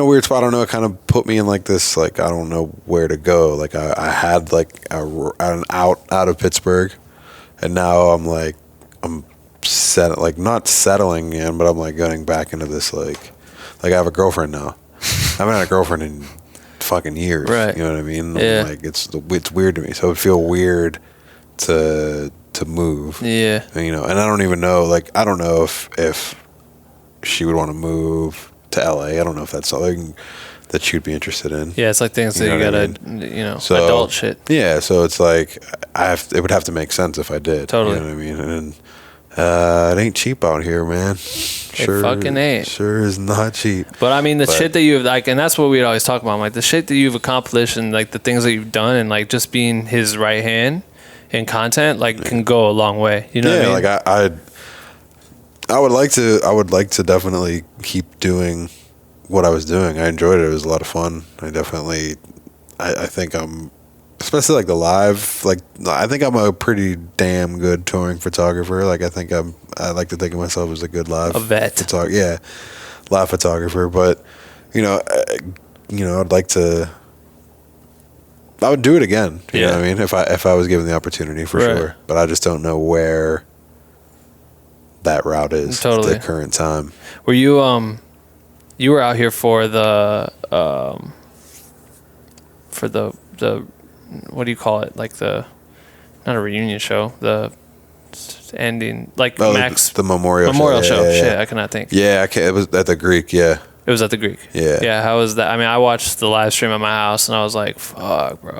weird spot. I don't know. It kind of put me in like this, like, I don't know where to go. Like I had like an out of Pittsburgh, and now I'm not settling in, but I'm like getting back into this, like I have a girlfriend now. I haven't had a girlfriend in fucking years. Right. You know what I mean? Yeah. Like it's weird to me. So it would feel weird to move. Yeah. And I don't even know, like, I don't know if she would want to move to LA. I don't know if that's something that she'd be interested in. Yeah, it's like things that you gotta, so, adult shit. Yeah, so it's like it would have to make sense if I did. Totally. You know what I mean? And it ain't cheap out here, man. Sure, it fucking ain't. Sure is not cheap. But I mean, shit that you've like, and that's what we'd always talk about, like the shit that you've accomplished and like the things that you've done, and like just being his right hand in content, like can go a long way. You know what I mean? Like I would like to definitely keep doing what I was doing. I enjoyed it. It was a lot of fun. I think I'm, especially like the live, like I think I'm a pretty damn good touring photographer. Like I like to think of myself as a good live vet. Live photographer. But I'd like to. I would do it again. You know what I mean? If I was given the opportunity, for sure. But I just don't know where that route is at the current time. Were you you were out here for the what do you call it? Like not a reunion show, the ending, like Max the memorial show. Yeah. Shit, I cannot think. Yeah, it was at the Greek. Yeah. It was at the Greek. Yeah. Yeah. How was that? I mean, I watched the live stream at my house and I was like, fuck, bro.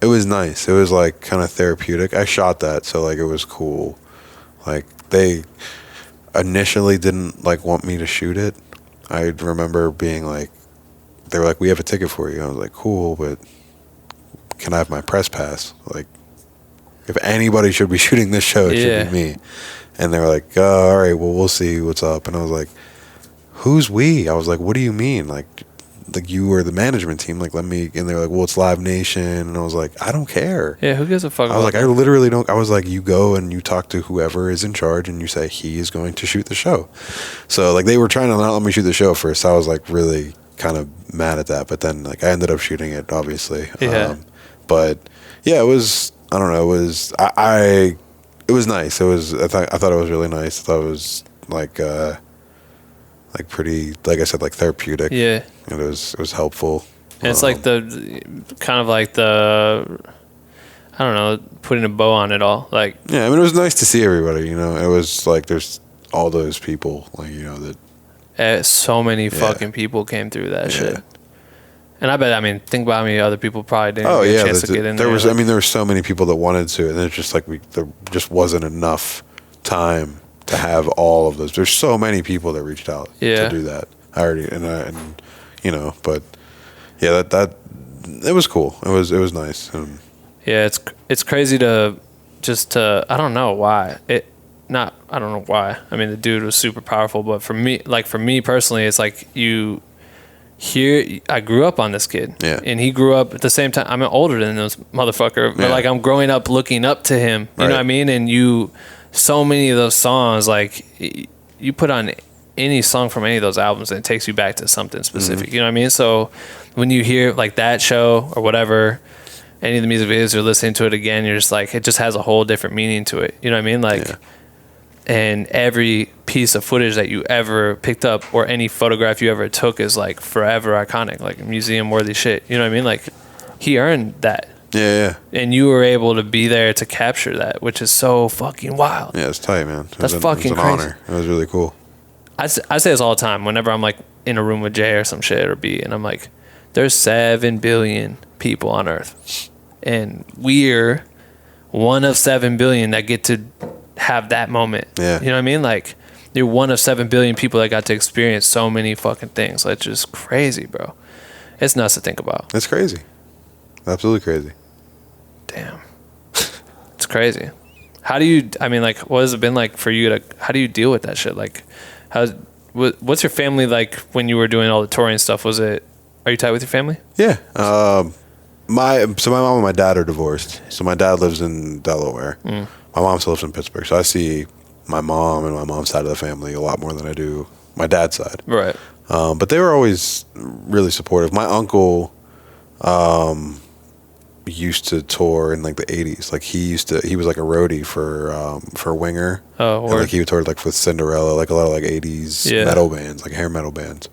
It was nice. It was like kind of therapeutic. I shot that, so like it was cool. Like they initially didn't like want me to shoot it. I remember being like, they were like, we have a ticket for you. I was like, cool, but can I have my press pass? Like, if anybody should be shooting this show, it should be me. And they were like, all right, well, we'll see what's up. And I was like, who's we? I was like, what do you mean? Like you were the management team. Like, let me. And they were like, well, it's Live Nation. And I was like, I don't care. Yeah, who gives a fuck? I was like, I literally don't. I was like, you go and you talk to whoever is in charge and you say he is going to shoot the show. So like they were trying to not let me shoot the show first. So I was like really kind of mad at that. But then like I ended up shooting it, obviously. Yeah. But yeah, it was. I don't know. It was. It was nice. It was. I thought it was really nice. I thought it was like pretty. Like I said, like therapeutic. Yeah. And it was helpful. And it's like the kind of like the, I don't know, putting a bow on it all. Like, yeah, I mean, it was nice to see everybody. You know, it was like there's all those people, like, you know, that. So many fucking people came through that shit. And I bet, I mean, think about how many other people probably didn't get a chance to get in there. I mean, there were so many people that wanted to, and it's just like there just wasn't enough time to have all of those. There's so many people that reached out to do that. I already and you know, but yeah, that it was cool. It was nice. Yeah, it's crazy to I don't know why I don't know why. I mean, the dude was super powerful, but for me personally, it's like I grew up on this kid. Yeah. And he grew up at the same time. I'm older than this motherfucker, but like I'm growing up looking up to him. You know what I mean? And so many of those songs, like you put on any song from any of those albums and it takes you back to something specific. Mm-hmm. You know what I mean? So when you hear like that show or whatever, any of the music videos or listening to it again, you're just like, it just has a whole different meaning to it. You know what I mean? Like, and every piece of footage that you ever picked up or any photograph you ever took is like forever iconic, like museum worthy shit. You know what I mean? Like he earned that. Yeah. And you were able to be there to capture that, which is so fucking wild. Yeah, it's tight, man. That's fucking crazy. Honor. It was really cool. I say this all the time whenever I'm like in a room with Jay or some shit or B, and I'm like, there's 7 billion people on Earth, and we're one of 7 billion that get to have that moment. Yeah. You know what I mean? Like, you're one of 7 billion people that got to experience so many fucking things. Like, just crazy, bro. It's nuts to think about. It's crazy. Absolutely crazy. Damn. It's crazy. How do you, I mean, like, what has it been like for you to, how do you deal with that shit? Like, what's your family like when you were doing all the touring stuff? Are you tight with your family? Yeah. My mom and my dad are divorced. So my dad lives in Delaware. My mom still lives in Pittsburgh. So I see my mom and my mom's side of the family a lot more than I do my dad's side. Right. But they were always really supportive. My uncle used to tour in like the 80s. Like he was like a roadie for Winger. Oh, and like he would tour like with Cinderella, like a lot of like 80s metal bands, like hair metal bands.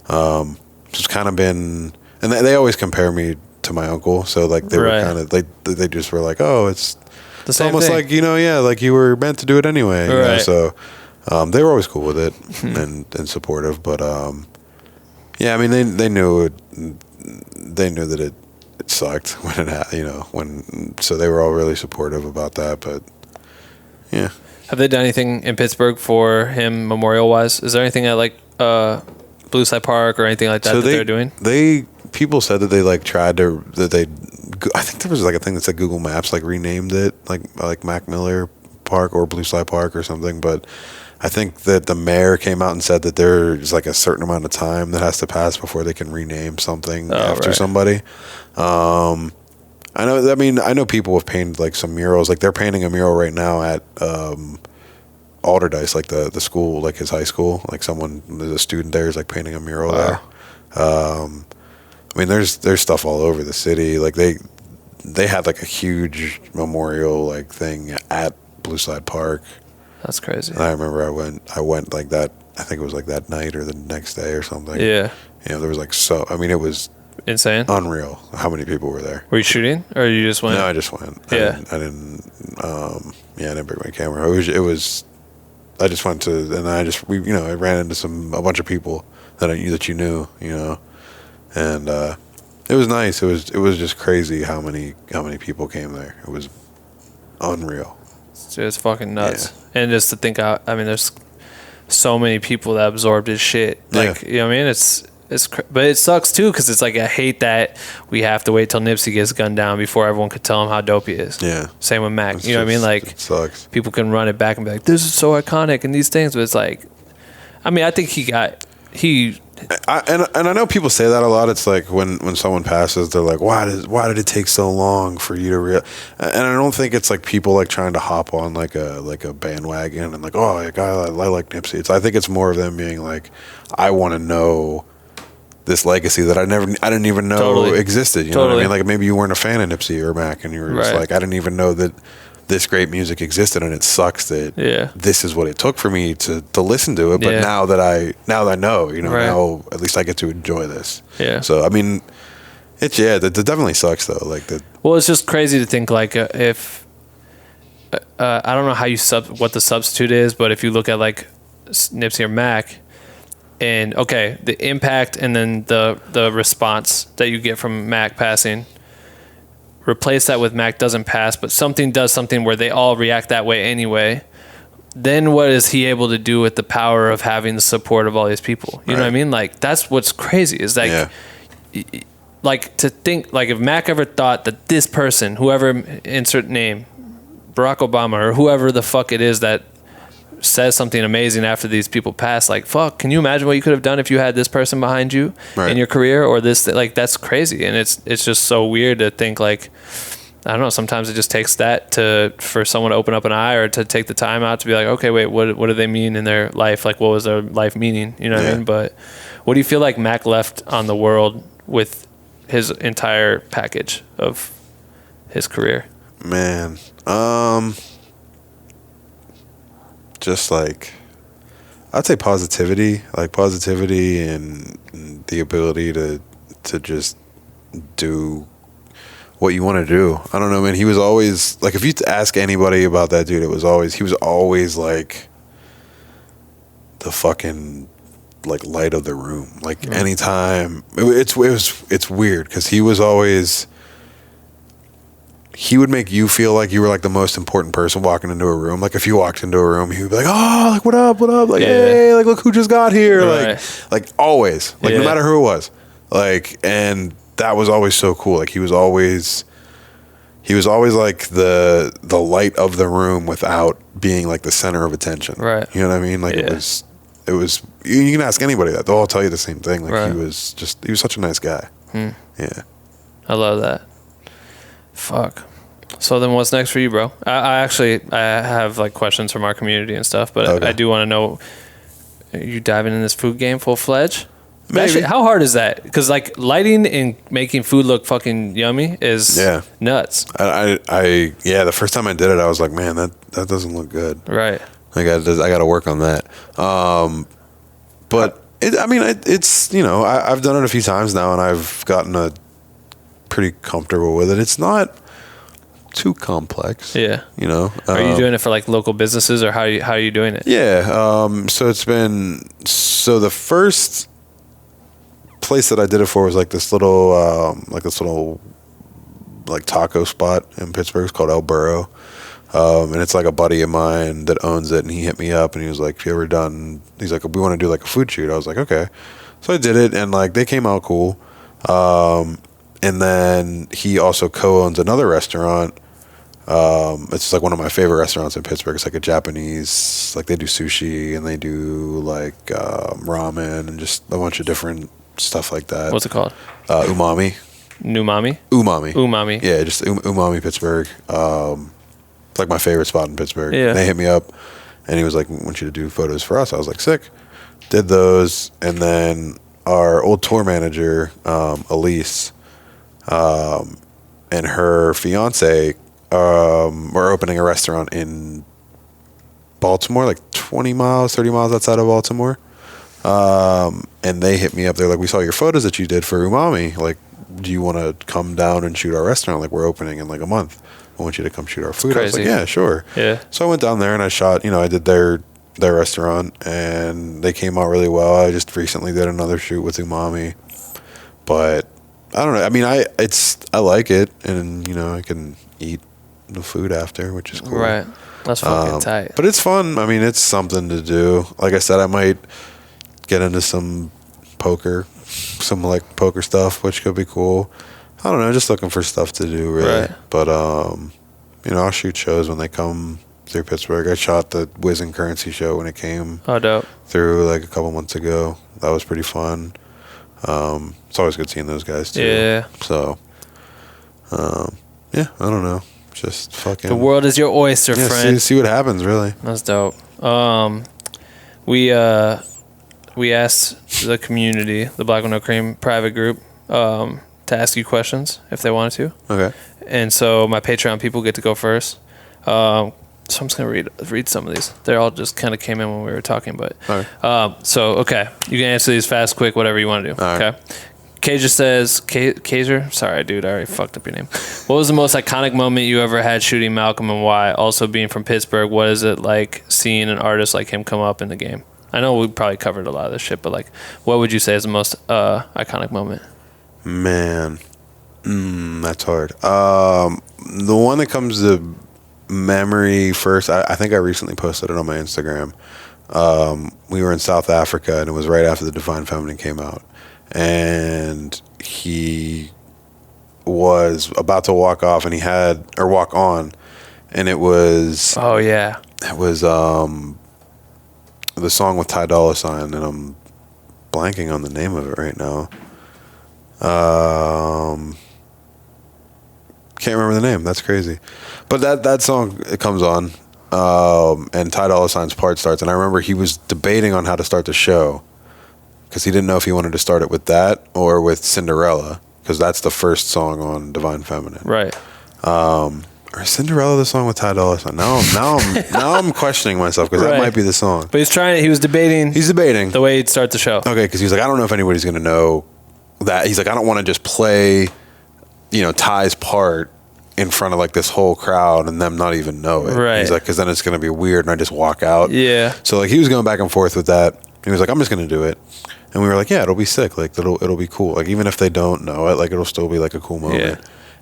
So it's kind of been, and they always compare me to my uncle. So like they were kind of, they just were like, oh, it's almost thing. Like, you know, yeah, like you were meant to do it anyway. You know? So they were always cool with it and supportive. But yeah, I mean, they knew that it sucked when it happened, you know, so they were all really supportive about that. But yeah. Have they done anything in Pittsburgh for him memorial wise? Is there anything at like Blue Side Park or anything like that that they're doing? People said that they like tried to, I think there was like a thing that said Google Maps like renamed it like Mac Miller Park or Blue Slide Park or something, but I think that the mayor came out and said that there's like a certain amount of time that has to pass before they can rename something after somebody. I know people have painted like some murals. Like they're painting a mural right now at Alderdice, like the school, like his high school. Like there's a student there is like painting a mural there. I mean, there's stuff all over the city. Like they had like a huge memorial like thing at Blue Slide Park. That's crazy. And I remember I went like that. I think it was like that night or the next day or something. Yeah. You know, there was like it was insane, unreal how many people were there. Were you shooting or you just went? No, I just went. Yeah. I didn't bring my camera. It was I just went to, and I ran into a bunch of people that you knew, you know, and it was nice. It was just crazy how many people came there. It was unreal. It's fucking nuts. Yeah. And just to think out, I mean, there's so many people that absorbed his shit. Like, you know what I mean? But it sucks too, because it's like, I hate that we have to wait till Nipsey gets gunned down before everyone could tell him how dope he is. Yeah. Same with Mac. You know what I mean? Like, it sucks. People can run it back and be like, this is so iconic and these things, but it's like, I mean, I think and I know people say that a lot. It's like when someone passes, they're like, why did it take so long for you to and I don't think it's like people like trying to hop on like a bandwagon and like, oh, I like Nipsey. I think it's more of them being like, I want to know this legacy that I didn't even know existed. You know what I mean? Like maybe you weren't a fan of Nipsey or Mac, and you were just like, I didn't even know that this great music existed, and it sucks that this is what it took for me to listen to it. But now that I know, you know, now at least I get to enjoy this. Yeah. So I mean, it definitely sucks though. Like well, it's just crazy to think like if I don't know how what the substitute is, but if you look at like Nipsey or Mac. And okay, the impact and then the response that you get from Mac passing, replace that with Mac doesn't pass, but something does something where they all react that way anyway. Then what is he able to do with the power of having the support of all these people? You know what I mean? Like that's what's crazy is like, like to think like if Mac ever thought that this person, whoever insert name, Barack Obama or whoever the fuck it is that says something amazing after these people pass, like fuck, can you imagine what you could have done if you had this person behind you in your career or this, like that's crazy. And it's just so weird to think like, I don't know, sometimes it just takes that for someone to open up an eye or to take the time out to be like, okay, wait, what do they mean in their life? Like what was their life meaning? You know what I mean? But what do you feel like Mac left on the world with his entire package of his career? Man, just like I'd say positivity and the ability to just do what you want to do. I don't know, man. He was always like, if you ask anybody about that dude, he was always like the fucking like light of the room. Like anytime it's weird because he would make you feel like you were like the most important person walking into a room. Like if you walked into a room, he would be like, oh, like what up? Like, hey, like look who just got here. Like always, like no matter who it was, like, and that was always so cool. Like he was always like the light of the room without being like the center of attention. Right. You know what I mean? Like it was, you can ask anybody that, they'll all tell you the same thing. Like he was such a nice guy. Yeah. I love that. Fuck. So then what's next for you, bro? I have like questions from our community and stuff, but I do want to know, are you diving in this food game full-fledged? Actually, how hard is that? Because like lighting and making food look fucking yummy is nuts. The first time I did it, I was like, man, that doesn't look good. Right. I got to work on that. But it's, you know, I've done it a few times now and I've gotten pretty comfortable with it. It's not too complex. Yeah. You know. Are you doing it for like local businesses or how are you doing it? Yeah. So the first place that I did it for was like this little taco spot in Pittsburgh. It's called El Burro. And it's like a buddy of mine that owns it, and he hit me up and he was like, he's like, we want to do like a food shoot. I was like, okay. So I did it and like they came out cool. And then he also co-owns another restaurant It's like one of my favorite restaurants in Pittsburgh. It's like a Japanese, like they do sushi and they do like ramen and just a bunch of different stuff like that. What's it called? Umami. Umami. Yeah, just Umami Pittsburgh. It's like my favorite spot in Pittsburgh. Yeah. They hit me up and he was like, "I want you to do photos for us." I was like, "Sick." Did those, and then our old tour manager, Elise, and her fiance were opening a restaurant in Baltimore, like 20 miles, 30 miles outside of Baltimore. And they hit me up. They're like, "We saw your photos that you did for Umami. Like, do you want to come down and shoot our restaurant? Like, we're opening in like a month. I want you to come shoot our food." I was like, "Yeah, sure." Yeah. So I went down there and I shot, I did their restaurant and they came out really well. I just recently did another shoot with Umami. But I don't know. I mean, I like it, and I can eat the food after, which is cool. Right. That's fucking tight. But it's fun. I mean, it's something to do. Like I said, I might get into some poker stuff, which could be cool. I don't know, just looking for stuff to do, really. Right. But I'll shoot shows when they come through Pittsburgh. I shot the 𝐅𝐀𝐕𝐎𝐑𝐈𝐓𝐄 when it came Oh, dope. through like a couple months ago. That was pretty fun. It's always good seeing those guys too. Yeah. So, I don't know. Just fucking. The world is your oyster, friend. See what happens, really. That's dope. We asked the community, the Black with No Cream private group, to ask you questions if they wanted to. Okay. And so my Patreon people get to go first. So I'm just gonna read some of these. They all just kind of came in when we were talking, but Okay. You can answer these fast, quick, whatever you want to do. All right. Okay. Kaja says, Kazer, sorry, dude, I already fucked up your name. What was the most iconic moment you ever had shooting Malcolm, and why? Also, being from Pittsburgh, what is it like seeing an artist like him come up in the game? I know we probably covered a lot of this shit, but like, what would you say is the most iconic moment? Man, that's hard. The one that comes to memory first, I think I recently posted it on my Instagram. We were in South Africa, and it was right after the Divine Feminine came out, and he was about to walk off, and walk on, and it was the song with Ty Dolla $ign, and I'm blanking on the name of it right now. Can't remember the name. That's crazy. But that song, it comes on, and Ty Dolla $ign's part starts, and I remember he was debating on how to start the show because he didn't know if he wanted to start it with that or with Cinderella, because that's the first song on Divine Feminine. Right. Or Cinderella the song with Ty Dolla $ign? Now I'm questioning myself, because that might be the song. But he was debating. He's debating the way he'd start the show. Okay, because he's like, I don't know if anybody's gonna know that. He's like, I don't want to just play, Ty's part in front of like this whole crowd and them not even know it. Right. He's like, because then it's gonna be weird and I just walk out. Yeah. So like he was going back and forth with that. He was like, I'm just gonna do it, and we were like, yeah, it'll be sick. Like it'll be cool. Like even if they don't know it, like it'll still be like a cool moment. Yeah.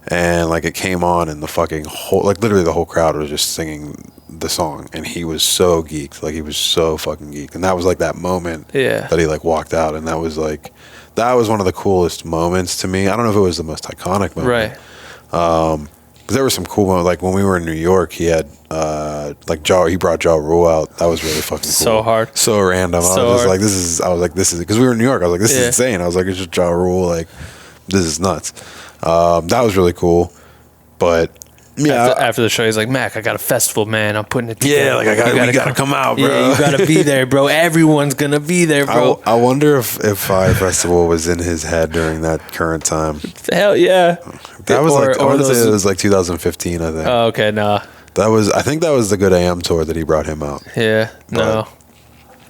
And like it came on, and the fucking whole, like literally the whole crowd was just singing the song, and he was so geeked. Like he was so fucking geeked, and that was like that moment. Yeah. That he like walked out, and that was one of the coolest moments to me. I don't know if it was the most iconic moment. Right. Because there were some cool moments. Like when we were in New York, he had he brought Ja Rule out. That was really fucking cool. So hard. So random. I was like, this is because we were in New York. I was like, this is insane. I was like, it's just Ja Rule. Like this is nuts. That was really cool. But yeah, after the show, he's like, Mac, I got a festival, man. I'm putting it together. Yeah, like we gotta come out, bro. Yeah, you gotta be there, bro. Everyone's gonna be there, bro. I wonder if Fire Festival was in his head during that current time. Hell yeah. That was I want to say it was like 2015, I think. Oh, okay, nah. I think that was the Good AM tour that he brought him out. Yeah, no.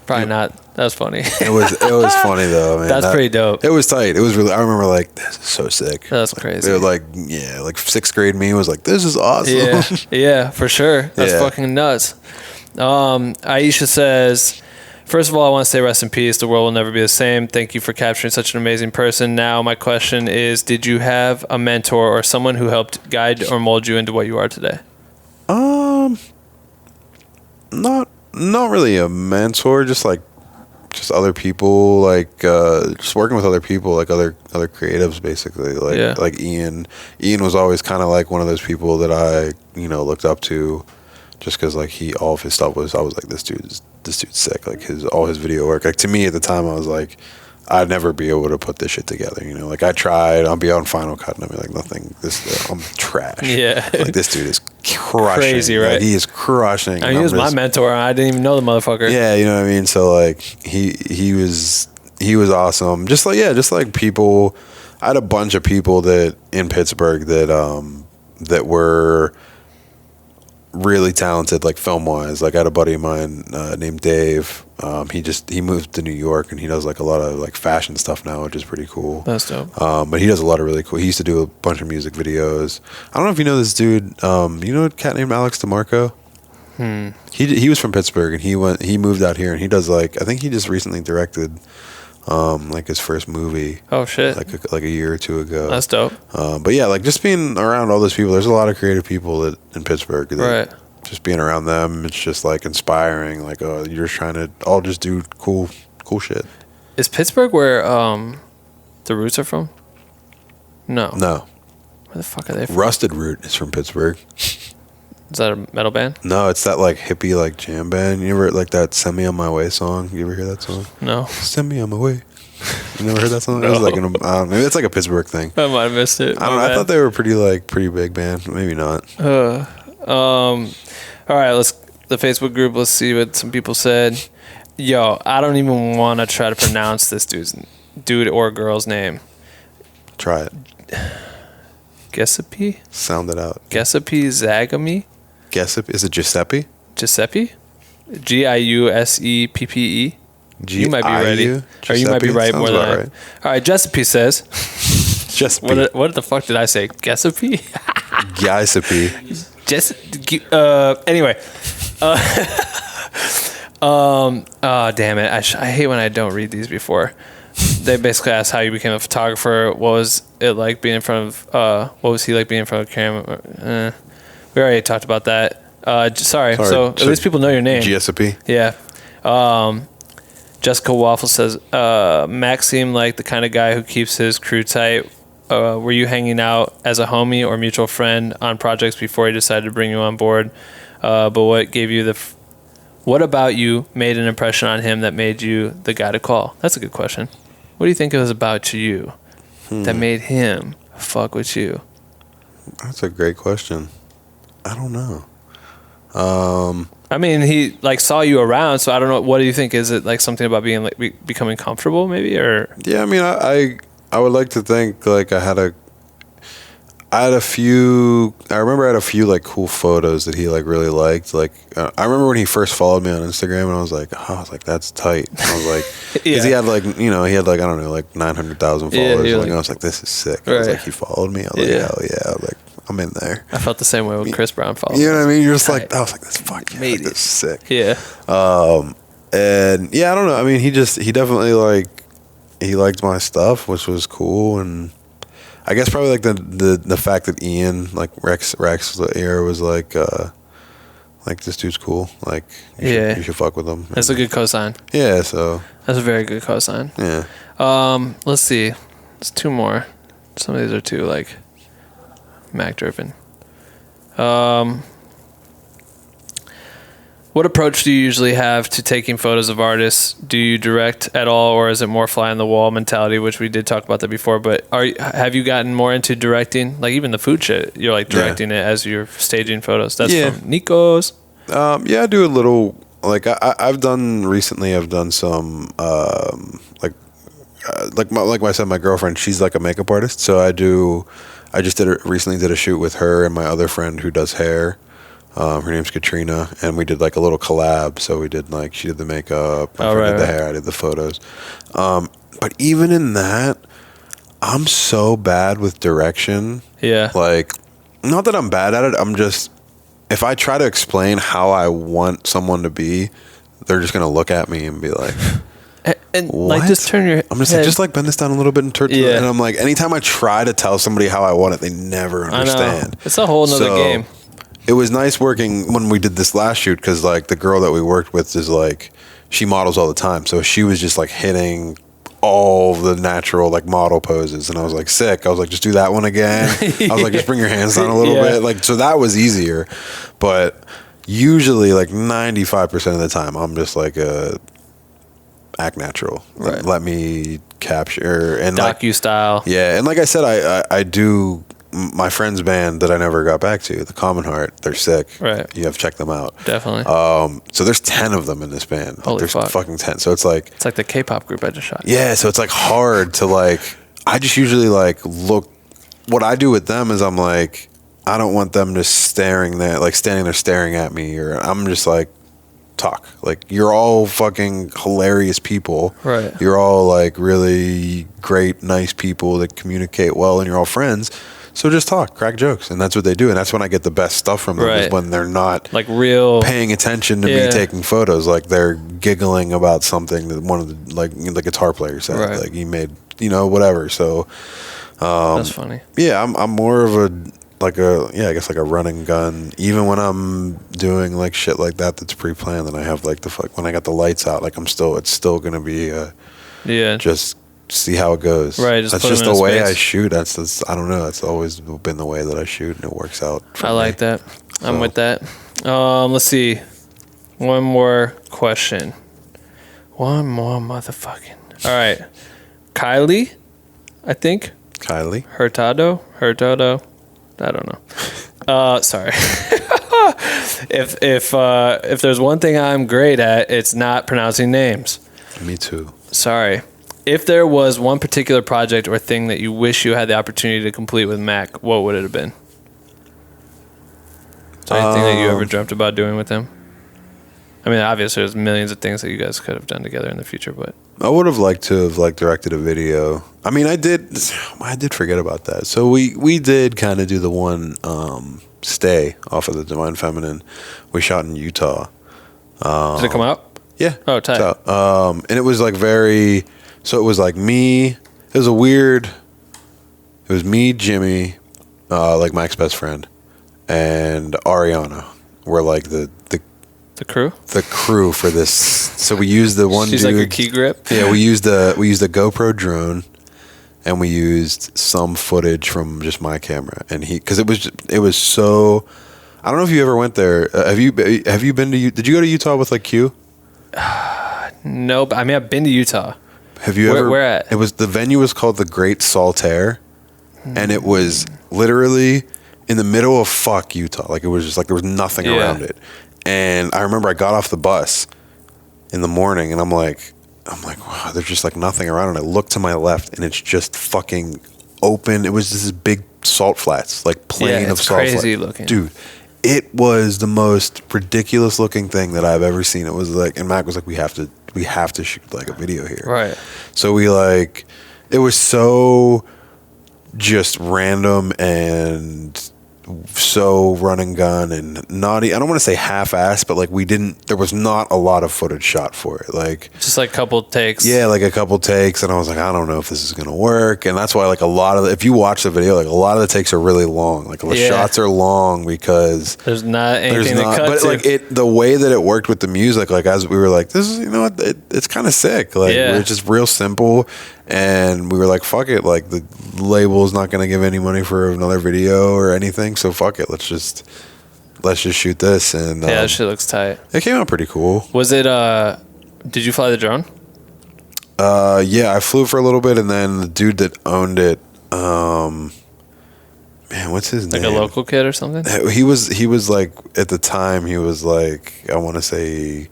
Probably not. That was funny. It was funny though, man. That's pretty dope. It was tight. It was really. I remember like, this is so sick. That's crazy. It was like, yeah, like 6th grade me was like, this is awesome. Yeah, for sure. That's fucking nuts. Aisha says, first of all, I want to say rest in peace. The world will never be the same. Thank you for capturing such an amazing person. Now, my question is, did you have a mentor or someone who helped guide or mold you into what you are today? Not really a mentor, just just other people, like just working with other people, like other creatives, basically. Like Ian was always kind of like one of those people that I looked up to, just because like all of his stuff was, I was like, this dude's sick. Like all his video work. Like to me at the time, I was like, I'd never be able to put this shit together. Like I tried. I'll be out in Final Cut and I'll be like, nothing. I'm trash. Yeah. Like this dude is crushing. Crazy, right? Like, he is crushing. I mean, he was my mentor. I didn't even know the motherfucker. Yeah, you know what I mean. So like he was awesome. Just like people. I had a bunch of people that in Pittsburgh that were really talented, like film wise. Like I had a buddy of mine named Dave. He moved to New York and he does like a lot of like fashion stuff now, which is pretty cool. That's dope. But he does a lot of really cool. He used to do a bunch of music videos. I don't know if you know this dude. You know a cat named Alex DeMarco? He was from Pittsburgh and he moved out here and he does like, I think he just recently directed like his first movie. Oh shit! Like a year or two ago. That's dope. But yeah, like just being around all those people. There's a lot of creative people in Pittsburgh. Right. Just being around them, it's just like inspiring. Like, oh, you're just trying to all just do cool shit. Is Pittsburgh where the Roots are from? No. No. Where the fuck are they from? Rusted Root is from Pittsburgh. Is that a metal band? No, it's that like hippie like jam band. You ever like that "Send Me on My Way" song? You ever hear that song? No. Send me on my way. You never heard that song? No. It was like maybe it's like a Pittsburgh thing. I might have missed it. I don't know. I thought they were pretty big band. Maybe not. All right, the Facebook group. Let's see what some people said. Yo, I don't even want to try to pronounce this dude or girl's name. Try it. Giuseppe? Sound it out. Giuseppe Zagami? Giuseppe? Is it Giuseppe? Giuseppe? Giusseppe? You might be ready. Giuseppe? Or you might be right. Sounds more than about I. right. All right, Giuseppe says. Giuseppe. What the fuck did I say? Giuseppe? Giuseppe. Anyway. Oh, damn it. I hate when I don't read these before. They basically asked how you became a photographer. What was it like being in front of, what was he like being in front of camera? We already talked about that. Sorry. So at least people know your name. Giuseppe. Yeah. Jessica Waffle says, Mac seemed like the kind of guy who keeps his crew tight. Were you hanging out as a homie or mutual friend on projects before he decided to bring you on board? But what about you made an impression on him that made you the guy to call? That's a good question. What do you think it was about you that made him fuck with you? That's a great question. I don't know. I mean, he like saw you around, so I don't know. What do you think? Is it like something about being like becoming comfortable, maybe, or? Yeah, I mean, I would like to think like I had a few. I remember I had a few like cool photos that he like really liked. Like I remember when he first followed me on Instagram, and I was like, that's tight. And I was like, because he had like he had like I don't know like 900,000 followers. And I was like, this is sick. I was like, he followed me. I was like, hell yeah. I was like, I'm in there. I felt the same way when Chris Brown followed. You know what I mean? You're just like, I was like, this fucking made this is sick. Yeah. And yeah, I don't know. I mean, he definitely like he liked my stuff, which was cool, and I guess probably like the fact that Ian like Rex era was like this dude's cool. Like you should fuck with him. That's a good cosign. Yeah, so that's a very good cosign. Yeah. Let's see. There's two more. Some of these are too like Mac driven. What approach do you usually have to taking photos of artists? Do you direct at all, or is it more fly on the wall mentality, which we did talk about that before, but have you gotten more into directing? Like even the food shit, you're like directing it as you're staging photos. That's from Nico's. Yeah, I do a little, like I've done some like I said, my girlfriend, she's like a makeup artist, so I just recently did a shoot with her and my other friend who does hair. Her name's Katrina, and we did like a little collab. So we did like, she did the makeup, my friend did the hair, I did the photos. But even in that, I'm so bad with direction. Yeah. Like, not that I'm bad at it. I'm just, if I try to explain how I want someone to be, they're just gonna look at me and be like, and what? Like just turn your I'm just head. like, just like bend this down a little bit and turn and I'm like, anytime I try to tell somebody how I want it, they never understand. I know. It's a whole nother game. It was nice working when we did this last shoot, because like the girl that we worked with is like, she models all the time, so she was just like hitting all the natural like model poses, and I was like, sick. I was like, just do that one again. I was like, just bring your hands down a little bit, like, so that was easier. But usually like 95% of the time I'm just like act natural, right. Let me capture and docu style. Yeah, and like I said, I do my friend's band that I never got back to, the Common Heart. They're sick. Right. You have to check them out. Definitely. So there's 10 of them in this band. Holy there's fuck. fucking 10. So it's like the K-pop group I just shot. Yeah, so it's like hard to like, I just usually like look, what I do with them is I'm like, I don't want them just staring there, like standing there staring at me, or I'm just like, talk. Like, you're all fucking hilarious people. Right. You're all like really great, nice people that communicate well, and you're all friends. So just talk, crack jokes, and that's what they do, and that's when I get the best stuff from them. Is Right. when they're not like real paying attention to me taking photos, like they're giggling about something that one of the like the guitar player said, Right. like he made, whatever. So that's funny. yeah, I'm more of a like a I guess like a running gun. Even when I'm doing like shit like that that's pre-planned, and I have like when I got the lights out, like it's still gonna be just see how it goes. Right. That's just the way I shoot. That's I don't know. That's always been the way that I shoot, and it works out. I like that. I'm with that. Let's see. One more question. One more motherfucking. All right. Kylie, I think. Kylie. Hurtado. I don't know. Sorry. If there's one thing I'm great at, it's not pronouncing names. Me too. Sorry. If there was one particular project or thing that you wish you had the opportunity to complete with Mac, what would it have been? Is there anything that you ever dreamt about doing with him? I mean, obviously, there's millions of things that you guys could have done together in the future, but I would have liked to have like directed a video. I mean, I did forget about that. So we did kind of do the one Stay off of the Divine Feminine. We shot in Utah. Did it come out? Yeah. Oh, tight. So, and it was like very. So it was like me. It was me, Jimmy, like Mike's best friend, and Ariana. Were like the crew. The crew for this. So we used the one. She's dude, like a key grip. Yeah, we used the GoPro drone, and we used some footage from just my camera, and because it was so. I don't know if you ever went there. Have you been to? Did you go to Utah with like Q? No, but I mean I've been to Utah. Have you ever? Where at? The venue was called the Great Saltaire, and it was literally in the middle of Utah. Like it was just like there was nothing around it. And I remember I got off the bus in the morning, and I'm like, wow, there's just like nothing around. And I look to my left, and it's just fucking open. It was just this big salt flats, like plain of salt flats. Crazy looking, dude. It was the most ridiculous looking thing that I've ever seen. It was like, and Mac was like, we have to shoot like a video here. Right. So we like, it was so just random and so run and gun and naughty. I don't want to say half-assed, but like there was not a lot of footage shot for it. Like just like a couple takes. Yeah, like a couple takes, and I was like, I don't know if this is gonna work. And that's why like a lot of if you watch the video, like a lot of the takes are really long. Like the shots are long because there's not anything to cut but to. like the way that it worked with the music, like as we were like, this is it's kind of sick. Like it's just real simple. And we were like, fuck it, like the label's not gonna give any money for another video or anything, so fuck it, let's just shoot this. And that shit looks tight. It came out pretty cool. Was it did you fly the drone? Yeah, I flew for a little bit, and then the dude that owned it, man, what's his name? Like a local kid or something? He was like, at the time, he was like, I want to say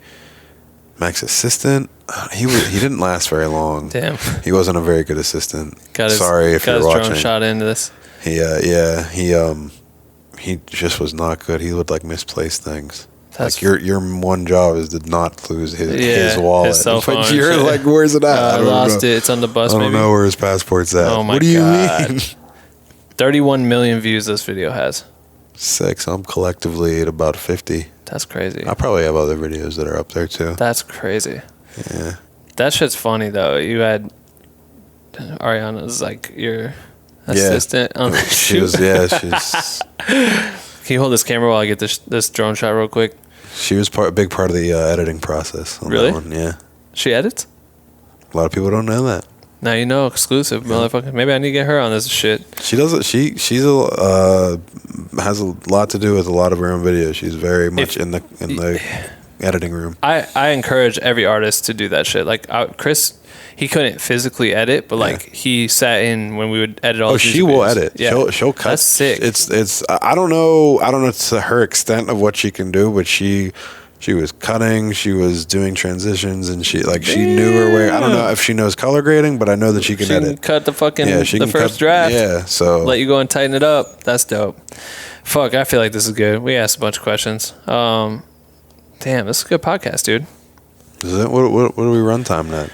Mac's assistant. He didn't last very long. Damn. He wasn't a very good assistant. Sorry if you're watching. Got his drone shot into this. He just was not good. He would like misplace things. Like your one job is to not lose his wallet. His cell phone. But you're like, where's it at? I lost it. It's on the bus. I don't know where his passport's at. Oh my what do you God. mean? 31 million views this video has. 6. I'm collectively at about 50. That's crazy. I probably have other videos that are up there too. That's crazy. Yeah. That shit's funny though. You had Ariana's like your assistant on the shoot. She's. Can you hold this camera while I get this drone shot real quick? She was a big part of the editing process. On Really? That one. Yeah. She edits? A lot of people don't know that. Now you know, exclusive, motherfucker. Maybe I need to get her on this shit. She does it. She's has a lot to do with a lot of her own videos. She's very much in the editing room. I encourage every artist to do that shit. Like Chris, he couldn't physically edit, but like he sat in when we would edit all. Oh, she will edit. Yeah, she'll cut. That's sick. It's. I don't know to her extent of what she can do, but she was cutting, she was doing transitions, and she knew her way. I don't know if she knows color grading, but I know that she can edit. Cut the fucking she the can first cut, draft. Yeah, so let you go and tighten it up. That's dope. Fuck, I feel like this is good. We asked a bunch of questions. Damn, this is a good podcast, dude. Is it? What do we run time at?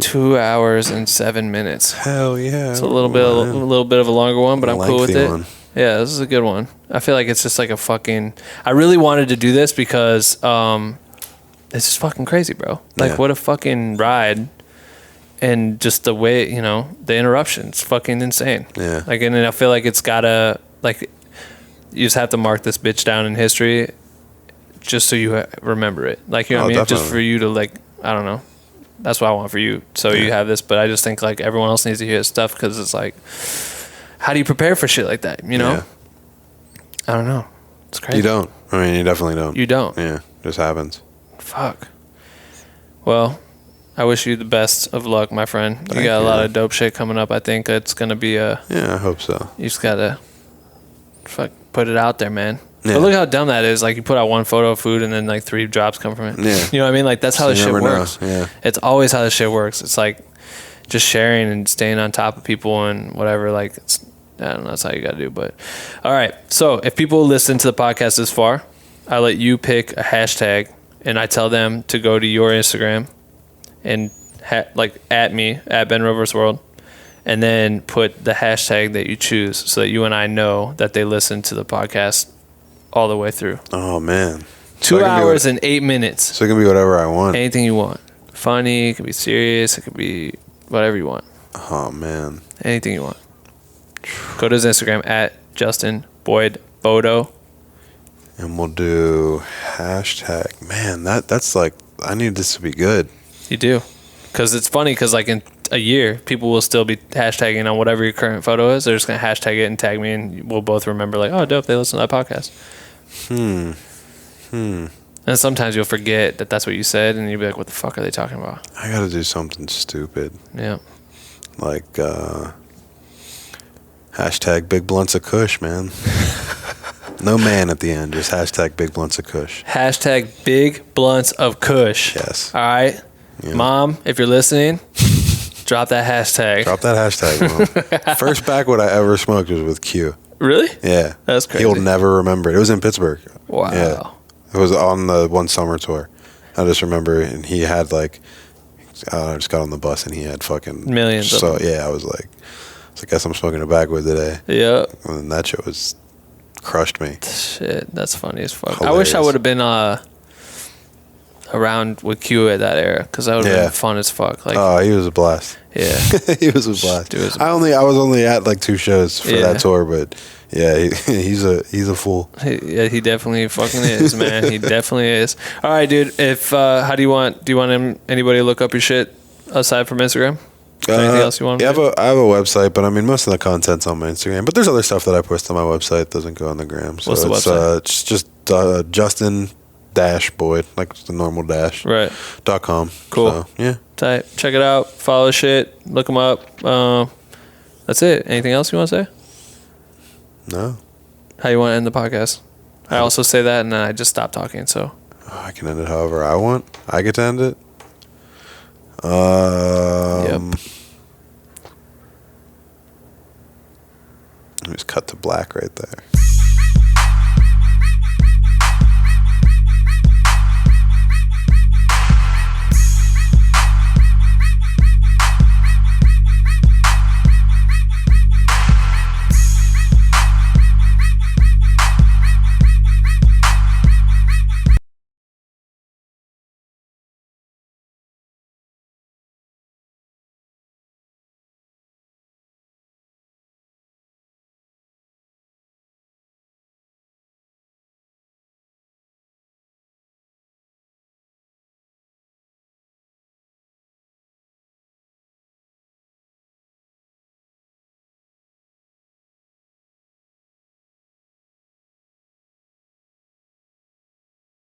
2 hours and 7 minutes. Hell yeah! It's a little bit of a longer one, but I'm cool with it. One. Yeah, this is a good one. I feel like it's just like a fucking... I really wanted to do this because it's just fucking crazy, bro. Like, what a fucking ride. And just the way, the interruptions, fucking insane. Yeah. Like, and I feel like it's gotta... Like, you just have to mark this bitch down in history just so you remember it. Like, you know what I mean? Definitely. Just for you to, like, I don't know. That's what I want for you. So you have this, but I just think, like, everyone else needs to hear stuff because it's like... How do you prepare for shit like that, Yeah. I don't know. It's crazy. You don't. I mean, you definitely don't. You don't. Yeah, it just happens. Fuck. Well, I wish you the best of luck, my friend. You got a lot of dope shit coming up. I think it's going to be Yeah, I hope so. You just got to put it out there, man. Yeah. But look how dumb that is. Like, you put out one photo of food and then, like, 3 drops come from it. Yeah. You know what I mean? Like, that's how this shit works. Know. Yeah. It's always how this shit works. It's like just sharing and staying on top of people and whatever. Like, I don't know. That's how you got to do. But all right. So if people listen to the podcast this far, I let you pick a hashtag and I tell them to go to your Instagram and at me at Ben Rovers World, and then put the hashtag that you choose so that you and I know that they listen to the podcast all the way through. Oh man. 2 hours and 8 minutes. So it can be whatever I want. Anything you want. Funny, it could be serious, it could be whatever you want. Oh man. Anything you want. Go to his Instagram at Justin Boyd Bodo. And we'll do hashtag. Man, that's like, I need this to be good. You do. Because it's funny because like in a year, people will still be hashtagging on whatever your current photo is. They're just going to hashtag it and tag me and we'll both remember like, oh, dope, they listen to that podcast. And sometimes you'll forget that that's what you said and you'll be like, what the fuck are they talking about? I got to do something stupid. Yeah. Like, hashtag Big Blunts of Kush, man. No man at the end, just hashtag Big Blunts of Kush. Hashtag Big Blunts of Kush. Yes. All right. Yeah. Mom, if you're listening, drop that hashtag. Drop that hashtag, Mom. First backwood I ever smoked was with Q. Really? Yeah. That's crazy. He'll never remember it. It was in Pittsburgh. Wow. Yeah. It was on the one summer tour. I just remember, and he had like, I just got on the bus and he had fucking millions. So yeah, I was like, I guess I'm smoking a backwood today. Yeah. And that shit was crushed me. Shit, that's funny as fuck. Hilarious. I wish I would have been around with Q at that era because that would have been fun as fuck. Like, oh, he was a blast. Yeah, he was a blast. I was only at like 2 shows for that tour, but yeah, he's a fool. He definitely fucking is, man. He definitely is. All right, dude. If how do you want anybody to look up your shit aside from Instagram? Anything else you want? Yeah, I have a website, but I mean most of the content's on my Instagram. But there's other stuff that I post on my website that doesn't go on the gram. So what's the website? It's just Justin Boyd, like the normal dash. Right. .com. Cool. So, yeah. Tight. Check it out. Follow shit. Look them up. That's it. Anything else you want to say? No. How you want to end the podcast? I also say that and then I just stop talking. So I can end it however I want. I get to end it. Yep. Just cut to black right there.